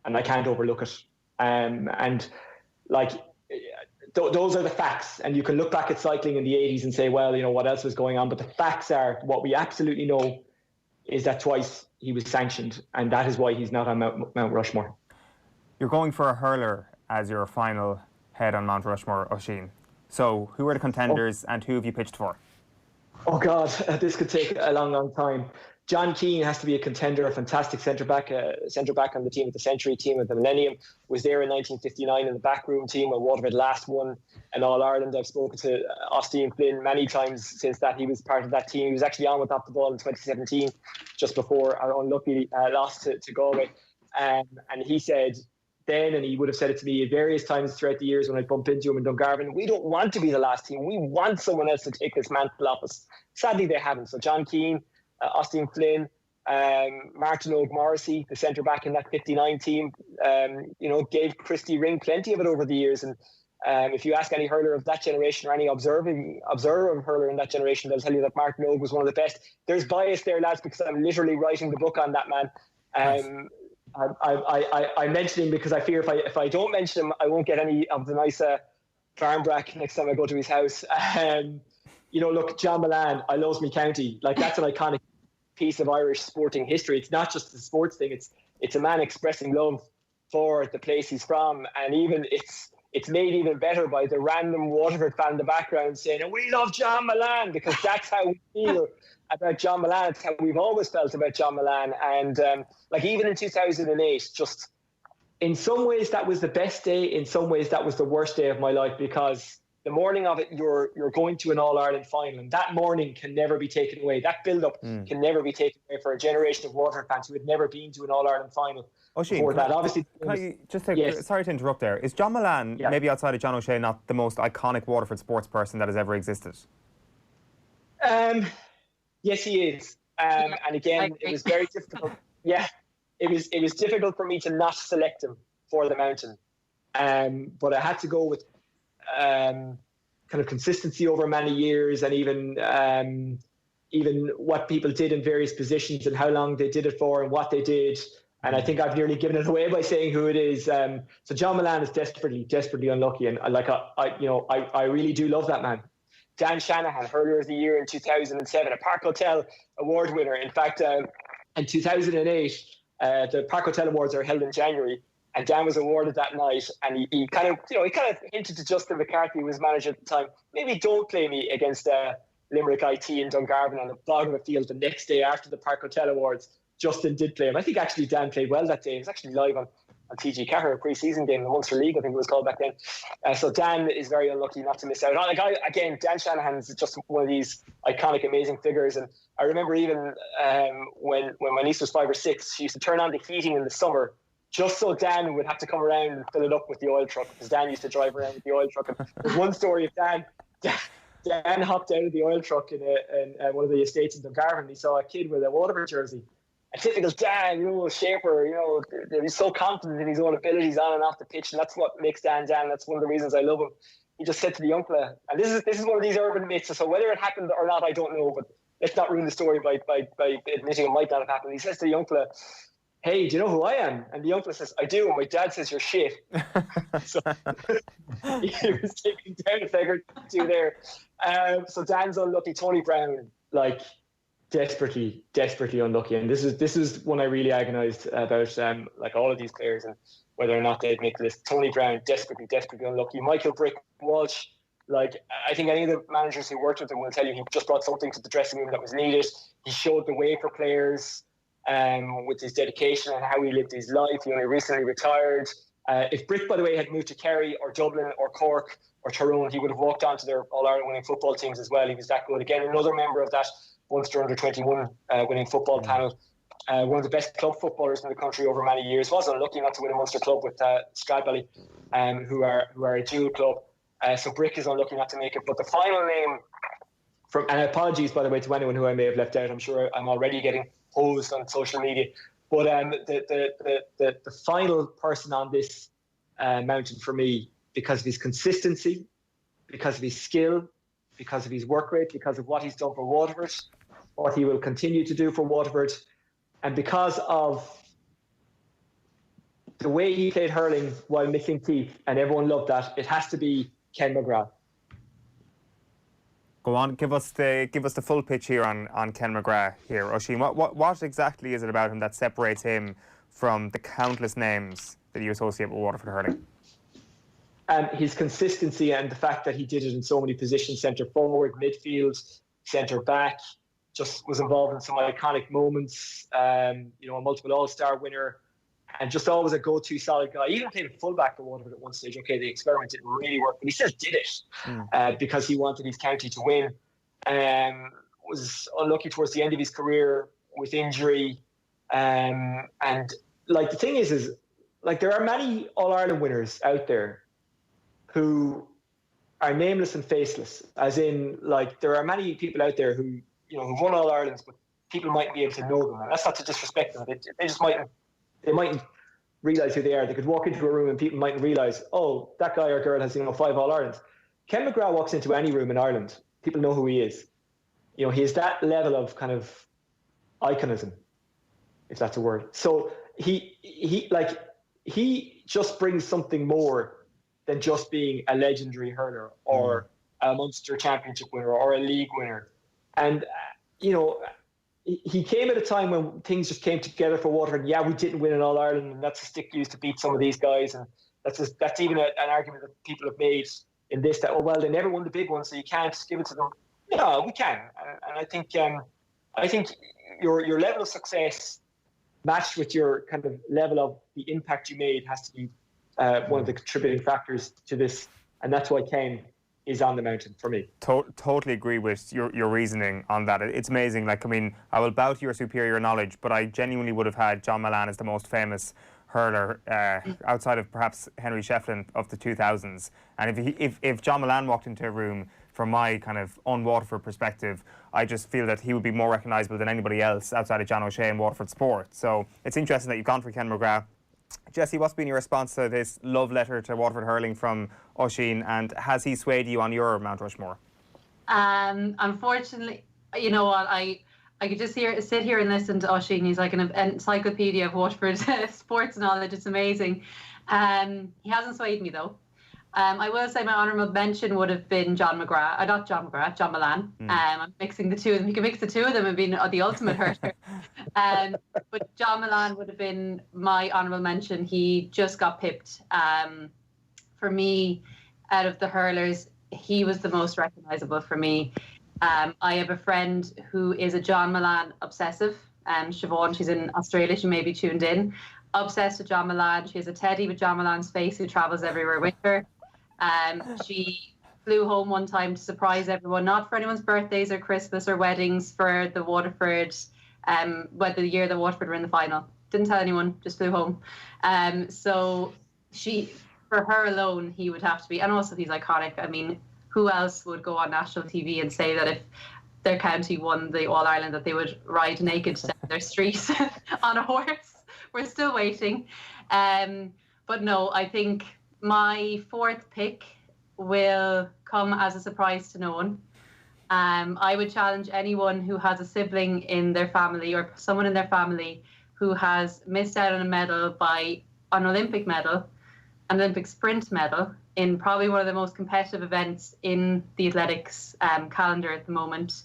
and I can't overlook it. And like, those are the facts. And you can look back at cycling in the 80s and say, well, you know, what else was going on? But the facts are, what we absolutely know is that twice he was sanctioned, and that is why he's not on Mount Rushmore. You're going for a hurler as your final head on Mount Rushmore, Oisin. So who are the contenders and who have you pitched for? Oh, God, this could take a long, long time. John Keane has to be a contender, a fantastic centre-back on the team of the century, team of the millennium. Was there in 1959 in the backroom team when Waterford last won an All-Ireland. I've spoken to Austin Flynn many times since that. He was part of that team. He was actually on with Off the Ball in 2017, just before our unlucky loss to Galway. And he said then, and he would have said it to me various times throughout the years when I bumped into him in Dungarvan, we don't want to be the last team. We want someone else to take this mantle off us. Sadly, they haven't. So John Keane, Austin Flynn, Martin O'Morrissey, the centre-back in that 59 team, gave Christy Ring plenty of it over the years. And if you ask any hurler of that generation or any observer of hurler in that generation, they'll tell you that Martin Og was one of the best. There's bias there, lads, because I'm literally writing the book on that man. I mention him because I fear if I don't mention him, I won't get any of the nice farmbrack next time I go to his house. Look, John Milan, I loves me county. Like, that's an iconic piece of Irish sporting history. It's not just a sports thing. It's a man expressing love for the place he's from, and even it's made even better by the random Waterford fan in the background saying, "We love John Milan," because that's how we feel about John Milan. It's how we've always felt about John Milan. And even in 2008, just in some ways that was the best day. In some ways that was the worst day of my life, because the morning of it, you're going to an All-Ireland final, and that morning can never be taken away. That build-up can never be taken away for a generation of Waterford fans who had never been to an All-Ireland final before that. Obviously, sorry to interrupt there. Is John Milan, maybe outside of John O'Shea, not the most iconic Waterford sports person that has ever existed? Yes, he is. And again, it was very difficult. Yeah, it was difficult for me to not select him for the mountain. But I had to go with kind of consistency over many years, and even what people did in various positions and how long they did it for and what they did. And I think I've nearly given it away by saying who it is. So John Milan is desperately unlucky, and I really do love that man. Dan Shanahan, hurler of the year in 2007, a Park Hotel Award winner. In fact, in 2008, the Park Hotel Awards are held in January, and Dan was awarded that night. And he kind of hinted to Justin McCarthy, who was manager at the time, maybe don't play me against Limerick IT in Dungarvan on the bottom of the field the next day after the Park Hotel Awards. Justin did play him. I think actually Dan played well that day. He was actually live on TG Cahir, a pre-season game in the Munster League, I think it was called back then. So Dan is very unlucky not to miss out. Again, Dan Shanahan is just one of these iconic, amazing figures. And I remember even when my niece was 5 or 6, she used to turn on the heating in the summer just so Dan would have to come around and fill it up with the oil truck, because Dan used to drive around with the oil truck. And there's one story of Dan hopped out of the oil truck in one of the estates in Dungarvan. He saw a kid with a Waterford jersey. A typical Dan, shaper, he's so confident in his own abilities on and off the pitch, and that's what makes Dan. That's one of the reasons I love him. He just said to the uncle, and this is one of these urban myths, so whether it happened or not, I don't know, but let's not ruin the story by admitting it might not have happened. He says to the uncle, "Hey, do you know who I am?" And the uncle says, "I do, and my dad says you're shit." So he was taking down a figure two there. So Dan's unlucky. Tony Brown, desperately unlucky, and this is one I really agonised about, all of these players and whether or not they'd make the list. Tony Brown, desperately unlucky. Michael Brick Walsh, I think any of the managers who worked with him will tell you he just brought something to the dressing room that was needed. He showed the way for players with his dedication and how he lived his life. He only recently retired. If Brick, by the way, had moved to Kerry or Dublin or Cork or Tyrone, he would have walked onto their All-Ireland winning football teams as well. He was that good. Again, another member of that Munster under-21 winning football panel. one of the best club footballers in the country over many years. Was unlucky not to win a Munster club with Stradbally, who are a dual club. So Brick is unlucky not to make it. But the final name and apologies, by the way, to anyone who I may have left out. I'm sure I'm already getting hosed on social media. But the final person on this mountain for me, because of his consistency, because of his skill, because of his work rate, because of what he's done for Waterford, what he will continue to do for Waterford, and because of the way he played hurling while missing teeth, and everyone loved that, it has to be Ken McGrath. Go on, give us the full pitch here on Ken McGrath here, Oisin. What exactly is it about him that separates him from the countless names that you associate with Waterford hurling? His consistency and the fact that he did it in so many positions: centre forward, midfield, centre back. Just was involved in some iconic moments. A multiple All-Star winner, and just always a go-to solid guy. He even played a fullback for Waterford at one stage. Okay, the experiment didn't really work, but he still did it because he wanted his county to win. Was unlucky towards the end of his career with injury. And like the thing is like there are many All-Ireland winners out there who are nameless and faceless. As in, like, there are many people out there who who've won All-Irelands, but people mightn't be able to know them. And that's not to disrespect them. They just mightn't realise who they are. They could walk into a room and people mightn't realise, oh, that guy or girl has 5 All-Irelands. Ken McGrath walks into any room in Ireland, people know who he is. He is that level of kind of iconism, if that's a word. So he just brings something more than just being a legendary hurler or a Munster Championship winner or a league winner. And he came at a time when things just came together for Waterford. Yeah, we didn't win an All-Ireland, and that's a stick used to beat some of these guys. And that's even an argument that people have made in this, that, they never won the big one, so you can't give it to them. No, we can. And I think your level of success matched with your kind of level of the impact you made has to be one of the contributing factors to this. And that's why Ken is on the mountain for me. Totally agree with your reasoning on that. It's amazing. I will bow to your superior knowledge, but I genuinely would have had John Mullane as the most famous hurler outside of perhaps Henry Shefflin of the 2000s. And if John Mullane walked into a room, from my kind of un-Waterford perspective, I just feel that he would be more recognisable than anybody else outside of John O'Shea in Waterford sport. So it's interesting that you've gone for Ken McGrath. Jessie, what's been your response to this love letter to Waterford hurling from Oisin, and has he swayed you on your Mount Rushmore? Unfortunately, you know what, I could just sit here and listen to Oisin. He's like an encyclopedia of Waterford sports knowledge. It's amazing. He hasn't swayed me though. I will say my honourable mention would have been John Mullane. I'm mixing the two of them. You can mix the two of them and be the ultimate hurler. But John Mullane would have been my honourable mention. He just got pipped. For me, out of the hurlers, he was the most recognisable for me. I have a friend who is a John Mullane obsessive. Siobhan, she's in Australia. She may be tuned in. Obsessed with John Mullane. She has a teddy with John Mullane's face who travels everywhere with her. She flew home one time to surprise everyone, not for anyone's birthdays or Christmas or weddings, for the Waterford, whether the year that Waterford were in the final. Didn't tell anyone, just flew home. So for her alone, he would have to be, and also he's iconic. I mean, who else would go on national TV and say that if their county won the All-Ireland that they would ride naked down their street on a horse? We're still waiting. But no, I think my fourth pick will come as a surprise to no one. I would challenge anyone who has a sibling in their family or someone in their family who has missed out on a medal an Olympic medal, an Olympic sprint medal, in probably one of the most competitive events in the athletics calendar at the moment.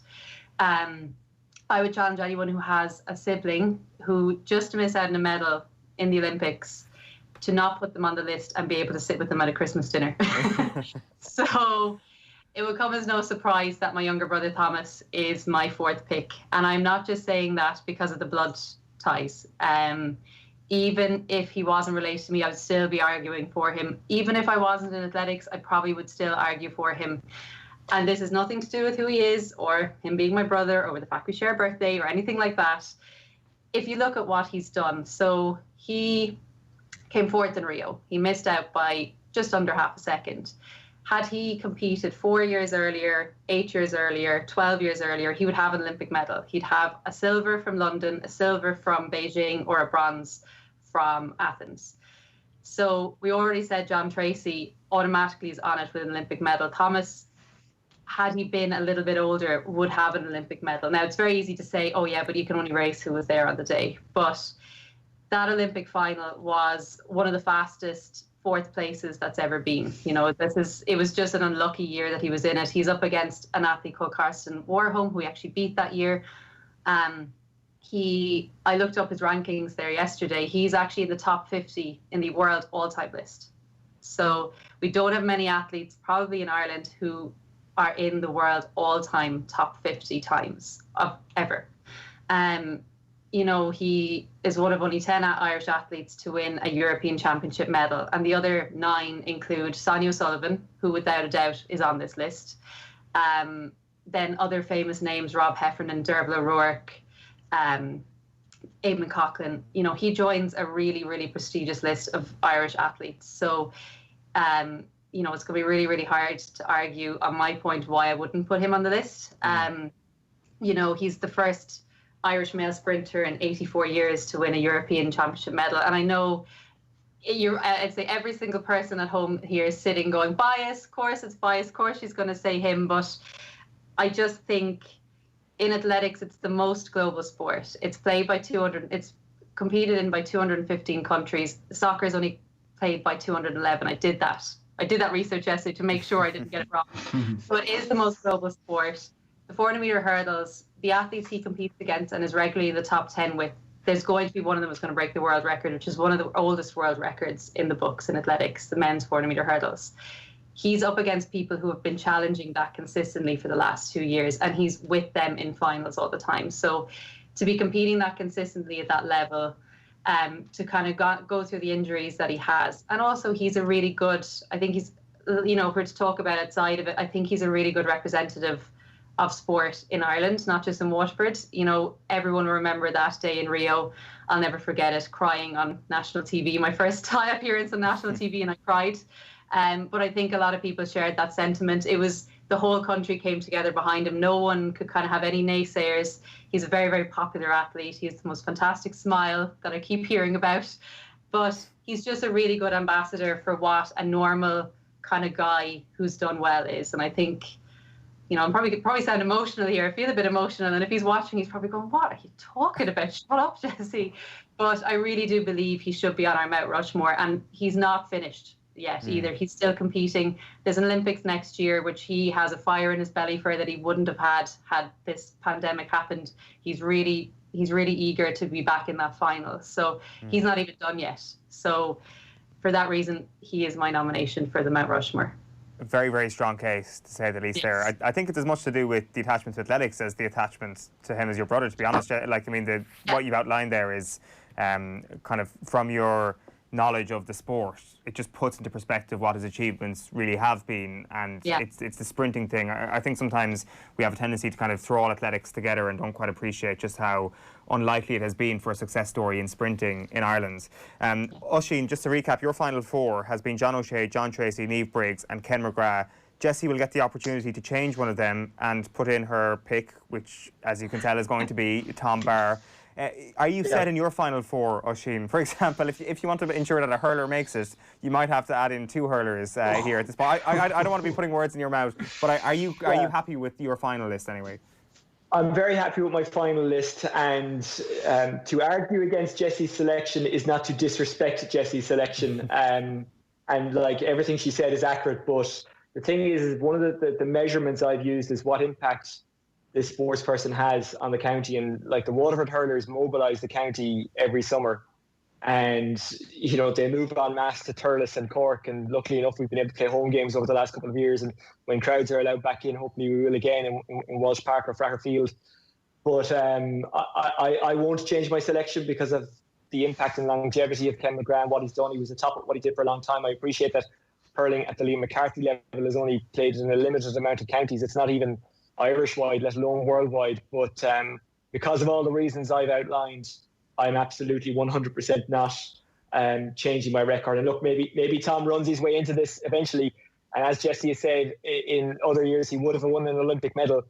I would challenge anyone who has a sibling who just missed out on a medal in the Olympics to not put them on the list and be able to sit with them at a Christmas dinner. So it will come as no surprise that my younger brother Thomas is my fourth pick. And I'm not just saying that because of the blood ties. Even if he wasn't related to me, I would still be arguing for him. Even if I wasn't in athletics, I probably would still argue for him. And this has nothing to do with who he is or him being my brother or with the fact we share a birthday or anything like that. if you look at what he's done, so he came fourth in Rio. He missed out by just under half a second. Had he competed 4 years earlier, 8 years earlier, 12 years earlier, he would have an Olympic medal. He'd have a silver from London, a silver from Beijing, or a bronze from Athens. So we already said John Tracy automatically is on it with an Olympic medal. Thomas, had he been a little bit older, would have an Olympic medal. Now, it's very easy to say, oh yeah, but you can only race who was there on the day. But that Olympic final was one of the fastest fourth places that's ever been. You know, it was just an unlucky year that he was in it. He's up against an athlete called Karsten Warholm, who he actually beat that year. I looked up his rankings there yesterday. He's actually in the top 50 in the world all-time list. So we don't have many athletes, probably in Ireland, who are in the world all-time top 50 times of ever. You know, he is one of only 10 Irish athletes to win a European Championship medal, and the other 9 include Sonia O'Sullivan, who without a doubt is on this list. Then other famous names, Rob Heffernan, Dervla O'Rourke, Eamon Coughlin. You know, he joins a really, really prestigious list of Irish athletes. So, you know, it's going to be really, really hard to argue on my point why I wouldn't put him on the list. You know, he's the first Irish male sprinter in 84 years to win a European Championship medal. And I know I'd say every single person at home here is sitting going, bias, of course it's bias, of course she's going to say him. But I just think in athletics, it's the most global sport. It's played by it's competed in by 215 countries. Soccer is only played by 211. I did that research essay to make sure I didn't get it wrong. So it is the most global sport. The 400 meter hurdles, the athletes he competes against and is regularly in the top 10 with, there's going to be one of them who's going to break the world record, which is one of the oldest world records in the books in athletics, the men's 400 meter hurdles. He's up against people who have been challenging that consistently for the last 2 years, and he's with them in finals all the time. So to be competing that consistently at that level, to kind of go through the injuries that he has. And also he's a really good, I think he's, you know, for to talk about outside of it, I think he's a really good representative of sport in Ireland, not just in Waterford. You know, everyone will remember that day in Rio. I'll never forget it, crying on national TV. My first time appearance on national TV, and I cried. But I think a lot of people shared that sentiment. It was the whole country came together behind him. No one could kind of have any naysayers. He's a very, very popular athlete. He has the most fantastic smile that I keep hearing about. But he's just a really good ambassador for what a normal kind of guy who's done well is. And I think, you know, I'm probably sound emotional here. I feel a bit emotional. And if he's watching, he's probably going, what are you talking about? Shut up, Jessie. But I really do believe he should be on our Mt Rushmore. And he's not finished yet either. He's still competing. There's an Olympics next year, which he has a fire in his belly for that he wouldn't have had this pandemic happened. He's really eager to be back in that final. So he's not even done yet. So for that reason, he is my nomination for the Mt Rushmore. A very, very strong case, to say the least. Yes. There, I think it's as much to do with the attachment to athletics as the attachment to him as your brother, to be honest. Like, I mean, what you've outlined there is kind of from your knowledge of the sport, it just puts into perspective what his achievements really have been, and it's the sprinting thing. I think sometimes we have a tendency to kind of throw all athletics together and don't quite appreciate just how unlikely it has been for a success story in sprinting in Ireland. Oisin, just to recap, your final 4 has been John O'Shea, John Tracy, Niamh Briggs and Ken McGrath. Jessie will get the opportunity to change one of them and put in her pick, which, as you can tell, is going to be Tom Barr. Are you set in your final 4, Oisin? For example, if you want to ensure that a hurler makes it, you might have to add in 2 hurlers here at this point. I don't want to be putting words in your mouth, but are you happy with your final list anyway? I'm very happy with my final list, and to argue against Jessie's selection is not to disrespect Jessie's selection. And like everything she said is accurate, but the thing is one of the measurements I've used is what impact this sports person has on the county. And like the Waterford hurlers mobilise the county every summer, and you know they move en masse to Thurles and Cork, and luckily enough we've been able to play home games over the last couple of years, and when crowds are allowed back in, hopefully we will again in Walsh Park or Fraher Field. But I won't change my selection because of the impact and longevity of Ken McGrath, what he's done. He was the top of what he did for a long time. I appreciate that hurling at the Liam McCarthy level is only played in a limited amount of counties. It's not even Irish-wide, let alone worldwide. But because of all the reasons I've outlined, I'm absolutely 100% not changing my record. And look, maybe Tom runs his way into this eventually. And as Jessie has said, in other years, he would have won an Olympic medal.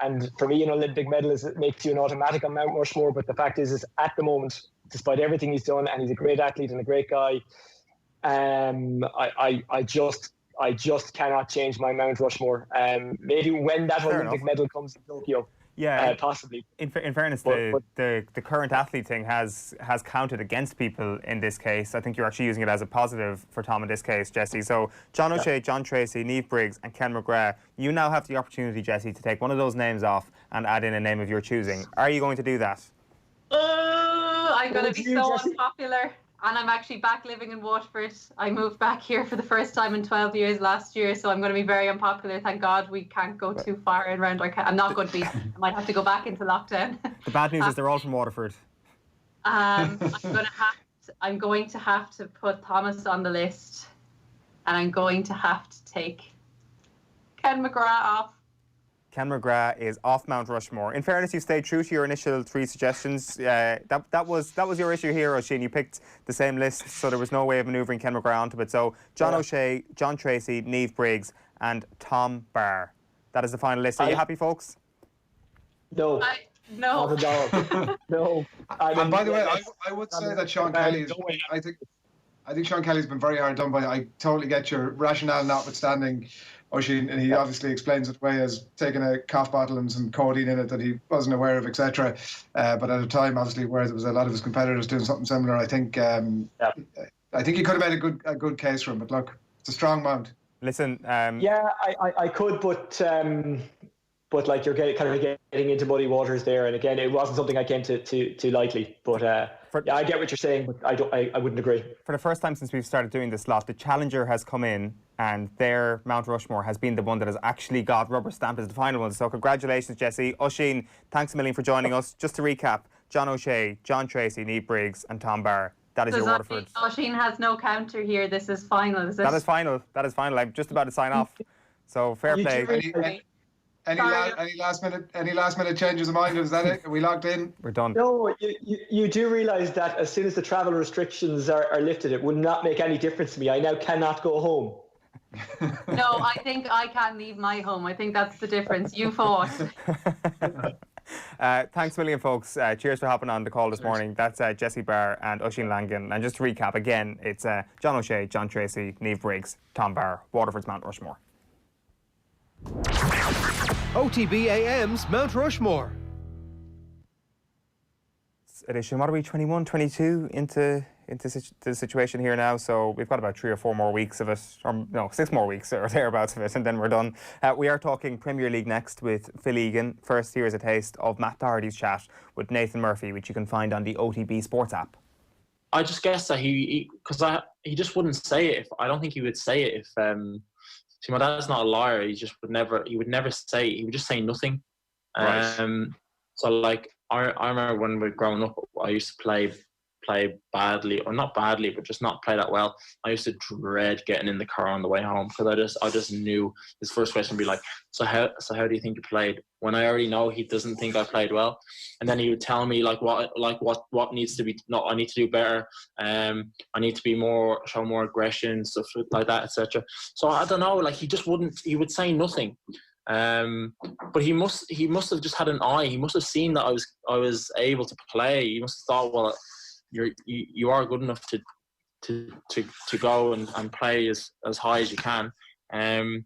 And for me, an Olympic medal makes you an automatic on Mount Rushmore. But the fact is at the moment, despite everything he's done, and he's a great athlete and a great guy, I just cannot change my Mount Rushmore. Maybe when that Olympic medal comes in Tokyo. Yeah, possibly. In fairness, the current athlete thing has counted against people in this case. I think you're actually using it as a positive for Tom in this case, Jessie. So John O'Shea, John Tracy, Niamh Briggs and Ken McGrath, you now have the opportunity, Jessie, to take one of those names off and add in a name of your choosing. Are you going to do that? I'm going to be so unpopular. And I'm actually back living in Waterford. I moved back here for the first time in 12 years last year, so I'm going to be very unpopular. Thank God we can't go too far around our... I'm not going to be... I might have to go back into lockdown. The bad news is they're all from Waterford. I'm going to have to put Thomas on the list, and I'm going to have to take Ken McGrath off. Ken McGrath is off Mount Rushmore. In fairness, you stayed true to your initial 3 suggestions. That was your issue here, Oisin. You picked the same list, so there was no way of manoeuvring Ken McGrath onto it. So John O'Shea, John Tracy, Niamh Briggs and Tom Barr. That is the final list. Are you happy, folks? No. No. Not at all. No. And by the way, I would say that Sean Kelly is... I think Sean Kelly's been very hard done by. I totally get your rationale notwithstanding, Oisin, and he obviously explains it away as taking a cough bottle and some codeine in it that he wasn't aware of, etc. But at a time, obviously, where there was a lot of his competitors doing something similar, I think he could have made a good case for him. But look, it's a strong mount. Listen, I could, but like you're getting into muddy waters there, and again, it wasn't something I came to lightly. But I get what you're saying, but I wouldn't agree. For the first time since we've started doing this lot, the challenger has come in, and their Mount Rushmore has been the one that has actually got rubber stamped as the final one. So congratulations, Jessie. Oisin, thanks a million for joining us. Just to recap: John O'Shea, John Tracy, Niamh Briggs, and Tom Barr. That is your Waterford. Oisin has no counter here. This is final. That is final. I'm just about to sign off. So fair play. Any last minute changes of mind? Is that it? Are we locked in? We're done. No, you do realise that as soon as the travel restrictions are lifted, it will not make any difference to me. I now cannot go home. No, I think I can't leave my home. I think that's the difference. You fought. Thanks a million, folks. Cheers for hopping on the call this morning. That's Jessie Barr and Oisin Langan. And just to recap again, it's John O'Shea, John Tracy, Niamh Briggs, Tom Barr, Waterford's Mount Rushmore. OTB AM's Mount Rushmore. Edition, what are we, 21, 22 into the situation here now? So we've got about 3 or 4 more weeks of it, or no, 6 more weeks or thereabouts of it, and then we're done. We are talking Premier League next with Phil Egan. First, here is a taste of Matt Doherty's chat with Nathan Murphy, which you can find on the OTB Sports app. I just guess that he just wouldn't say it. I don't think he would say it if. See, my dad's not a liar. He would never say. He would just say nothing. Right. So like I remember when we were growing up, I used to play badly, or not badly, but just not play that well. I used to dread getting in the car on the way home because I just knew his first question would be like, so how do you think you played? When I already know he doesn't think I played well, and then he would tell me what needs to be. No, I need to do better. I need to be show more aggression, stuff like that, etc. So I don't know. Like he would say nothing. But he must have just had an eye. He must have seen that I was able to play. He must have thought, well, you are good enough to go and play as high as you can. I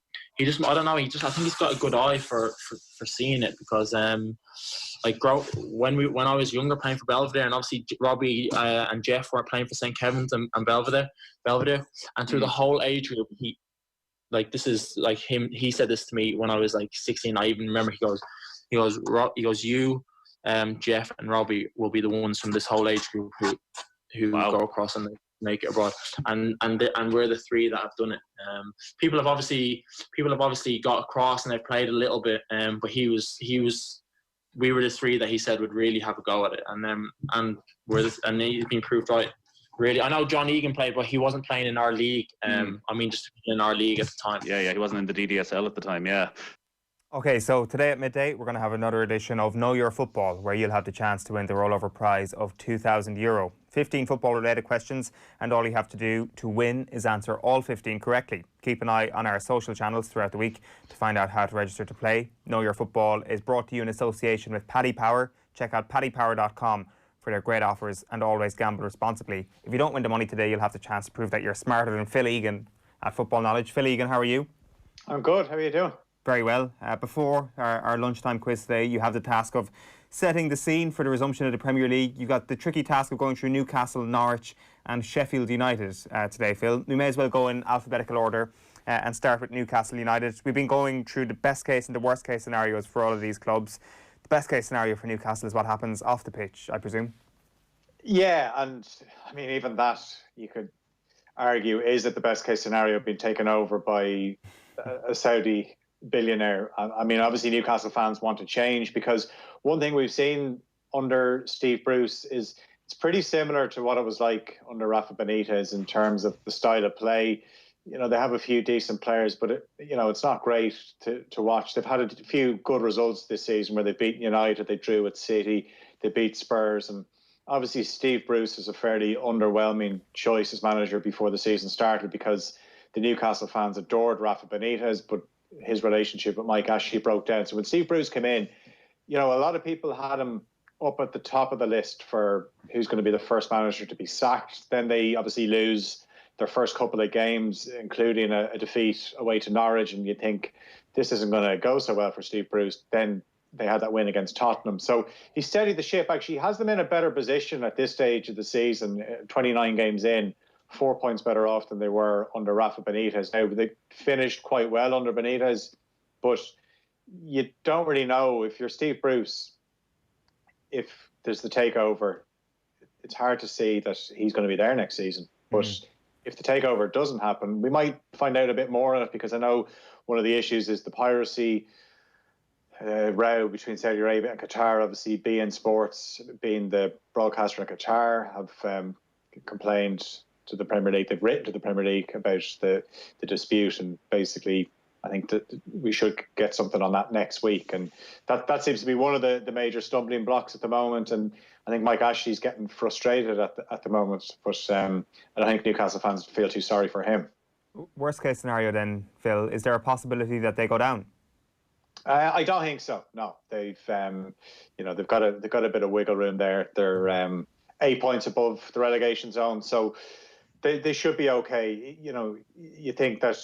don't know. I think he's got a good eye for seeing it, because when I was younger playing for Belvedere, and obviously Robbie and Jeff were playing for St Kevin's and Belvedere, and through the whole age group, this is like him. He said this to me when I was like 16. I even remember he goes, you, Jeff and Robbie will be the ones from this whole age group who go across and make it abroad, and we're the 3 that have done it. People have obviously got across and they've played a little bit, but we were the 3 that he said would really have a go at it, and he's been proved right. Really, I know John Egan played, but he wasn't playing in our league. Just in our league at the time. Yeah, he wasn't in the DDSL at the time. Yeah. Okay, so today at midday, we're going to have another edition of Know Your Football, where you'll have the chance to win the rollover prize of €2,000. 15 football-related questions, and all you have to do to win is answer all 15 correctly. Keep an eye on our social channels throughout the week to find out how to register to play. Know Your Football is brought to you in association with Paddy Power. Check out paddypower.com for their great offers, and always gamble responsibly. If you don't win the money today, you'll have the chance to prove that you're smarter than Phil Egan at Football Knowledge. Phil Egan, how are you? I'm good. How are you doing? Very well. Before our lunchtime quiz today, you have the task of setting the scene for the resumption of the Premier League. You've got the tricky task of going through Newcastle, Norwich and Sheffield United today, Phil. We may as well go in alphabetical order and start with Newcastle United. We've been going through the best case and the worst case scenarios for all of these clubs. The best case scenario for Newcastle is what happens off the pitch, I presume. Yeah, and I mean, even that, you could argue, is it the best case scenario being taken over by a Saudi billionaire? I mean, obviously Newcastle fans want to change, because one thing we've seen under Steve Bruce is it's pretty similar to what it was like under Rafa Benitez in terms of the style of play. You know, they have a few decent players, but it's not great to watch. They've had a few good results this season where they've beaten United, they drew at City, they beat Spurs, and obviously Steve Bruce is a fairly underwhelming choice as manager before the season started, because the Newcastle fans adored Rafa Benitez, but his relationship with Mike Ashley broke down. So when Steve Bruce came in, a lot of people had him up at the top of the list for who's going to be the first manager to be sacked. Then they obviously lose their first couple of games, including a defeat away to Norwich, and you think this isn't going to go so well for Steve Bruce. Then they had that win against Tottenham. So he steadied the ship. Actually, has them in a better position at this stage of the season, 29 games in, 4 points better off than they were under Rafa Benitez. Now, they finished quite well under Benitez, but you don't really know if you're Steve Bruce, if there's the takeover, it's hard to see that he's going to be there next season. But if the takeover doesn't happen, we might find out a bit more on it, because I know one of the issues is the piracy row between Saudi Arabia and Qatar. Obviously, beIN Sports, being the broadcaster in Qatar, have complained to the Premier League. They've written to the Premier League about the dispute, and basically I think that we should get something on that next week, and that seems to be one of the major stumbling blocks at the moment. And I think Mike Ashley's getting frustrated at the moment, but I don't think Newcastle fans feel too sorry for him. Worst case scenario then, Phil, is there a possibility that they go down? I don't think so. No, they've got a bit of wiggle room there. They're 8 points above the relegation zone, so they should be okay. You think that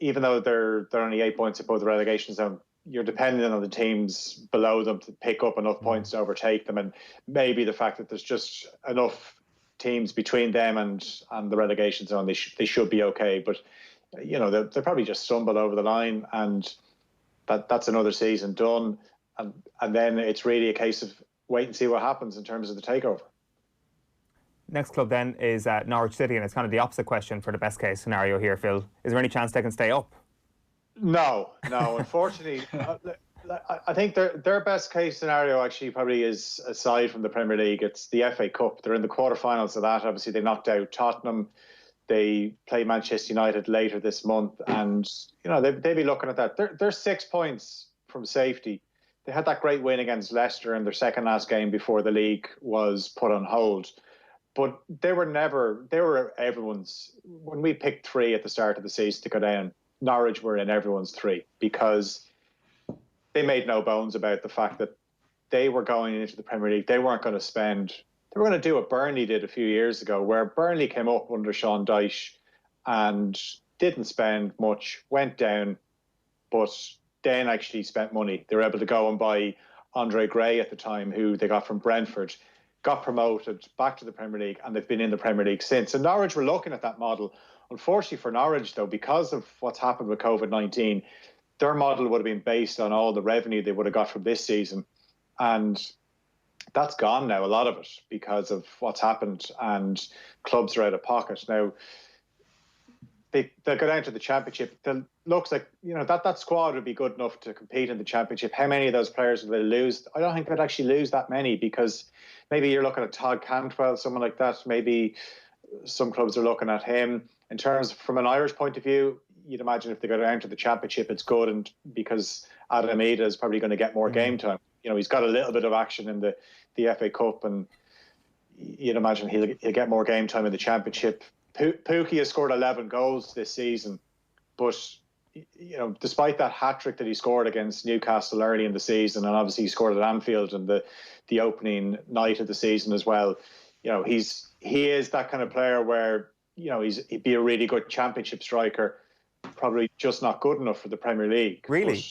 even though they're only 8 points above the relegation zone, you're dependent on the teams below them to pick up enough points to overtake them, and maybe the fact that there's just enough teams between them and the relegation zone, they should be okay. But they'll probably just stumble over the line, and that's another season done, and then it's really a case of wait and see what happens in terms of the takeover. Next club then is Norwich City, and it's kind of the opposite question for the best case scenario here, Phil. Is there any chance they can stay up? No, unfortunately. I think their best case scenario actually probably is, aside from the Premier League, it's the FA Cup. They're in the quarterfinals of that. Obviously, they knocked out Tottenham. They play Manchester United later this month, and they'd be looking at that. They're 6 points from safety. They had that great win against Leicester in their second last game before the league was put on hold. But they were everyone's. When we picked 3 at the start of the season to go down, Norwich were in everyone's 3, because they made no bones about the fact that they were going into the Premier League. They weren't going to spend. They were going to do what Burnley did a few years ago, where Burnley came up under Sean Dyche and didn't spend much, went down, but then actually spent money. They were able to go and buy Andre Gray at the time, who they got from Brentford, got promoted back to the Premier League, and they've been in the Premier League since. And Norwich were looking at that model. Unfortunately for Norwich, though, because of what's happened with COVID-19, their model would have been based on all the revenue they would have got from this season. And that's gone now, a lot of it, because of what's happened, and clubs are out of pocket. Now, they'll go down to the Championship. Looks like, that squad would be good enough to compete in the Championship. How many of those players will they lose? I don't think they'd actually lose that many, because maybe you're looking at Todd Cantwell, someone like that. Maybe some clubs are looking at him. In terms from an Irish point of view, you'd imagine if they go down to the Championship, it's good, and because Adam Ida is probably going to get more game time. You know, he's got a little bit of action in the FA Cup, and you'd imagine he'll get more game time in the Championship. Pukki has scored 11 goals this season, but you know, despite that hat-trick that he scored against Newcastle early in the season, and obviously he scored at Anfield in the opening night of the season as well, you know, he is that kind of player where, you know, he'd be a really good Championship striker, probably just not good enough for the Premier League. Really?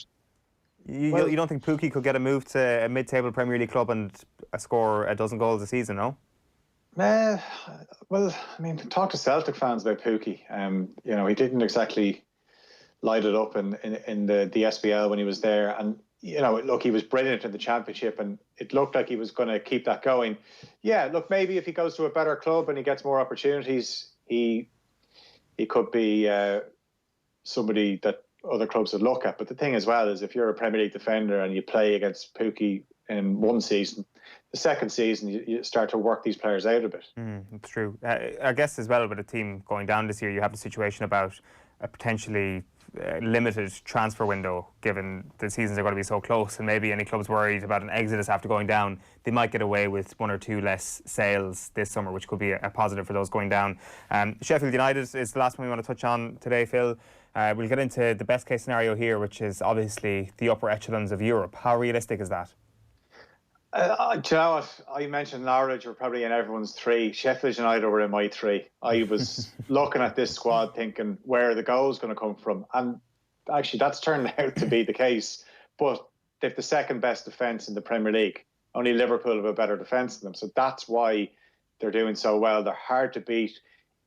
You don't think Pukki could get a move to a mid-table Premier League club and score a dozen goals a season, no? Well, I mean, talk to Celtic fans about Pukki. You know, he didn't exactly light it up in the SPL when he was there. And, you know, look, he was brilliant in the Championship, and it looked like he was going to keep that going. Yeah, look, maybe if he goes to a better club and he gets more opportunities, he could be somebody that other clubs would look at. But the thing as well is, if you're a Premier League defender and you play against Pukki in one season, the second season you start to work these players out a bit. It's true. I guess as well, with a team going down this year, you have the situation about a potentially limited transfer window, given the seasons are going to be so close, and maybe any clubs worried about an exodus after going down, they might get away with one or two less sales this summer, which could be a positive for those going down. Sheffield United is the last one we want to touch on today, Phil. We'll get into the best case scenario here, which is obviously the upper echelons of Europe. How realistic is that? Do you know what? I mentioned Norwich were probably in everyone's three. Sheffield United were in my three. I was looking at this squad thinking, where are the goals going to come from? And actually, that's turned out to be the case. But they've the second best defence in the Premier League. Only Liverpool have a better defence than them. So that's why they're doing so well. They're hard to beat.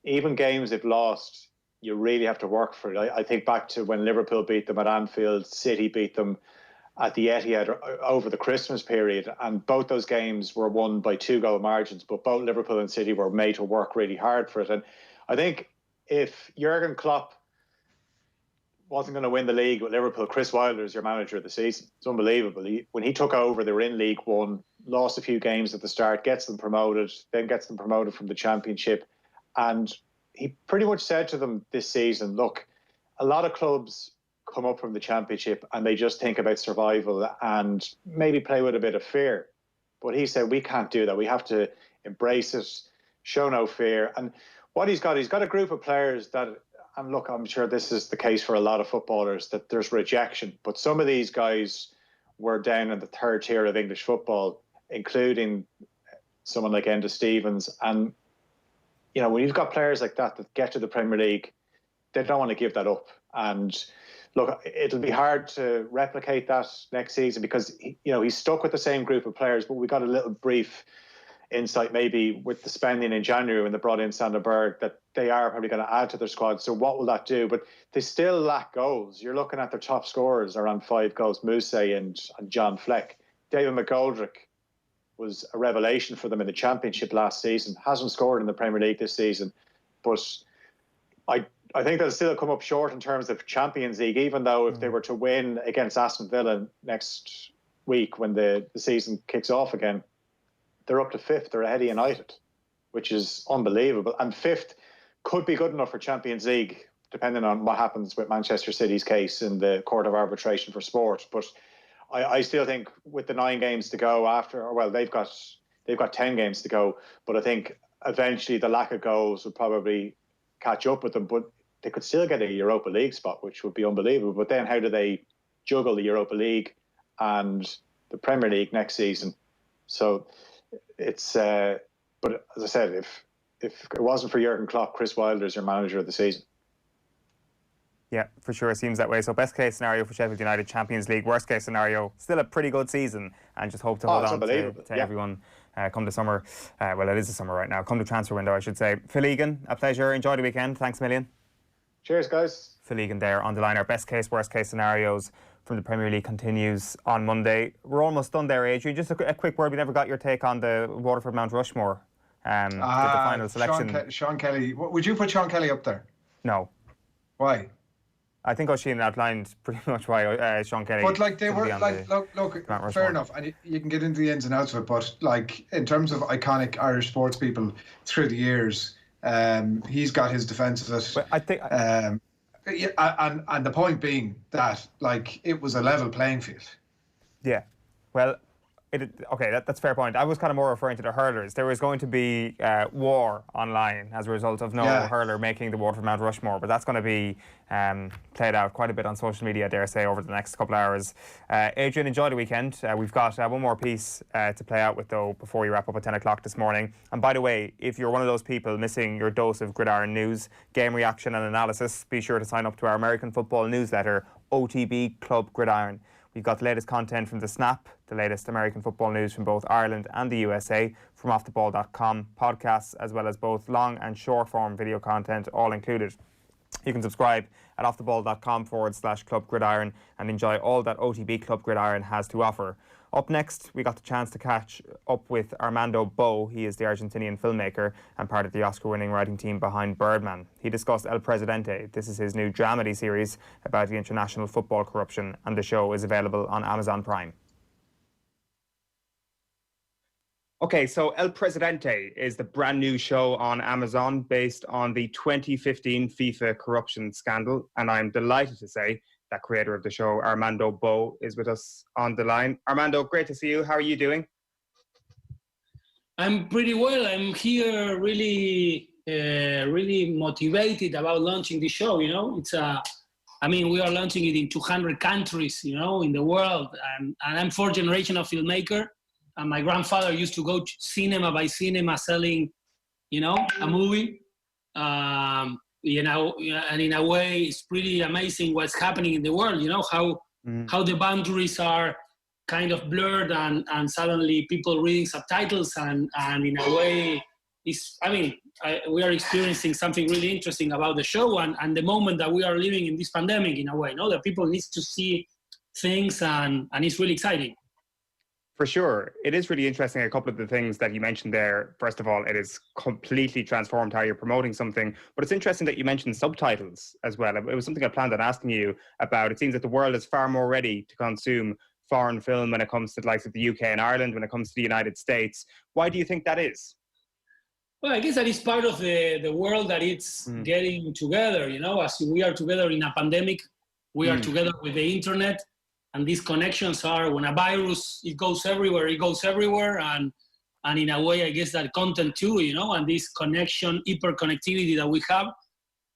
Even games they've lost, you really have to work for it. I think back to when Liverpool beat them at Anfield, City beat them at the Etihad over the Christmas period, and both those games were won by 2-goal margins, but both Liverpool and City were made to work really hard for it. And I think if Jurgen Klopp wasn't going to win the league with Liverpool, Chris Wilder is your manager of the season. It's unbelievable. When he took over, they were in League One, lost a few games at the start, gets them promoted, then gets them promoted from the Championship, and he pretty much said to them this season, look, a lot of clubs come up from the Championship and they just think about survival and maybe play with a bit of fear. But he said, we can't do that. We have to embrace it, show no fear. And what he's got a group of players that, and look, I'm sure this is the case for a lot of footballers, that there's rejection. But some of these guys were down in the third tier of English football, including someone like Enda Stevens. And, you know, when you've got players like that get to the Premier League, they don't want to give that up. And look, it'll be hard to replicate that next season because, you know, he's stuck with the same group of players, but we got a little brief insight maybe with the spending in January when they brought in Sander Berg that they are probably going to add to their squad. So what will that do? But they still lack goals. You're looking at their top scorers around 5 goals, Mousse and John Fleck. David McGoldrick was a revelation for them in the Championship last season. Hasn't scored in the Premier League this season. But I think they'll still come up short in terms of Champions League, even though if they were to win against Aston Villa next week when the season kicks off again, they're up to 5th. They're ahead of United, which is unbelievable. And 5th could be good enough for Champions League, depending on what happens with Manchester City's case in the Court of Arbitration for Sport. But I still think with the 9 games to go they've got 10 games to go. But I think eventually the lack of goals would probably catch up with them. But they could still get a Europa League spot, which would be unbelievable. But then how do they juggle the Europa League and the Premier League next season? So it's, but as I said, if it wasn't for Jurgen Klopp, Chris Wilder is your manager of the season. Yeah, for sure, it seems that way. So best case scenario for Sheffield United, Champions League. Worst case scenario, still a pretty good season, and just hope to hold on to everyone come the summer. Well, it is the summer right now. Come the transfer window, I should say. Phil Egan, a pleasure. Enjoy the weekend. Thanks a million. Cheers, guys. Phil Egan there on the line. Our best case, worst case scenarios from the Premier League continues on Monday. We're almost done there, Adrian. Just a quick word. We never got your take on the Waterford Mount Rushmore. The final selection. Sean Kelly. Would you put Sean Kelly up there? No. Why? I think Oisin outlined pretty much why Sean Kelly. But like they were like, look, fair enough, and you can get into the ins and outs of it. But like in terms of iconic Irish sports people through the years, he's got his defence of it. But I think and the point being that like it was a level playing field. Yeah, well, that's a fair point. I was kind of more referring to the hurlers. There was going to be war online as a result of no hurler making the Waterford Mount Rushmore, but that's going to be played out quite a bit on social media, I dare say, over the next couple of hours. Adrian, enjoy the weekend. We've got one more piece to play out with, though, before we wrap up at 10 o'clock this morning. And by the way, if you're one of those people missing your dose of gridiron news, game reaction and analysis, be sure to sign up to our American football newsletter, OTB Club Gridiron. We've got the latest content from the Snap, the latest American football news from both Ireland and the USA, from offtheball.com, podcasts, as well as both long and short form video content, all included. You can subscribe at offtheball.com/Club Gridiron and enjoy all that OTB Club Gridiron has to offer. Up next, we got the chance to catch up with Armando Bo. He is the Argentinian filmmaker and part of the Oscar-winning writing team behind Birdman. He discussed El Presidente. This is his new dramedy series about the international football corruption, and the show is available on Amazon Prime. Okay, so El Presidente is the brand new show on Amazon based on the 2015 FIFA corruption scandal, and I'm delighted to say that creator of the show, Armando Bo, is with us on the line. Armando, great to see you. How are you doing? I'm pretty well. I'm here really motivated about launching the show. You know, we are launching it in 200 countries, you know, in the world. And I'm fourth generation of filmmaker. And my grandfather used to go cinema by cinema selling, you know, a movie. You know, and in a way, it's pretty amazing what's happening in the world. You know, how the boundaries are kind of blurred, and suddenly people reading subtitles, and in a way, we are experiencing something really interesting about the show and the moment that we are living in this pandemic. In a way, that people need to see things, and it's really exciting. For sure. It is really interesting, a couple of the things that you mentioned there. First of all, it has completely transformed how you're promoting something. But it's interesting that you mentioned subtitles as well. It was something I planned on asking you about. It seems that the world is far more ready to consume foreign film when it comes to the likes of the UK and Ireland, when it comes to the United States. Why do you think that is? Well, I guess that is part of the world that it's getting together. You know, as we are together in a pandemic, we are together with the internet. And these connections are, when a virus, it goes everywhere. And in a way, I guess that content too, you know, and this connection, hyperconnectivity that we have,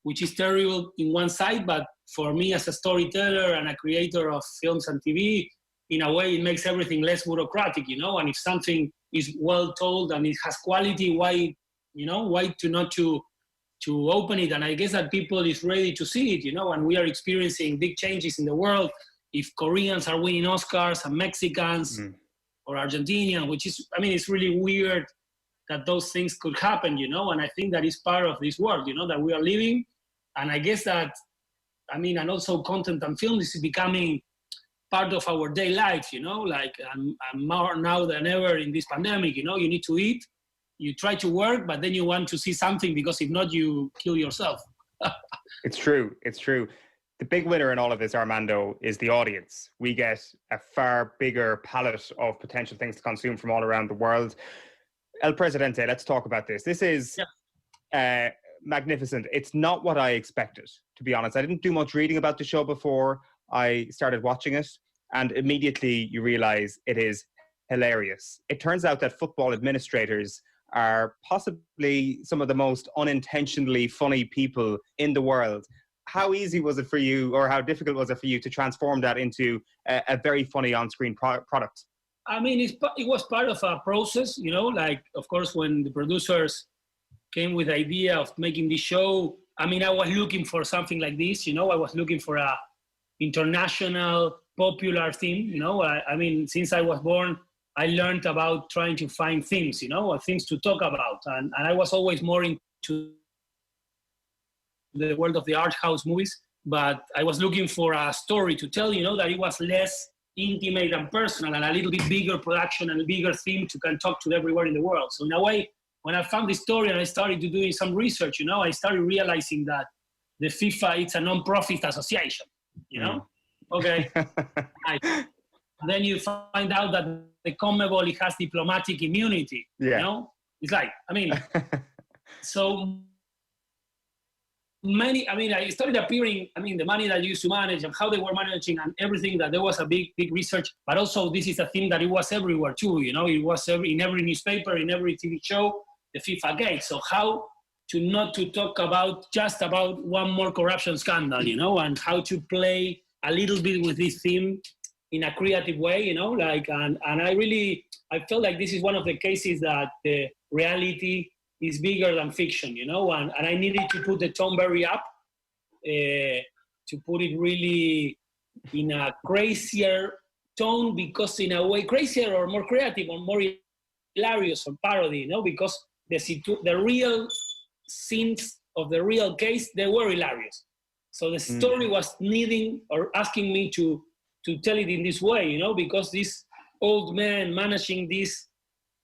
which is terrible in one side, but for me as a storyteller and a creator of films and TV, in a way, it makes everything less bureaucratic, you know, and if something is well told and it has quality, why not to open it? And I guess that people is ready to see it, you know, and we are experiencing big changes in the world. If Koreans are winning Oscars and Mexicans or Argentinians, which is, it's really weird that those things could happen, you know, and I think that is part of this world, you know, that we are living. And I guess that, and also content and film is becoming part of our day life, you know, like and more now than ever in this pandemic, you know, you need to eat, you try to work, but then you want to see something because if not, you kill yourself. It's true. The big winner in all of this, Armando, is the audience. We get a far bigger palette of potential things to consume from all around the world. El Presidente, let's talk about this. This is magnificent. It's not what I expected, to be honest. I didn't do much reading about the show before I started watching it, and immediately you realize it is hilarious. It turns out that football administrators are possibly some of the most unintentionally funny people in the world. How easy was it for you, or how difficult was it for you to transform that into a very funny on-screen product? It was part of a process, you know, like, of course, when the producers came with the idea of making this show, I was looking for something like this, you know, I was looking for a international popular theme, you know, since I was born, I learned about trying to find themes, you know, things to talk about. And I was always more into the world of the art house movies, but I was looking for a story to tell, you know, that it was less intimate and personal and a little bit bigger production and a bigger theme to can talk to everywhere in the world. So in a way, when I found this story and I started to doing some research, you know, I started realizing that the FIFA, it's a non-profit association, you know? Okay. And then you find out that the CONMEBOL, it has diplomatic immunity, you know? It's like, so I started appearing, the money that I used to manage and how they were managing and everything, that there was a big research, but also this is a thing that it was everywhere too, it was in every newspaper, in every TV show, the FIFA gate. So how not to talk about one more corruption scandal, and how to play a little bit with this theme in a creative way, and I felt like this is one of the cases that the reality is bigger than fiction, and I needed to put the tone very up, to put it really in a crazier tone, because in a way, crazier or more creative or more hilarious or parody, because the real scenes of the real case, they were hilarious. So the story was needing or asking me to tell it in this way, because this old man managing this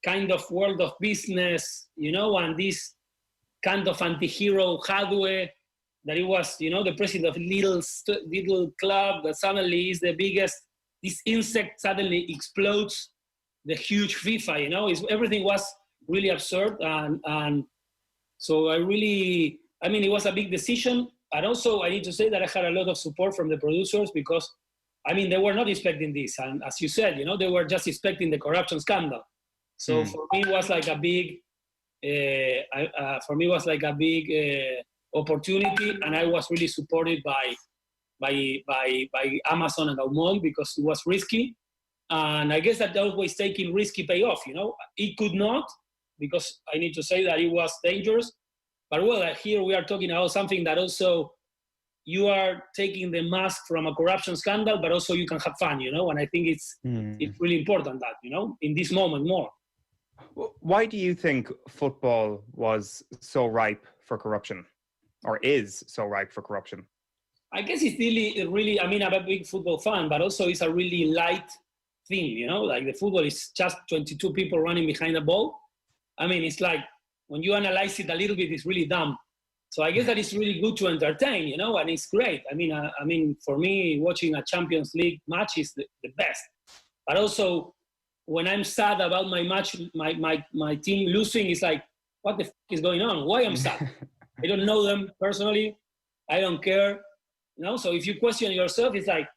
kind of world of business, and this kind of anti-hero Hadwe, that it was, the president of little club that suddenly is the biggest. This insect suddenly explodes the huge FIFA, everything was really absurd. And so it was a big decision. And also I need to say that I had a lot of support from the producers, because, they were not expecting this. And as you said, they were just expecting the corruption scandal. So for me, it was like a big, opportunity, and I was really supported by Amazon and Arum, because it was risky, and I guess that always taking risky payoff. It could not, because I need to say that it was dangerous. But here we are talking about something that also you are taking the mask from a corruption scandal, but also you can have fun, and I think it's really important that, in this moment more. Why do you think football was so ripe for corruption, or is so ripe for corruption? I guess it's really, I'm a big football fan, but also it's a really light thing, like the football is just 22 people running behind the ball. It's like, when you analyze it a little bit, it's really dumb. So I guess that it's really good to entertain, and it's great. For me, watching a Champions League match is the best. But also, when I'm sad about my match, my team losing, it's like, what the is going on? Why I'm sad? I don't know them personally. I don't care. So if you question yourself, it's like,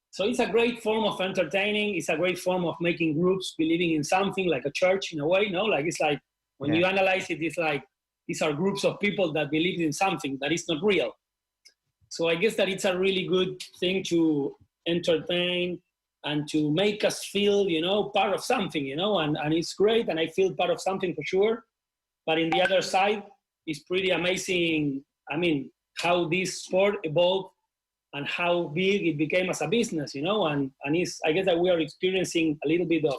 so it's a great form of entertaining. It's a great form of making groups believing in something, like a church in a way. It's like, when you analyze it, it's like, these are groups of people that believe in something that is not real. So I guess that it's a really good thing to entertain and to make us feel, part of something, and it's great, and I feel part of something for sure. But in the other side, it's pretty amazing, how this sport evolved and how big it became as a business, and I guess that we are experiencing a little bit of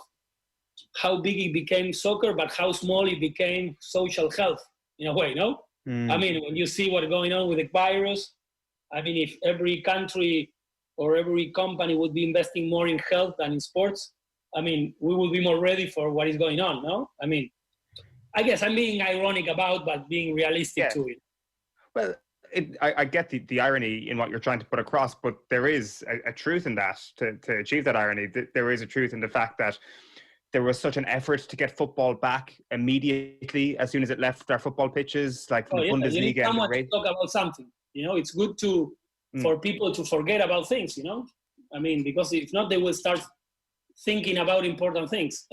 how big it became soccer, but how small it became social health in a way, when you see what's going on with the virus, if every country or every company would be investing more in health than in sports, we will be more ready for what is going on, no? I guess I'm being ironic but being realistic to it. Well, I get the irony in what you're trying to put across, but there is a truth in that, to achieve that irony. There is a truth in the fact that there was such an effort to get football back immediately as soon as it left our football pitches, like from the Bundesliga. You need someone to talk about something. It's good for people to forget about things, because if not, they will start thinking about important things.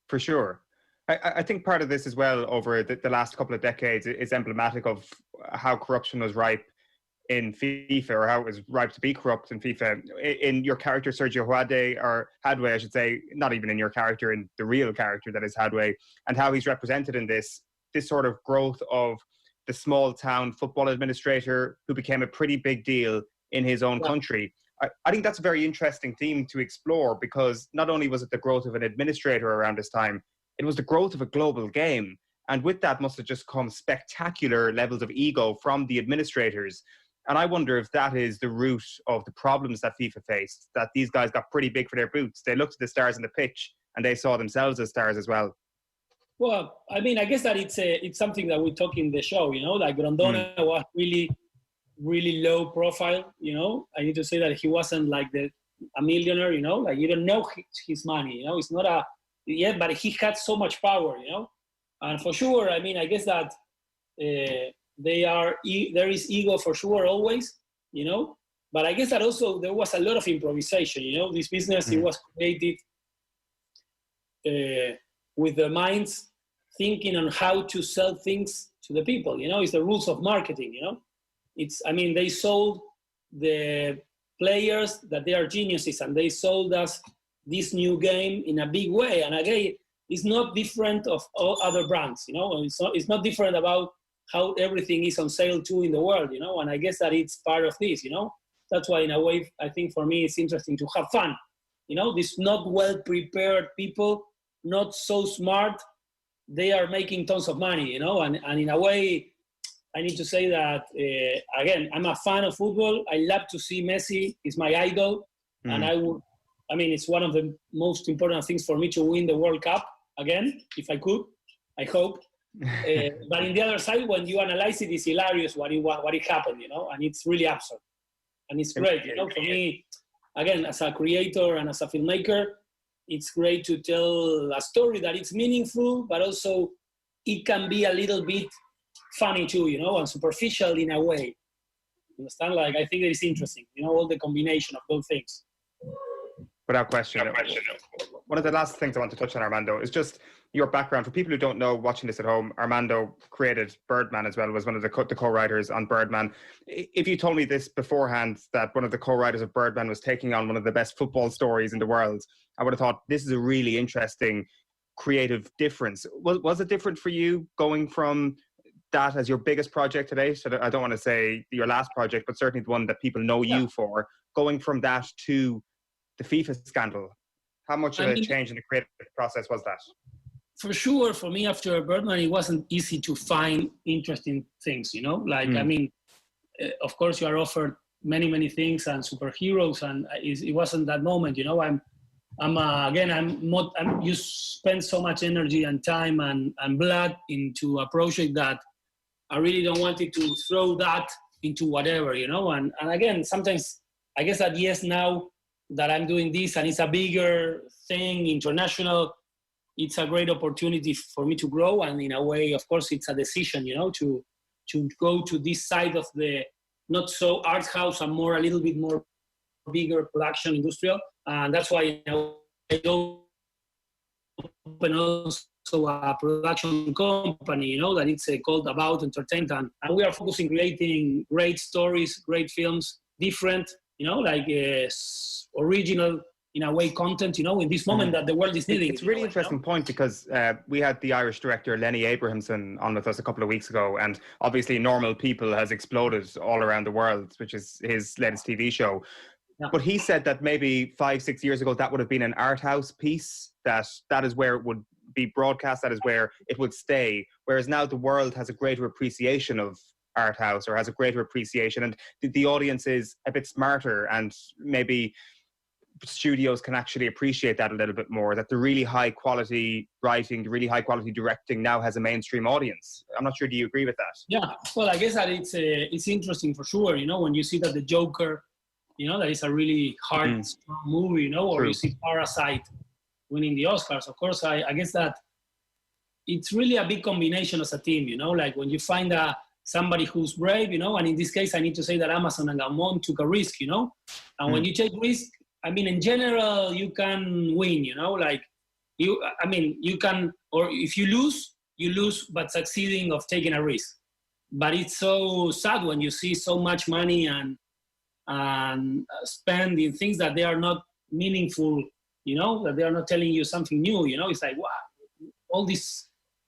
For sure. I think part of this as well over the last couple of decades is emblematic of how corruption was ripe in FIFA, or how it was ripe to be corrupt in FIFA. In your character, Sergio Hadwe, I should say, not even in your character, in the real character that is Hadwe, and how he's represented in this sort of growth of the small town football administrator who became a pretty big deal in his own country. I think that's a very interesting theme to explore, because not only was it the growth of an administrator around this time, it was the growth of a global game. And with that must have just come spectacular levels of ego from the administrators. And I wonder if that is the root of the problems that FIFA faced, that these guys got pretty big for their boots. They looked at the stars on the pitch and they saw themselves as stars as well. Well, I guess that it's something that we talk in the show, like Grondona was really, really low profile, I need to say that he wasn't like a millionaire, like you don't know his money, it's not but he had so much power, and for sure, I guess that there is ego for sure always, you know. But I guess that also there was a lot of improvisation, you know. This business, it was created with the minds thinking on how to sell things to the people, you know. It's the rules of marketing, you know. They sold the players that they are geniuses, and they sold us this new game in a big way. And again, it's not different of all other brands, you know. It's not different about how everything is on sale too in the world, you know. And I guess that it's part of this, you know. That's why, in a way, I think for me it's interesting to have fun, you know. These not well prepared people, not so smart, they are making tons of money, you know. And in a way, I need to say that, again, I'm a fan of football. I love to see Messi. He's my idol. And it's one of the most important things for me to win the World Cup again, if I could, I hope. But in the other side, when you analyze it, it's hilarious what it happened, you know, and it's really absurd. And it's great, you know, for me, again, as a creator and as a filmmaker, it's great to tell a story that it's meaningful, but also it can be a little bit funny too, you know, and superficial in a way. You understand? Like, I think it's interesting, you know, all the combination of those things. Without question. One of the last things I want to touch on, Armando, is just your background. For people who don't know, watching this at home, Armando created Birdman as well, was one of the co-writers on Birdman. If you told me this beforehand, that one of the co-writers of Birdman was taking on one of the best football stories in the world, I would have thought this is a really interesting creative difference. Was it different for you going from that as your biggest project today? So I don't want to say your last project, but certainly the one that people know you for, going from that to the FIFA scandal? How much of a change in the creative process was that? For sure, for me, after Birdman, it wasn't easy to find interesting things, you know? Like, of course, you are offered many, many things and superheroes, and it wasn't that moment, you know? You spend so much energy and time and blood into a project that I really don't want it to throw that into whatever, you know? And again, sometimes I guess that now that I'm doing this and it's a bigger thing, international, it's a great opportunity for me to grow. And in a way, of course, it's a decision, you know, to go to this side of the not so art house and a little bit more bigger production industrial. And that's why, you know, I open also a production company, you know, that it's called About Entertainment. And we are focusing creating great stories, great films, different, you know, like original, in a way, content, you know, in this moment that the world is needing. It's a really interesting point, because we had the Irish director Lenny Abrahamson on with us a couple of weeks ago, and obviously Normal People has exploded all around the world, which is his latest TV show. Yeah. But he said that maybe 5-6 years ago, that would have been an art house piece, that is where it would be broadcast, that is where it would stay. Whereas now the world has a greater appreciation of art house, or has a greater appreciation, and the audience is a bit smarter, and maybe studios can actually appreciate that a little bit more, that the really high quality writing, the really high quality directing now has a mainstream audience. I'm not sure, do you agree with that? Yeah, well, I guess that it's interesting for sure, you know, when you see that The Joker, you know, that is a really hard, strong movie, you know, or you see Parasite winning the Oscars. Of course, I guess that it's really a big combination as a team, you know, like when you find somebody who's brave, you know, and in this case, I need to say that Amazon and Gaumont took a risk, you know, and when you take risk, I mean, in general, you can win, you know, like you can, or if you lose, but succeeding of taking a risk. But it's so sad when you see so much money and spend in things that they are not meaningful, you know, that they are not telling you something new, you know. It's like, wow, all this,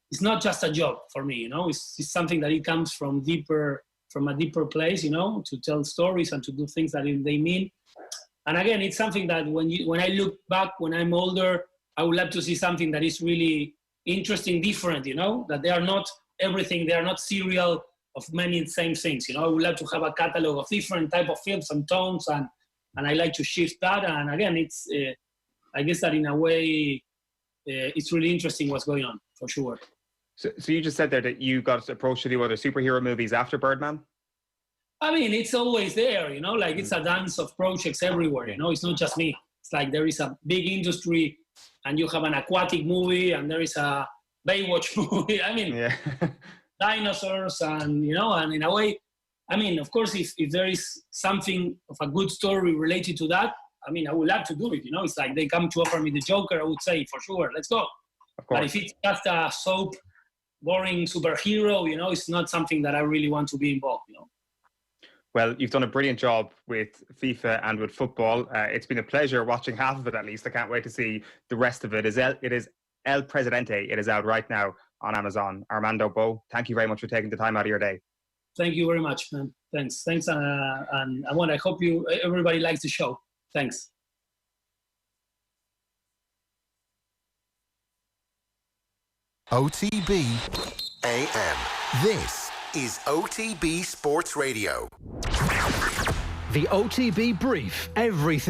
it's not just a job for me, you know, it's something that it comes from a deeper place, you know, to tell stories and to do things that they mean. And again, it's something that when I look back, when I'm older, I would love to see something that is really interesting, different, you know, that they are not everything, they are not serial of many same things, you know. I would love to have a catalog of different type of films and tones, and I like to shift that. And again, it's, I guess that in a way, it's really interesting what's going on, for sure. So you just said there that you got approached to do other superhero movies after Birdman? I mean, it's always there, you know, like it's a dance of projects everywhere, you know, it's not just me. It's like there is a big industry and you have an aquatic movie and there is a Baywatch movie. I mean, dinosaurs, and and in a way, I mean, of course, if there is something of a good story related to that, I mean, I would love to do it. It's like they come to offer me the Joker, I would say for sure, let's go. But if it's just a soap, boring superhero, it's not something that I really want to be involved. Well, you've done a brilliant job with FIFA and with football. It's been a pleasure watching half of it, at least. I can't wait to see the rest of it. It is El Presidente. It is out right now on Amazon. Armando Bo, thank you very much for taking the time out of your day. Thank you very much, man. Thanks. And I hope everybody likes the show. Thanks. OTB AM. This is OTB Sports Radio. The OTB Brief. Everything